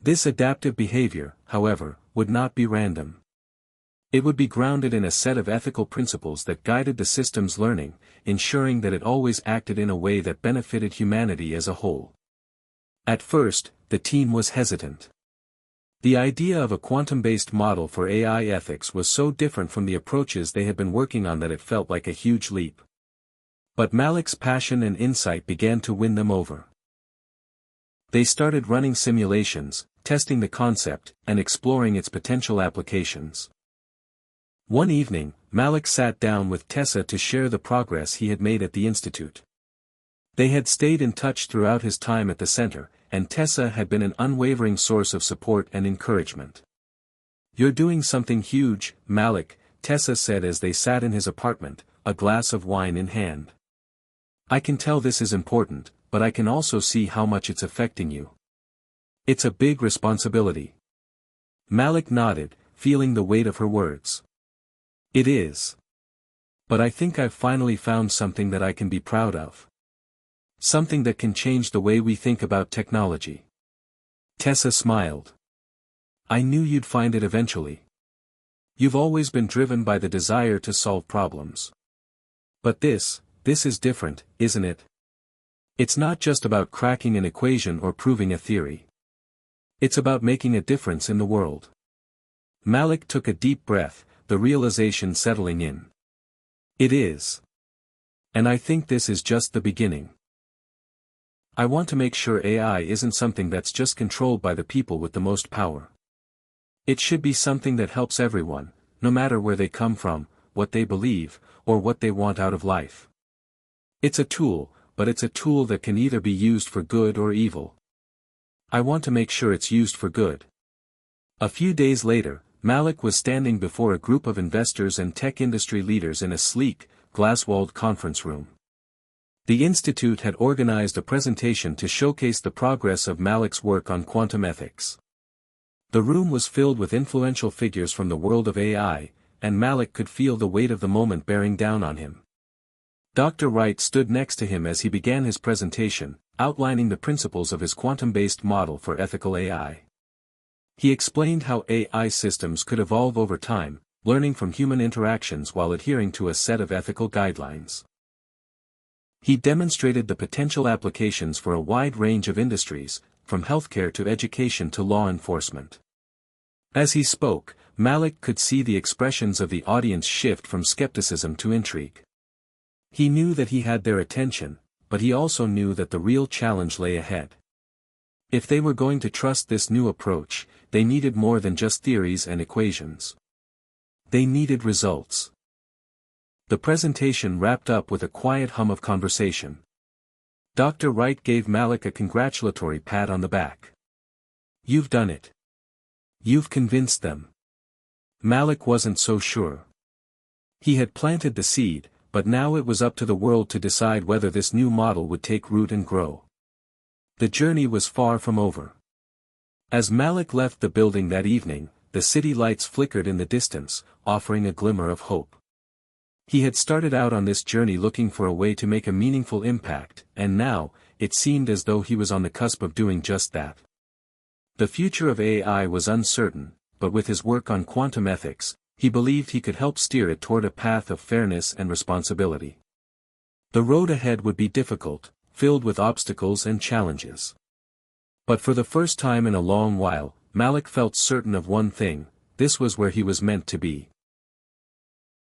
This adaptive behavior, however, would not be random. It would be grounded in a set of ethical principles that guided the system's learning, ensuring that it always acted in a way that benefited humanity as a whole. At first, the team was hesitant. The idea of a quantum-based model for AI ethics was so different from the approaches they had been working on that it felt like a huge leap. But Malik's passion and insight began to win them over. They started running simulations, testing the concept, and exploring its potential applications. One evening, Malik sat down with Tessa to share the progress he had made at the institute. They had stayed in touch throughout his time at the center, and Tessa had been an unwavering source of support and encouragement. "You're doing something huge, Malik," Tessa said as they sat in his apartment, a glass of wine in hand. "I can tell this is important, but I can also see how much it's affecting you. It's a big responsibility." Malik nodded, feeling the weight of her words. "It is. But I think I've finally found something that I can be proud of. Something that can change the way we think about technology." Tessa smiled. "I knew you'd find it eventually. You've always been driven by the desire to solve problems. But this is different, isn't it? It's not just about cracking an equation or proving a theory. It's about making a difference in the world." Malik took a deep breath, the realization settling in. "It is. And I think this is just the beginning. I want to make sure AI isn't something that's just controlled by the people with the most power. It should be something that helps everyone, no matter where they come from, what they believe, or what they want out of life. It's a tool, but it's a tool that can either be used for good or evil. I want to make sure it's used for good." A few days later, Malik was standing before a group of investors and tech industry leaders in a sleek, glass-walled conference room. The institute had organized a presentation to showcase the progress of Malik's work on quantum ethics. The room was filled with influential figures from the world of AI, and Malik could feel the weight of the moment bearing down on him. Dr. Wright stood next to him as he began his presentation, outlining the principles of his quantum-based model for ethical AI. He explained how AI systems could evolve over time, learning from human interactions while adhering to a set of ethical guidelines. He demonstrated the potential applications for a wide range of industries, from healthcare to education to law enforcement. As he spoke, Malik could see the expressions of the audience shift from skepticism to intrigue. He knew that he had their attention, but he also knew that the real challenge lay ahead. If they were going to trust this new approach, they needed more than just theories and equations. They needed results. The presentation wrapped up with a quiet hum of conversation. Dr. Wright gave Malik a congratulatory pat on the back. "You've done it. You've convinced them." Malik wasn't so sure. He had planted the seed, but now it was up to the world to decide whether this new model would take root and grow. The journey was far from over. As Malik left the building that evening, the city lights flickered in the distance, offering a glimmer of hope. He had started out on this journey looking for a way to make a meaningful impact, and now, it seemed as though he was on the cusp of doing just that. The future of AI was uncertain, but with his work on quantum ethics, he believed he could help steer it toward a path of fairness and responsibility. The road ahead would be difficult, filled with obstacles and challenges. But for the first time in a long while, Malik felt certain of one thing: this was where he was meant to be.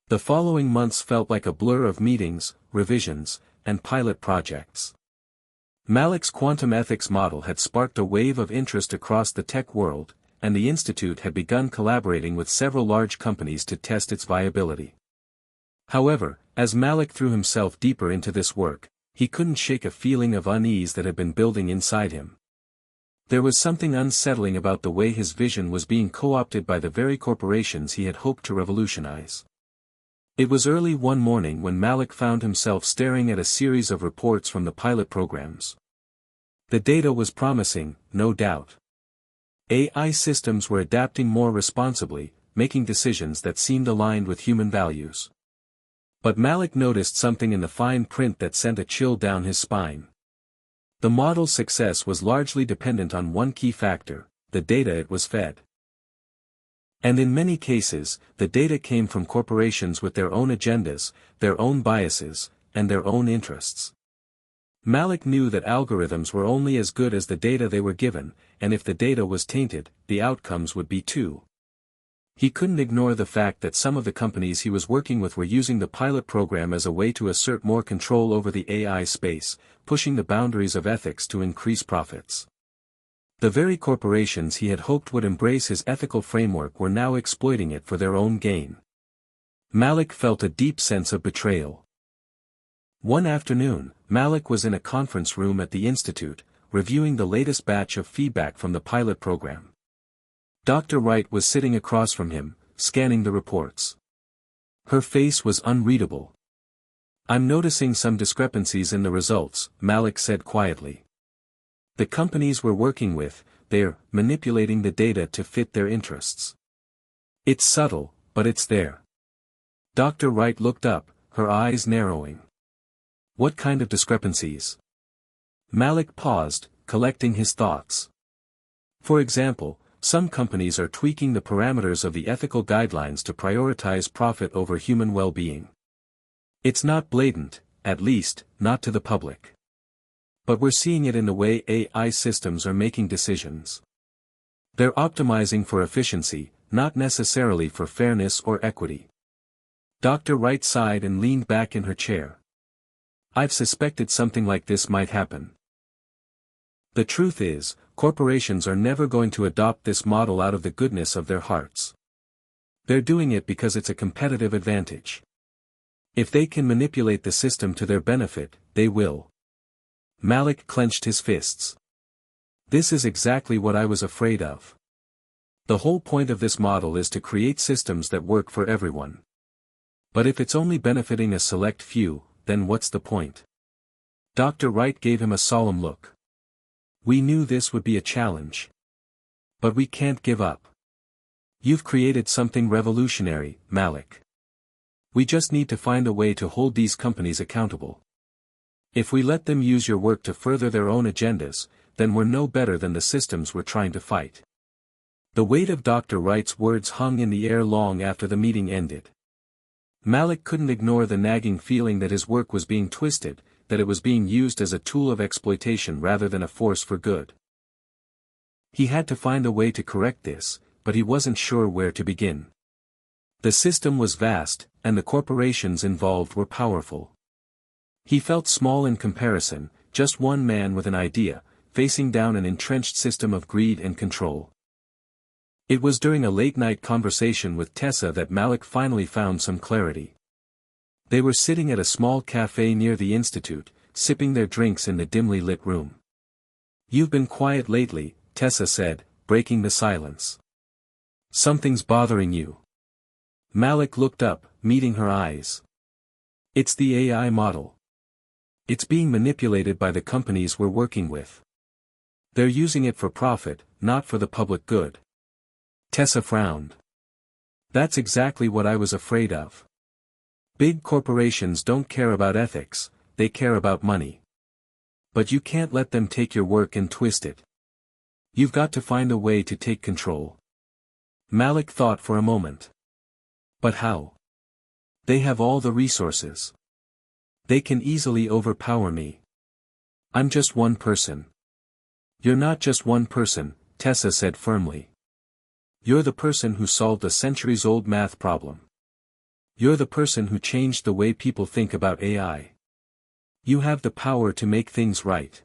The following months felt like a blur of meetings, revisions, and pilot projects. Malik's quantum ethics model had sparked a wave of interest across the tech world, and the institute had begun collaborating with several large companies to test its viability. However, as Malik threw himself deeper into this work, he couldn't shake a feeling of unease that had been building inside him. There was something unsettling about the way his vision was being co-opted by the very corporations he had hoped to revolutionize. It was early one morning when Malik found himself staring at a series of reports from the pilot programs. The data was promising, no doubt. AI systems were adapting more responsibly, making decisions that seemed aligned with human values. But Malik noticed something in the fine print that sent a chill down his spine. The model's success was largely dependent on one key factor: the data it was fed. And in many cases, the data came from corporations with their own agendas, their own biases, and their own interests. Malik knew that algorithms were only as good as the data they were given, and if the data was tainted, the outcomes would be too. He couldn't ignore the fact that some of the companies he was working with were using the pilot program as a way to assert more control over the AI space, pushing the boundaries of ethics to increase profits. The very corporations he had hoped would embrace his ethical framework were now exploiting it for their own gain. Malik felt a deep sense of betrayal. One afternoon, Malik was in a conference room at the institute, reviewing the latest batch of feedback from the pilot program. Dr. Wright was sitting across from him, scanning the reports. Her face was unreadable. "I'm noticing some discrepancies in the results," Malik said quietly. "The companies we're working with, they're manipulating the data to fit their interests. It's subtle, but it's there." Dr. Wright looked up, her eyes narrowing. "What kind of discrepancies?" Malik paused, collecting his thoughts. "For example, some companies are tweaking the parameters of the ethical guidelines to prioritize profit over human well-being. It's not blatant, at least, not to the public. But we're seeing it in the way AI systems are making decisions. They're optimizing for efficiency, not necessarily for fairness or equity." Dr. Wright sighed and leaned back in her chair. "I've suspected something like this might happen. The truth is, corporations are never going to adopt this model out of the goodness of their hearts. They're doing it because it's a competitive advantage. If they can manipulate the system to their benefit, they will." Malik clenched his fists. "This is exactly what I was afraid of. The whole point of this model is to create systems that work for everyone. But if it's only benefiting a select few, then what's the point?" Dr. Wright gave him a solemn look. "We knew this would be a challenge. But we can't give up. You've created something revolutionary, Malik. We just need to find a way to hold these companies accountable. If we let them use your work to further their own agendas, then we're no better than the systems we're trying to fight." The weight of Dr. Wright's words hung in the air long after the meeting ended. Malik couldn't ignore the nagging feeling that his work was being twisted, that it was being used as a tool of exploitation rather than a force for good. He had to find a way to correct this, but he wasn't sure where to begin. The system was vast, and the corporations involved were powerful. He felt small in comparison, just one man with an idea, facing down an entrenched system of greed and control. It was during a late-night conversation with Tessa that Malik finally found some clarity. They were sitting at a small cafe near the institute, sipping their drinks in the dimly lit room. "You've been quiet lately," Tessa said, breaking the silence. "Something's bothering you." Malik looked up, meeting her eyes. "It's the AI model. It's being manipulated by the companies we're working with. They're using it for profit, not for the public good." Tessa frowned. "That's exactly what I was afraid of. Big corporations don't care about ethics, they care about money. But you can't let them take your work and twist it. You've got to find a way to take control." Malik thought for a moment. "But how? They have all the resources. They can easily overpower me. I'm just one person." "You're not just one person," Tessa said firmly. "You're the person who solved a centuries-old math problem. You're the person who changed the way people think about AI. You have the power to make things right.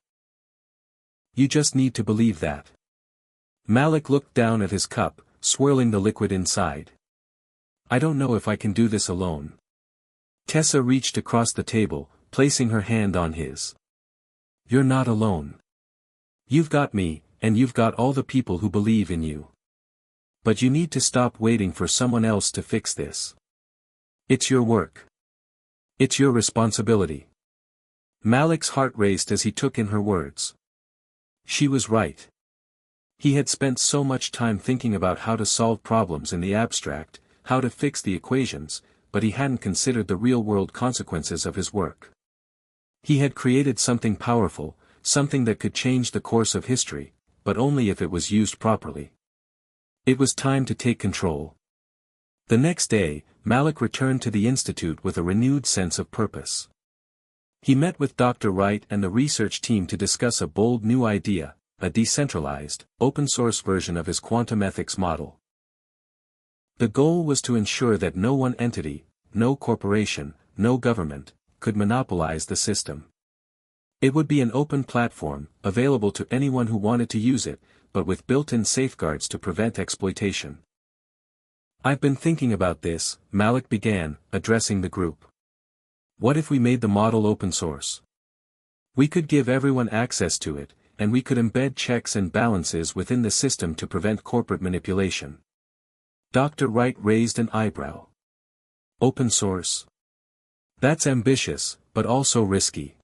You just need to believe that." Malik looked down at his cup, swirling the liquid inside. "I don't know if I can do this alone." Tessa reached across the table, placing her hand on his. "You're not alone. You've got me, and you've got all the people who believe in you. But you need to stop waiting for someone else to fix this. It's your work. It's your responsibility." Malik's heart raced as he took in her words. She was right. He had spent so much time thinking about how to solve problems in the abstract, how to fix the equations, but he hadn't considered the real-world consequences of his work. He had created something powerful, something that could change the course of history, but only if it was used properly. It was time to take control. The next day, Malik returned to the institute with a renewed sense of purpose. He met with Dr. Wright and the research team to discuss a bold new idea, a decentralized, open-source version of his quantum ethics model. The goal was to ensure that no one entity, no corporation, no government, could monopolize the system. It would be an open platform, available to anyone who wanted to use it, but with built-in safeguards to prevent exploitation. "I've been thinking about this," Malik began, addressing the group. "What if we made the model open source? We could give everyone access to it, and we could embed checks and balances within the system to prevent corporate manipulation." Dr. Wright raised an eyebrow. "Open source? That's ambitious, but also risky.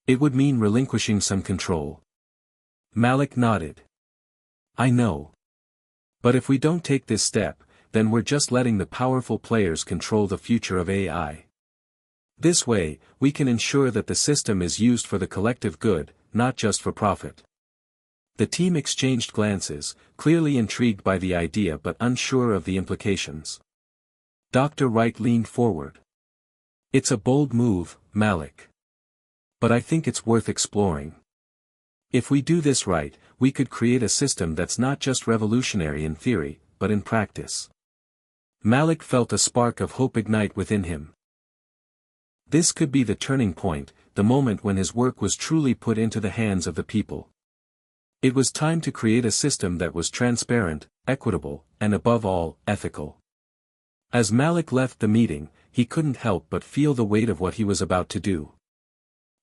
It would mean relinquishing some control." Malik nodded. "I know. But if we don't take this step, then we're just letting the powerful players control the future of AI. This way, we can ensure that the system is used for the collective good, not just for profit." The team exchanged glances, clearly intrigued by the idea but unsure of the implications. Dr. Wright leaned forward. "It's a bold move, Malik. But I think it's worth exploring. If we do this right, we could create a system that's not just revolutionary in theory, but in practice." Malik felt a spark of hope ignite within him. This could be the turning point, the moment when his work was truly put into the hands of the people. It was time to create a system that was transparent, equitable, and above all, ethical. As Malik left the meeting, he couldn't help but feel the weight of what he was about to do.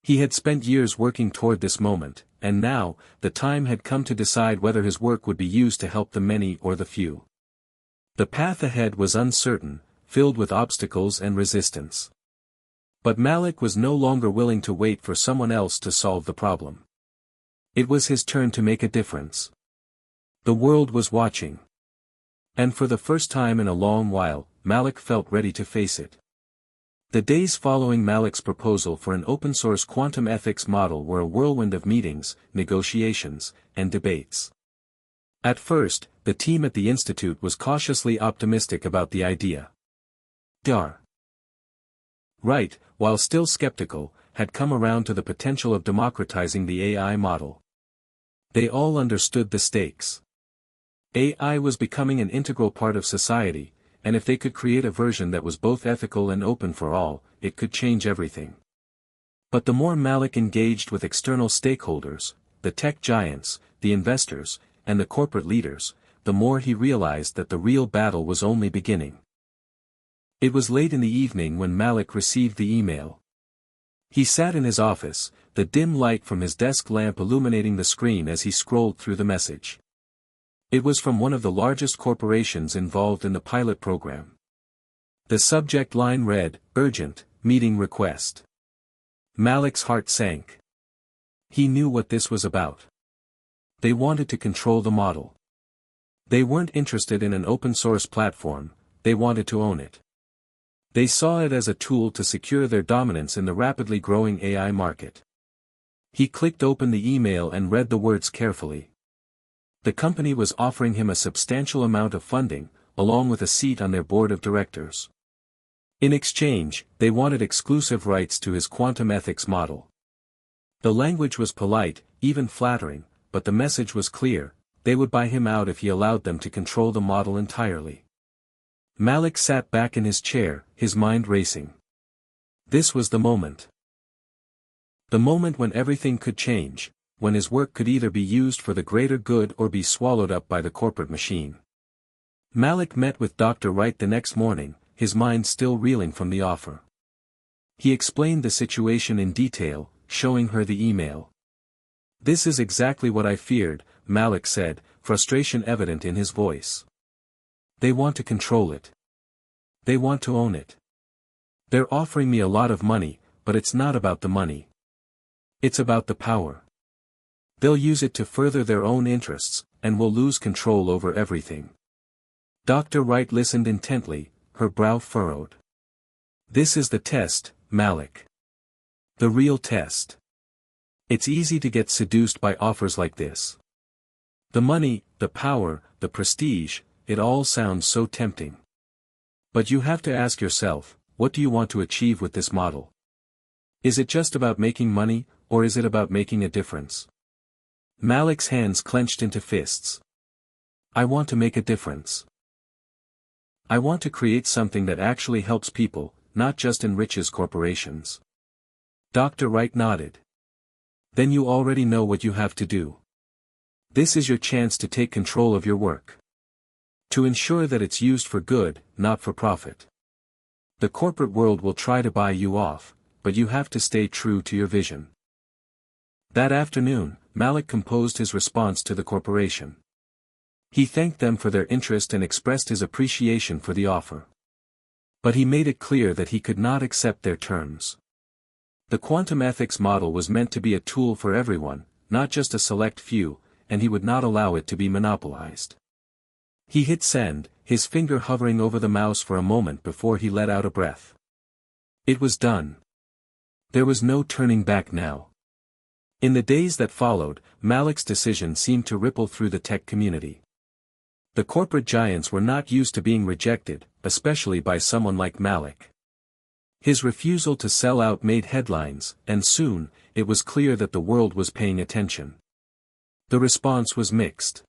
He had spent years working toward this moment, and now, the time had come to decide whether his work would be used to help the many or the few. The path ahead was uncertain, filled with obstacles and resistance. But Malik was no longer willing to wait for someone else to solve the problem. It was his turn to make a difference. The world was watching. And for the first time in a long while, Malik felt ready to face it. The days following Malik's proposal for an open-source quantum ethics model were a whirlwind of meetings, negotiations, and debates. At first, the team at the institute was cautiously optimistic about the idea. Dr. Wright, while still skeptical, had come around to the potential of democratizing the AI model. They all understood the stakes. AI was becoming an integral part of society, and if they could create a version that was both ethical and open for all, it could change everything. But the more Malik engaged with external stakeholders, the tech giants, the investors, and the corporate leaders, the more he realized that the real battle was only beginning. It was late in the evening when Malik received the email. He sat in his office, the dim light from his desk lamp illuminating the screen as he scrolled through the message. It was from one of the largest corporations involved in the pilot program. The subject line read, "Urgent, meeting request." Malik's heart sank. He knew what this was about. They wanted to control the model. They weren't interested in an open-source platform, they wanted to own it. They saw it as a tool to secure their dominance in the rapidly growing AI market. He clicked open the email and read the words carefully. The company was offering him a substantial amount of funding, along with a seat on their board of directors. In exchange, they wanted exclusive rights to his quantum ethics model. The language was polite, even flattering, but the message was clear: they would buy him out if he allowed them to control the model entirely. Malik sat back in his chair, his mind racing. This was the moment. The moment when everything could change, when his work could either be used for the greater good or be swallowed up by the corporate machine. Malik met with Dr. Wright the next morning, his mind still reeling from the offer. He explained the situation in detail, showing her the email. "This is exactly what I feared," Malik said, frustration evident in his voice. "They want to control it. They want to own it. They're offering me a lot of money, but it's not about the money. It's about the power. They'll use it to further their own interests, and will lose control over everything." Dr. Wright listened intently, her brow furrowed. "This is the test, Malik. The real test. It's easy to get seduced by offers like this. The money, the power, the prestige, it all sounds so tempting. But you have to ask yourself, what do you want to achieve with this model? Is it just about making money, or is it about making a difference? Malik's hands clenched into fists. I want to make a difference. I want to create something that actually helps people, not just enriches corporations. Dr. Wright nodded. Then you already know what you have to do. This is your chance to take control of your work. To ensure that it's used for good, not for profit. The corporate world will try to buy you off, but you have to stay true to your vision. That afternoon, Malik composed his response to the corporation. He thanked them for their interest and expressed his appreciation for the offer. But he made it clear that he could not accept their terms. The quantum ethics model was meant to be a tool for everyone, not just a select few, and he would not allow it to be monopolized. He hit send, his finger hovering over the mouse for a moment before he let out a breath. It was done. There was no turning back now. In the days that followed, Malik's decision seemed to ripple through the tech community. The corporate giants were not used to being rejected, especially by someone like Malik. His refusal to sell out made headlines, and soon, it was clear that the world was paying attention. The response was mixed.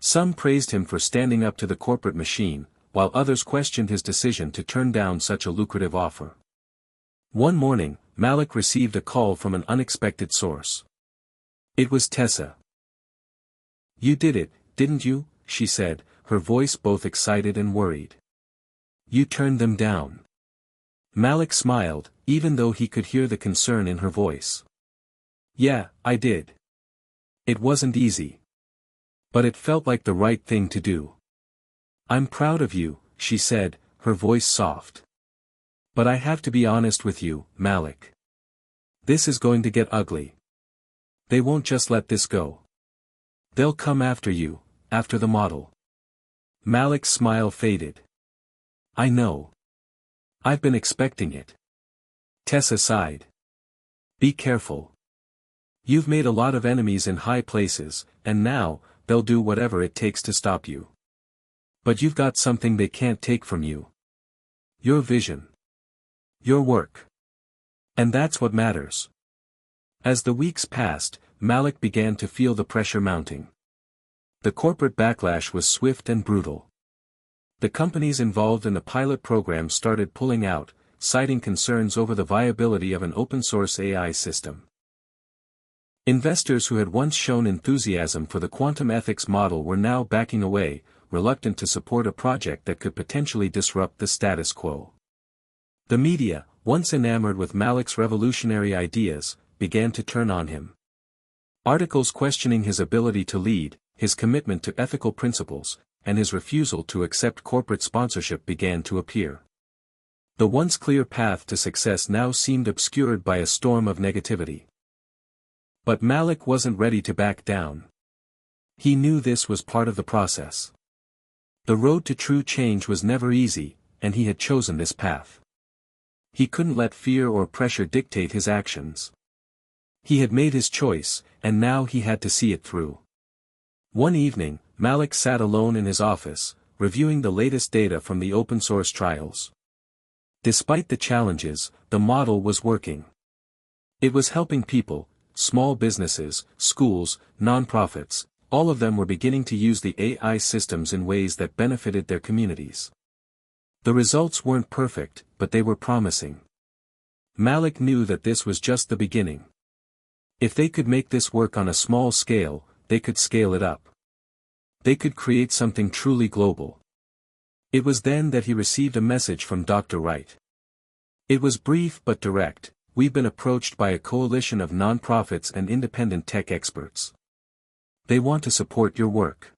Some praised him for standing up to the corporate machine, while others questioned his decision to turn down such a lucrative offer. One morning, Malik received a call from an unexpected source. It was Tessa. "You did it, didn't you?" she said, her voice both excited and worried. "You turned them down." Malik smiled, even though he could hear the concern in her voice. "Yeah, I did. It wasn't easy. But it felt like the right thing to do." "I'm proud of you," she said, her voice soft. "But I have to be honest with you, Malik. This is going to get ugly. They won't just let this go. They'll come after you, after the model." Malik's smile faded. "I know. I've been expecting it." Tessa sighed. "Be careful. You've made a lot of enemies in high places, and now, they'll do whatever it takes to stop you. But you've got something they can't take from you. Your vision. Your work. And that's what matters." As the weeks passed, Malik began to feel the pressure mounting. The corporate backlash was swift and brutal. The companies involved in the pilot program started pulling out, citing concerns over the viability of an open-source AI system. Investors who had once shown enthusiasm for the quantum ethics model were now backing away, reluctant to support a project that could potentially disrupt the status quo. The media, once enamored with Malik's revolutionary ideas, began to turn on him. Articles questioning his ability to lead, his commitment to ethical principles, and his refusal to accept corporate sponsorship began to appear. The once clear path to success now seemed obscured by a storm of negativity. But Malik wasn't ready to back down. He knew this was part of the process. The road to true change was never easy, and he had chosen this path. He couldn't let fear or pressure dictate his actions. He had made his choice, and now he had to see it through. One evening, Malik sat alone in his office, reviewing the latest data from the open-source trials. Despite the challenges, the model was working. It was helping people, small businesses, schools, nonprofits, all of them were beginning to use the AI systems in ways that benefited their communities. The results weren't perfect, but they were promising. Malik knew that this was just the beginning. If they could make this work on a small scale, they could scale it up. They could create something truly global. It was then that he received a message from Dr. Wright. It was brief but direct. "We've been approached by a coalition of nonprofits and independent tech experts. They want to support your work.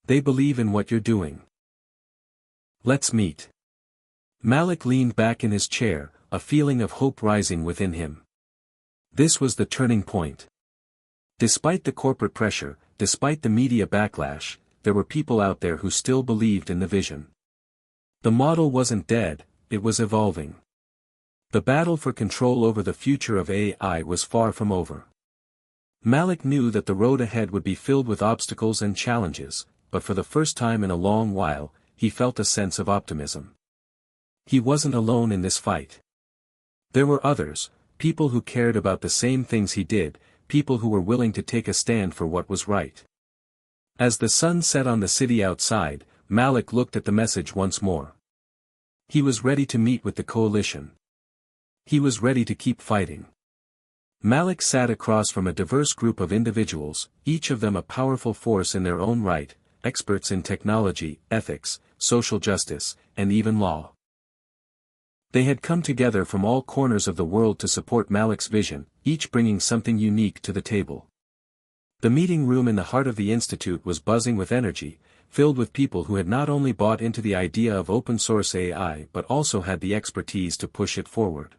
They believe in what you're doing. Let's meet." Malik leaned back in his chair, a feeling of hope rising within him. This was the turning point. Despite the corporate pressure, despite the media backlash, there were people out there who still believed in the vision. The model wasn't dead, it was evolving. The battle for control over the future of AI was far from over. Malik knew that the road ahead would be filled with obstacles and challenges, but for the first time in a long while, he felt a sense of optimism. He wasn't alone in this fight. There were others, people who cared about the same things he did, people who were willing to take a stand for what was right. As the sun set on the city outside, Malik looked at the message once more. He was ready to meet with the coalition. He was ready to keep fighting. Malik sat across from a diverse group of individuals, each of them a powerful force in their own right, experts in technology, ethics, social justice, and even law. They had come together from all corners of the world to support Malik's vision, each bringing something unique to the table. The meeting room in the heart of the institute was buzzing with energy, filled with people who had not only bought into the idea of open-source AI but also had the expertise to push it forward.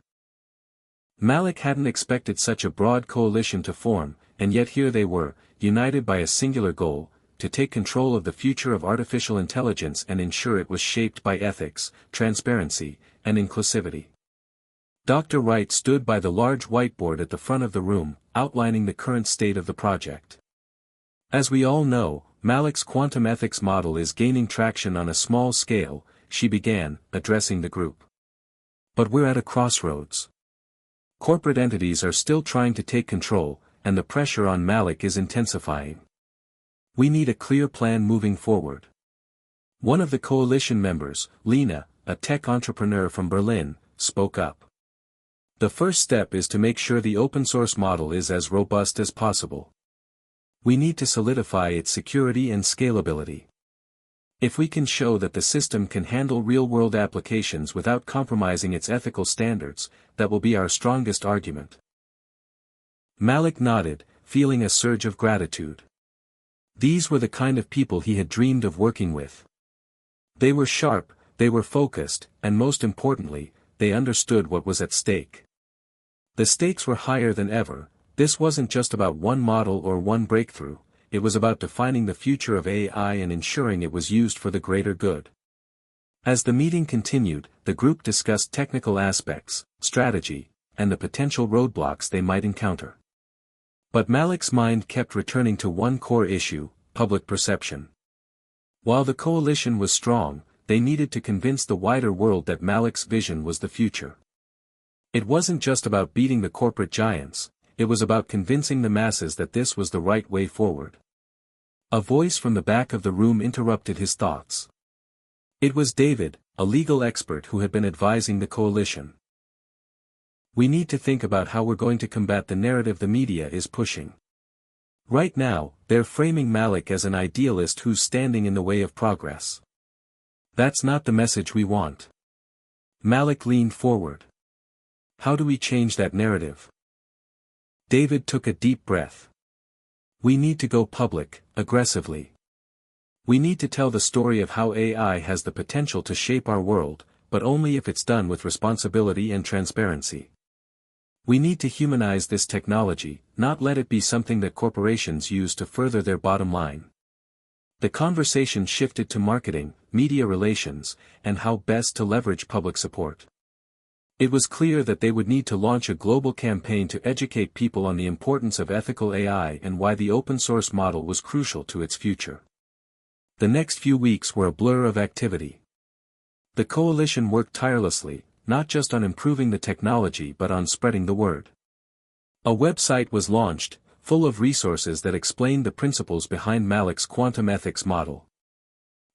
Malik hadn't expected such a broad coalition to form, and yet here they were, united by a singular goal, to take control of the future of artificial intelligence and ensure it was shaped by ethics, transparency, and inclusivity. Dr. Wright stood by the large whiteboard at the front of the room, outlining the current state of the project. As we all know, Malik's quantum ethics model is gaining traction on a small scale, she began, addressing the group. But we're at a crossroads. Corporate entities are still trying to take control, and the pressure on Malik is intensifying. We need a clear plan moving forward. One of the coalition members, Lena, a tech entrepreneur from Berlin, spoke up. The first step is to make sure the open-source model is as robust as possible. We need to solidify its security and scalability. If we can show that the system can handle real-world applications without compromising its ethical standards, that will be our strongest argument. Malik nodded, feeling a surge of gratitude. These were the kind of people he had dreamed of working with. They were sharp, they were focused, and most importantly, they understood what was at stake. The stakes were higher than ever. This wasn't just about one model or one breakthrough, it was about defining the future of AI and ensuring it was used for the greater good. As the meeting continued, the group discussed technical aspects, strategy, and the potential roadblocks they might encounter. But Malik's mind kept returning to one core issue, public perception. While the coalition was strong, they needed to convince the wider world that Malik's vision was the future. It wasn't just about beating the corporate giants, it was about convincing the masses that this was the right way forward. A voice from the back of the room interrupted his thoughts. It was David, a legal expert who had been advising the coalition. We need to think about how we're going to combat the narrative the media is pushing. Right now, they're framing Malik as an idealist who's standing in the way of progress. That's not the message we want. Malik leaned forward. How do we change that narrative? David took a deep breath. We need to go public, aggressively. We need to tell the story of how AI has the potential to shape our world, but only if it's done with responsibility and transparency. We need to humanize this technology, not let it be something that corporations use to further their bottom line. The conversation shifted to marketing, media relations, and how best to leverage public support. It was clear that they would need to launch a global campaign to educate people on the importance of ethical AI and why the open-source model was crucial to its future. The next few weeks were a blur of activity. The coalition worked tirelessly, not just on improving the technology but on spreading the word. A website was launched, full of resources that explained the principles behind Malik's quantum ethics model.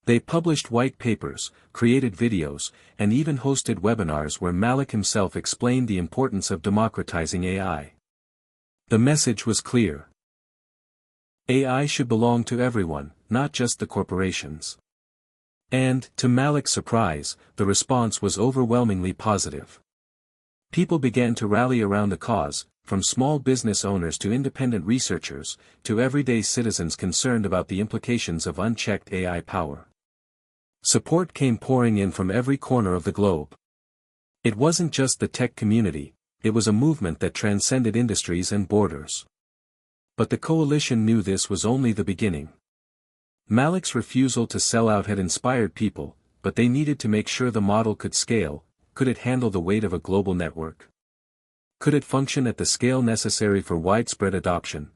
They published white papers, created videos, and even hosted webinars where Malik himself explained the importance of democratizing AI. The message was clear. AI should belong to everyone, not just the corporations. And, to Malik's surprise, the response was overwhelmingly positive. People began to rally around the cause, from small business owners to independent researchers, to everyday citizens concerned about the implications of unchecked AI power. Support came pouring in from every corner of the globe. It wasn't just the tech community, it was a movement that transcended industries and borders. But the coalition knew this was only the beginning. Malik's refusal to sell out had inspired people, but they needed to make sure the model could scale, could it handle the weight of a global network? Could it function at the scale necessary for widespread adoption?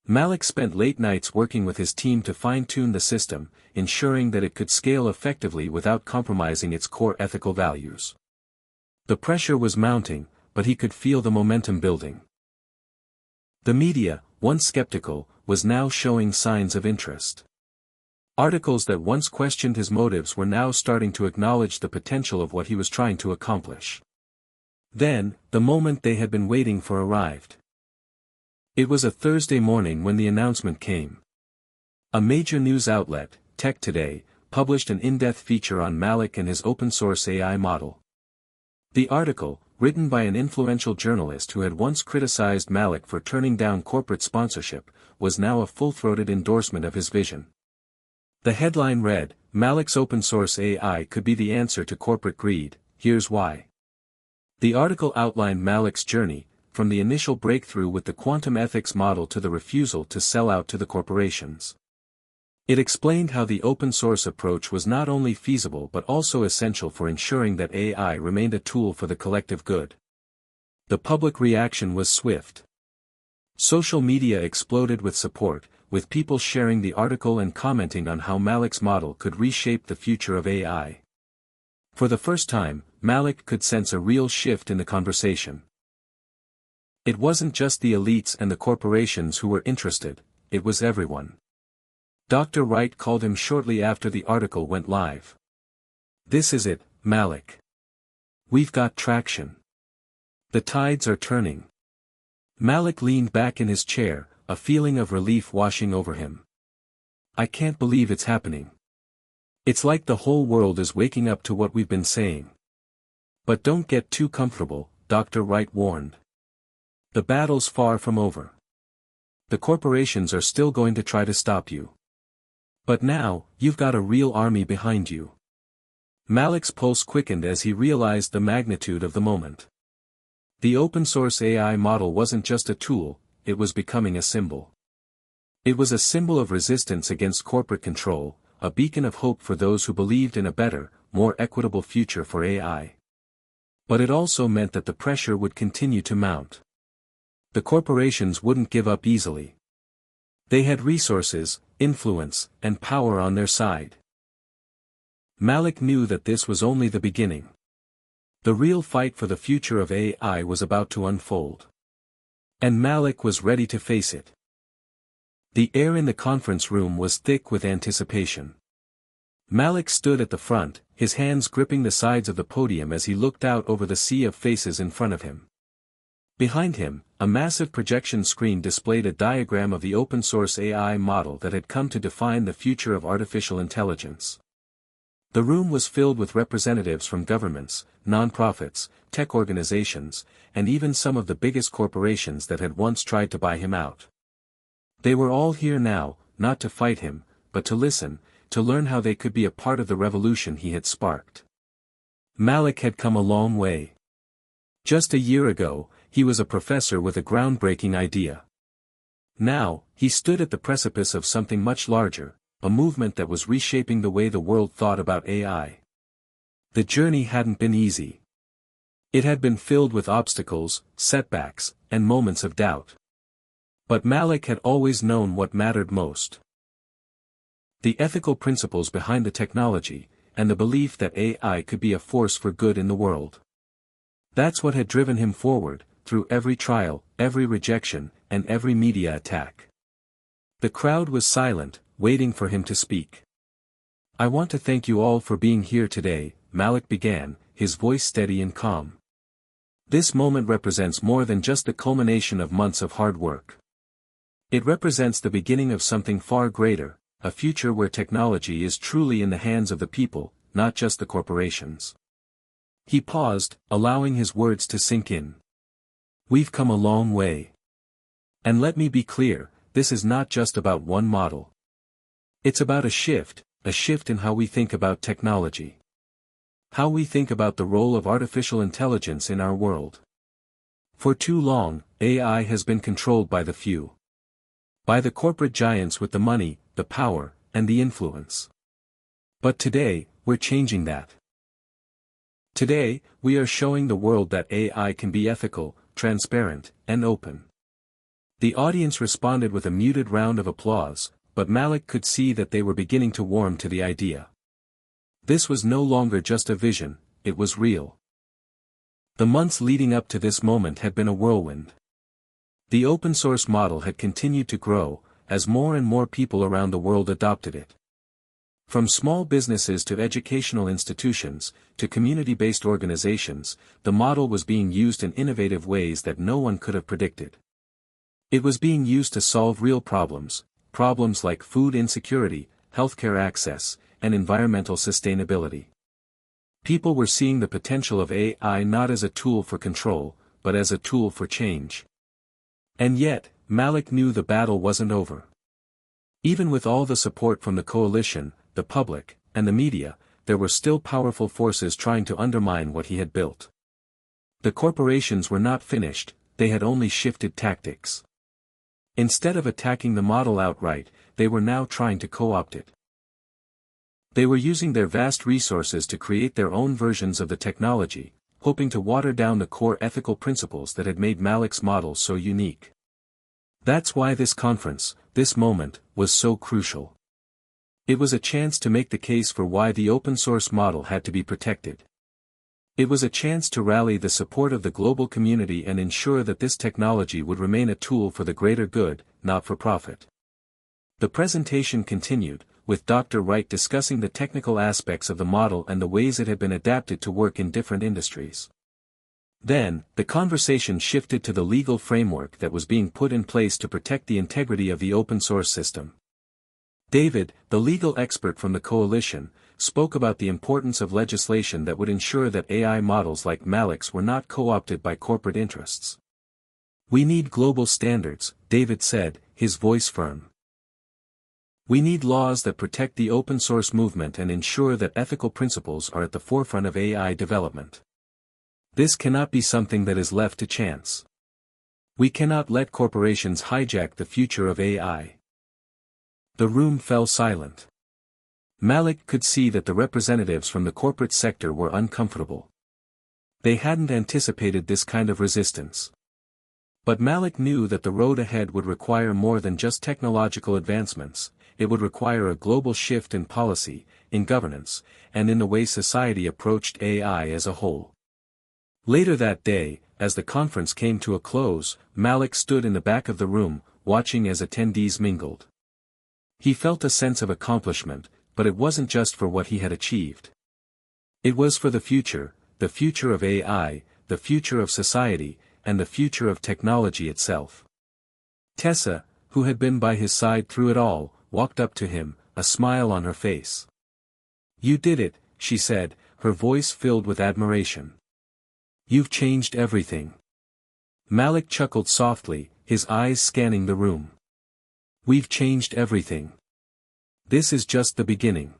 Malik spent late nights working with his team to fine-tune the system, ensuring that it could scale effectively without compromising its core ethical values. The pressure was mounting, but he could feel the momentum building. The media, once skeptical, was now showing signs of interest. Articles that once questioned his motives were now starting to acknowledge the potential of what he was trying to accomplish. Then, the moment they had been waiting for arrived. It was a Thursday morning when the announcement came. A major news outlet, Tech Today, published an in-depth feature on Malik and his open-source AI model. The article, written by an influential journalist who had once criticized Malik for turning down corporate sponsorship, was now a full-throated endorsement of his vision. The headline read, "Malik's open-source AI could be the answer to corporate greed, here's why." The article outlined Malik's journey, from the initial breakthrough with the quantum ethics model to the refusal to sell out to the corporations. It explained how the open-source approach was not only feasible but also essential for ensuring that AI remained a tool for the collective good. The public reaction was swift. Social media exploded with support, with people sharing the article and commenting on how Malik's model could reshape the future of AI. For the first time, Malik could sense a real shift in the conversation. It wasn't just the elites and the corporations who were interested, it was everyone. Dr. Wright called him shortly after the article went live. "This is it, Malik. We've got traction. The tides are turning." Malik leaned back in his chair, a feeling of relief washing over him. "I can't believe it's happening. It's like the whole world is waking up to what we've been saying." "But don't get too comfortable," Dr. Wright warned. "The battle's far from over. The corporations are still going to try to stop you. But now, you've got a real army behind you." Malik's pulse quickened as he realized the magnitude of the moment. The open-source AI model wasn't just a tool, it was becoming a symbol. It was a symbol of resistance against corporate control, a beacon of hope for those who believed in a better, more equitable future for AI. But it also meant that the pressure would continue to mount. The corporations wouldn't give up easily. They had resources, influence, and power on their side. Malik knew that this was only the beginning. The real fight for the future of AI was about to unfold. And Malik was ready to face it. The air in the conference room was thick with anticipation. Malik stood at the front, his hands gripping the sides of the podium as he looked out over the sea of faces in front of him. Behind him, a massive projection screen displayed a diagram of the open-source AI model that had come to define the future of artificial intelligence. The room was filled with representatives from governments, nonprofits, tech organizations, and even some of the biggest corporations that had once tried to buy him out. They were all here now, not to fight him, but to listen, to learn how they could be a part of the revolution he had sparked. Malik had come a long way. Just a year ago, he was a professor with a groundbreaking idea. Now, he stood at the precipice of something much larger, a movement that was reshaping the way the world thought about AI. The journey hadn't been easy. It had been filled with obstacles, setbacks, and moments of doubt. But Malik had always known what mattered most. The ethical principles behind the technology, and the belief that AI could be a force for good in the world. That's what had driven him forward, through every trial, every rejection, and every media attack. The crowd was silent, waiting for him to speak. "I want to thank you all for being here today," Malik began, his voice steady and calm. "This moment represents more than just the culmination of months of hard work. It represents the beginning of something far greater, a future where technology is truly in the hands of the people, not just the corporations." He paused, allowing his words to sink in. "We've come a long way. And let me be clear, this is not just about one model. It's about a shift in how we think about technology. How we think about the role of artificial intelligence in our world. For too long, AI has been controlled by the few. By the corporate giants with the money, the power, and the influence. But today, we're changing that. Today, we are showing the world that AI can be ethical, transparent, and open. The audience responded with a muted round of applause, but Malik could see that they were beginning to warm to the idea. This was no longer just a vision, it was real. The months leading up to this moment had been a whirlwind. The open-source model had continued to grow, as more and more people around the world adopted it. From small businesses to educational institutions, to community-based organizations, the model was being used in innovative ways that no one could have predicted. It was being used to solve real problems like food insecurity, healthcare access, and environmental sustainability. People were seeing the potential of AI not as a tool for control, but as a tool for change. And yet, Malik knew the battle wasn't over. Even with all the support from the coalition, the public, and the media, there were still powerful forces trying to undermine what he had built. The corporations were not finished, they had only shifted tactics. Instead of attacking the model outright, they were now trying to co-opt it. They were using their vast resources to create their own versions of the technology, hoping to water down the core ethical principles that had made Malik's model so unique. That's why this conference, this moment, was so crucial. It was a chance to make the case for why the open-source model had to be protected. It was a chance to rally the support of the global community and ensure that this technology would remain a tool for the greater good, not for profit. The presentation continued, with Dr. Wright discussing the technical aspects of the model and the ways it had been adapted to work in different industries. Then, the conversation shifted to the legal framework that was being put in place to protect the integrity of the open-source system. David, the legal expert from the coalition, spoke about the importance of legislation that would ensure that AI models like Malik's were not co-opted by corporate interests. We need global standards, David said, his voice firm. We need laws that protect the open-source movement and ensure that ethical principles are at the forefront of AI development. This cannot be something that is left to chance. We cannot let corporations hijack the future of AI. The room fell silent. Malik could see that the representatives from the corporate sector were uncomfortable. They hadn't anticipated this kind of resistance. But Malik knew that the road ahead would require more than just technological advancements, it would require a global shift in policy, in governance, and in the way society approached AI as a whole. Later that day, as the conference came to a close, Malik stood in the back of the room, watching as attendees mingled. He felt a sense of accomplishment, but it wasn't just for what he had achieved. It was for the future of AI, the future of society, and the future of technology itself. Tessa, who had been by his side through it all, walked up to him, a smile on her face. "You did it," she said, her voice filled with admiration. "You've changed everything." Malik chuckled softly, his eyes scanning the room. "We've changed everything. This is just the beginning."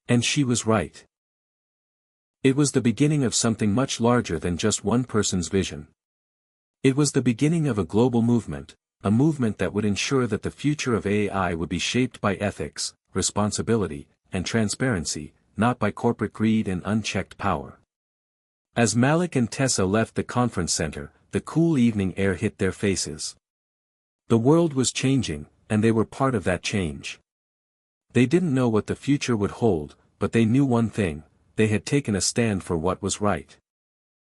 And she was right. It was the beginning of something much larger than just one person's vision. It was the beginning of a global movement, a movement that would ensure that the future of AI would be shaped by ethics, responsibility, and transparency, not by corporate greed and unchecked power. As Malik and Tessa left the conference center, the cool evening air hit their faces. The world was changing, and they were part of that change. They didn't know what the future would hold, but they knew one thing: they had taken a stand for what was right.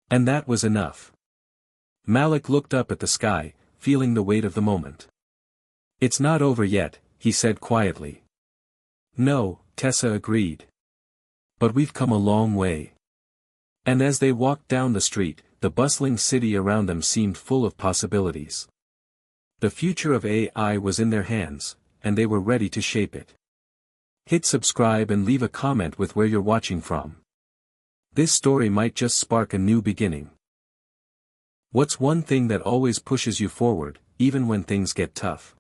And that was enough. Malik looked up at the sky, feeling the weight of the moment. "It's not over yet," he said quietly. "No," Tessa agreed. "But we've come a long way." And as they walked down the street, the bustling city around them seemed full of possibilities. The future of AI was in their hands, and they were ready to shape it. Hit subscribe and leave a comment with where you're watching from. This story might just spark a new beginning. What's one thing that always pushes you forward, even when things get tough?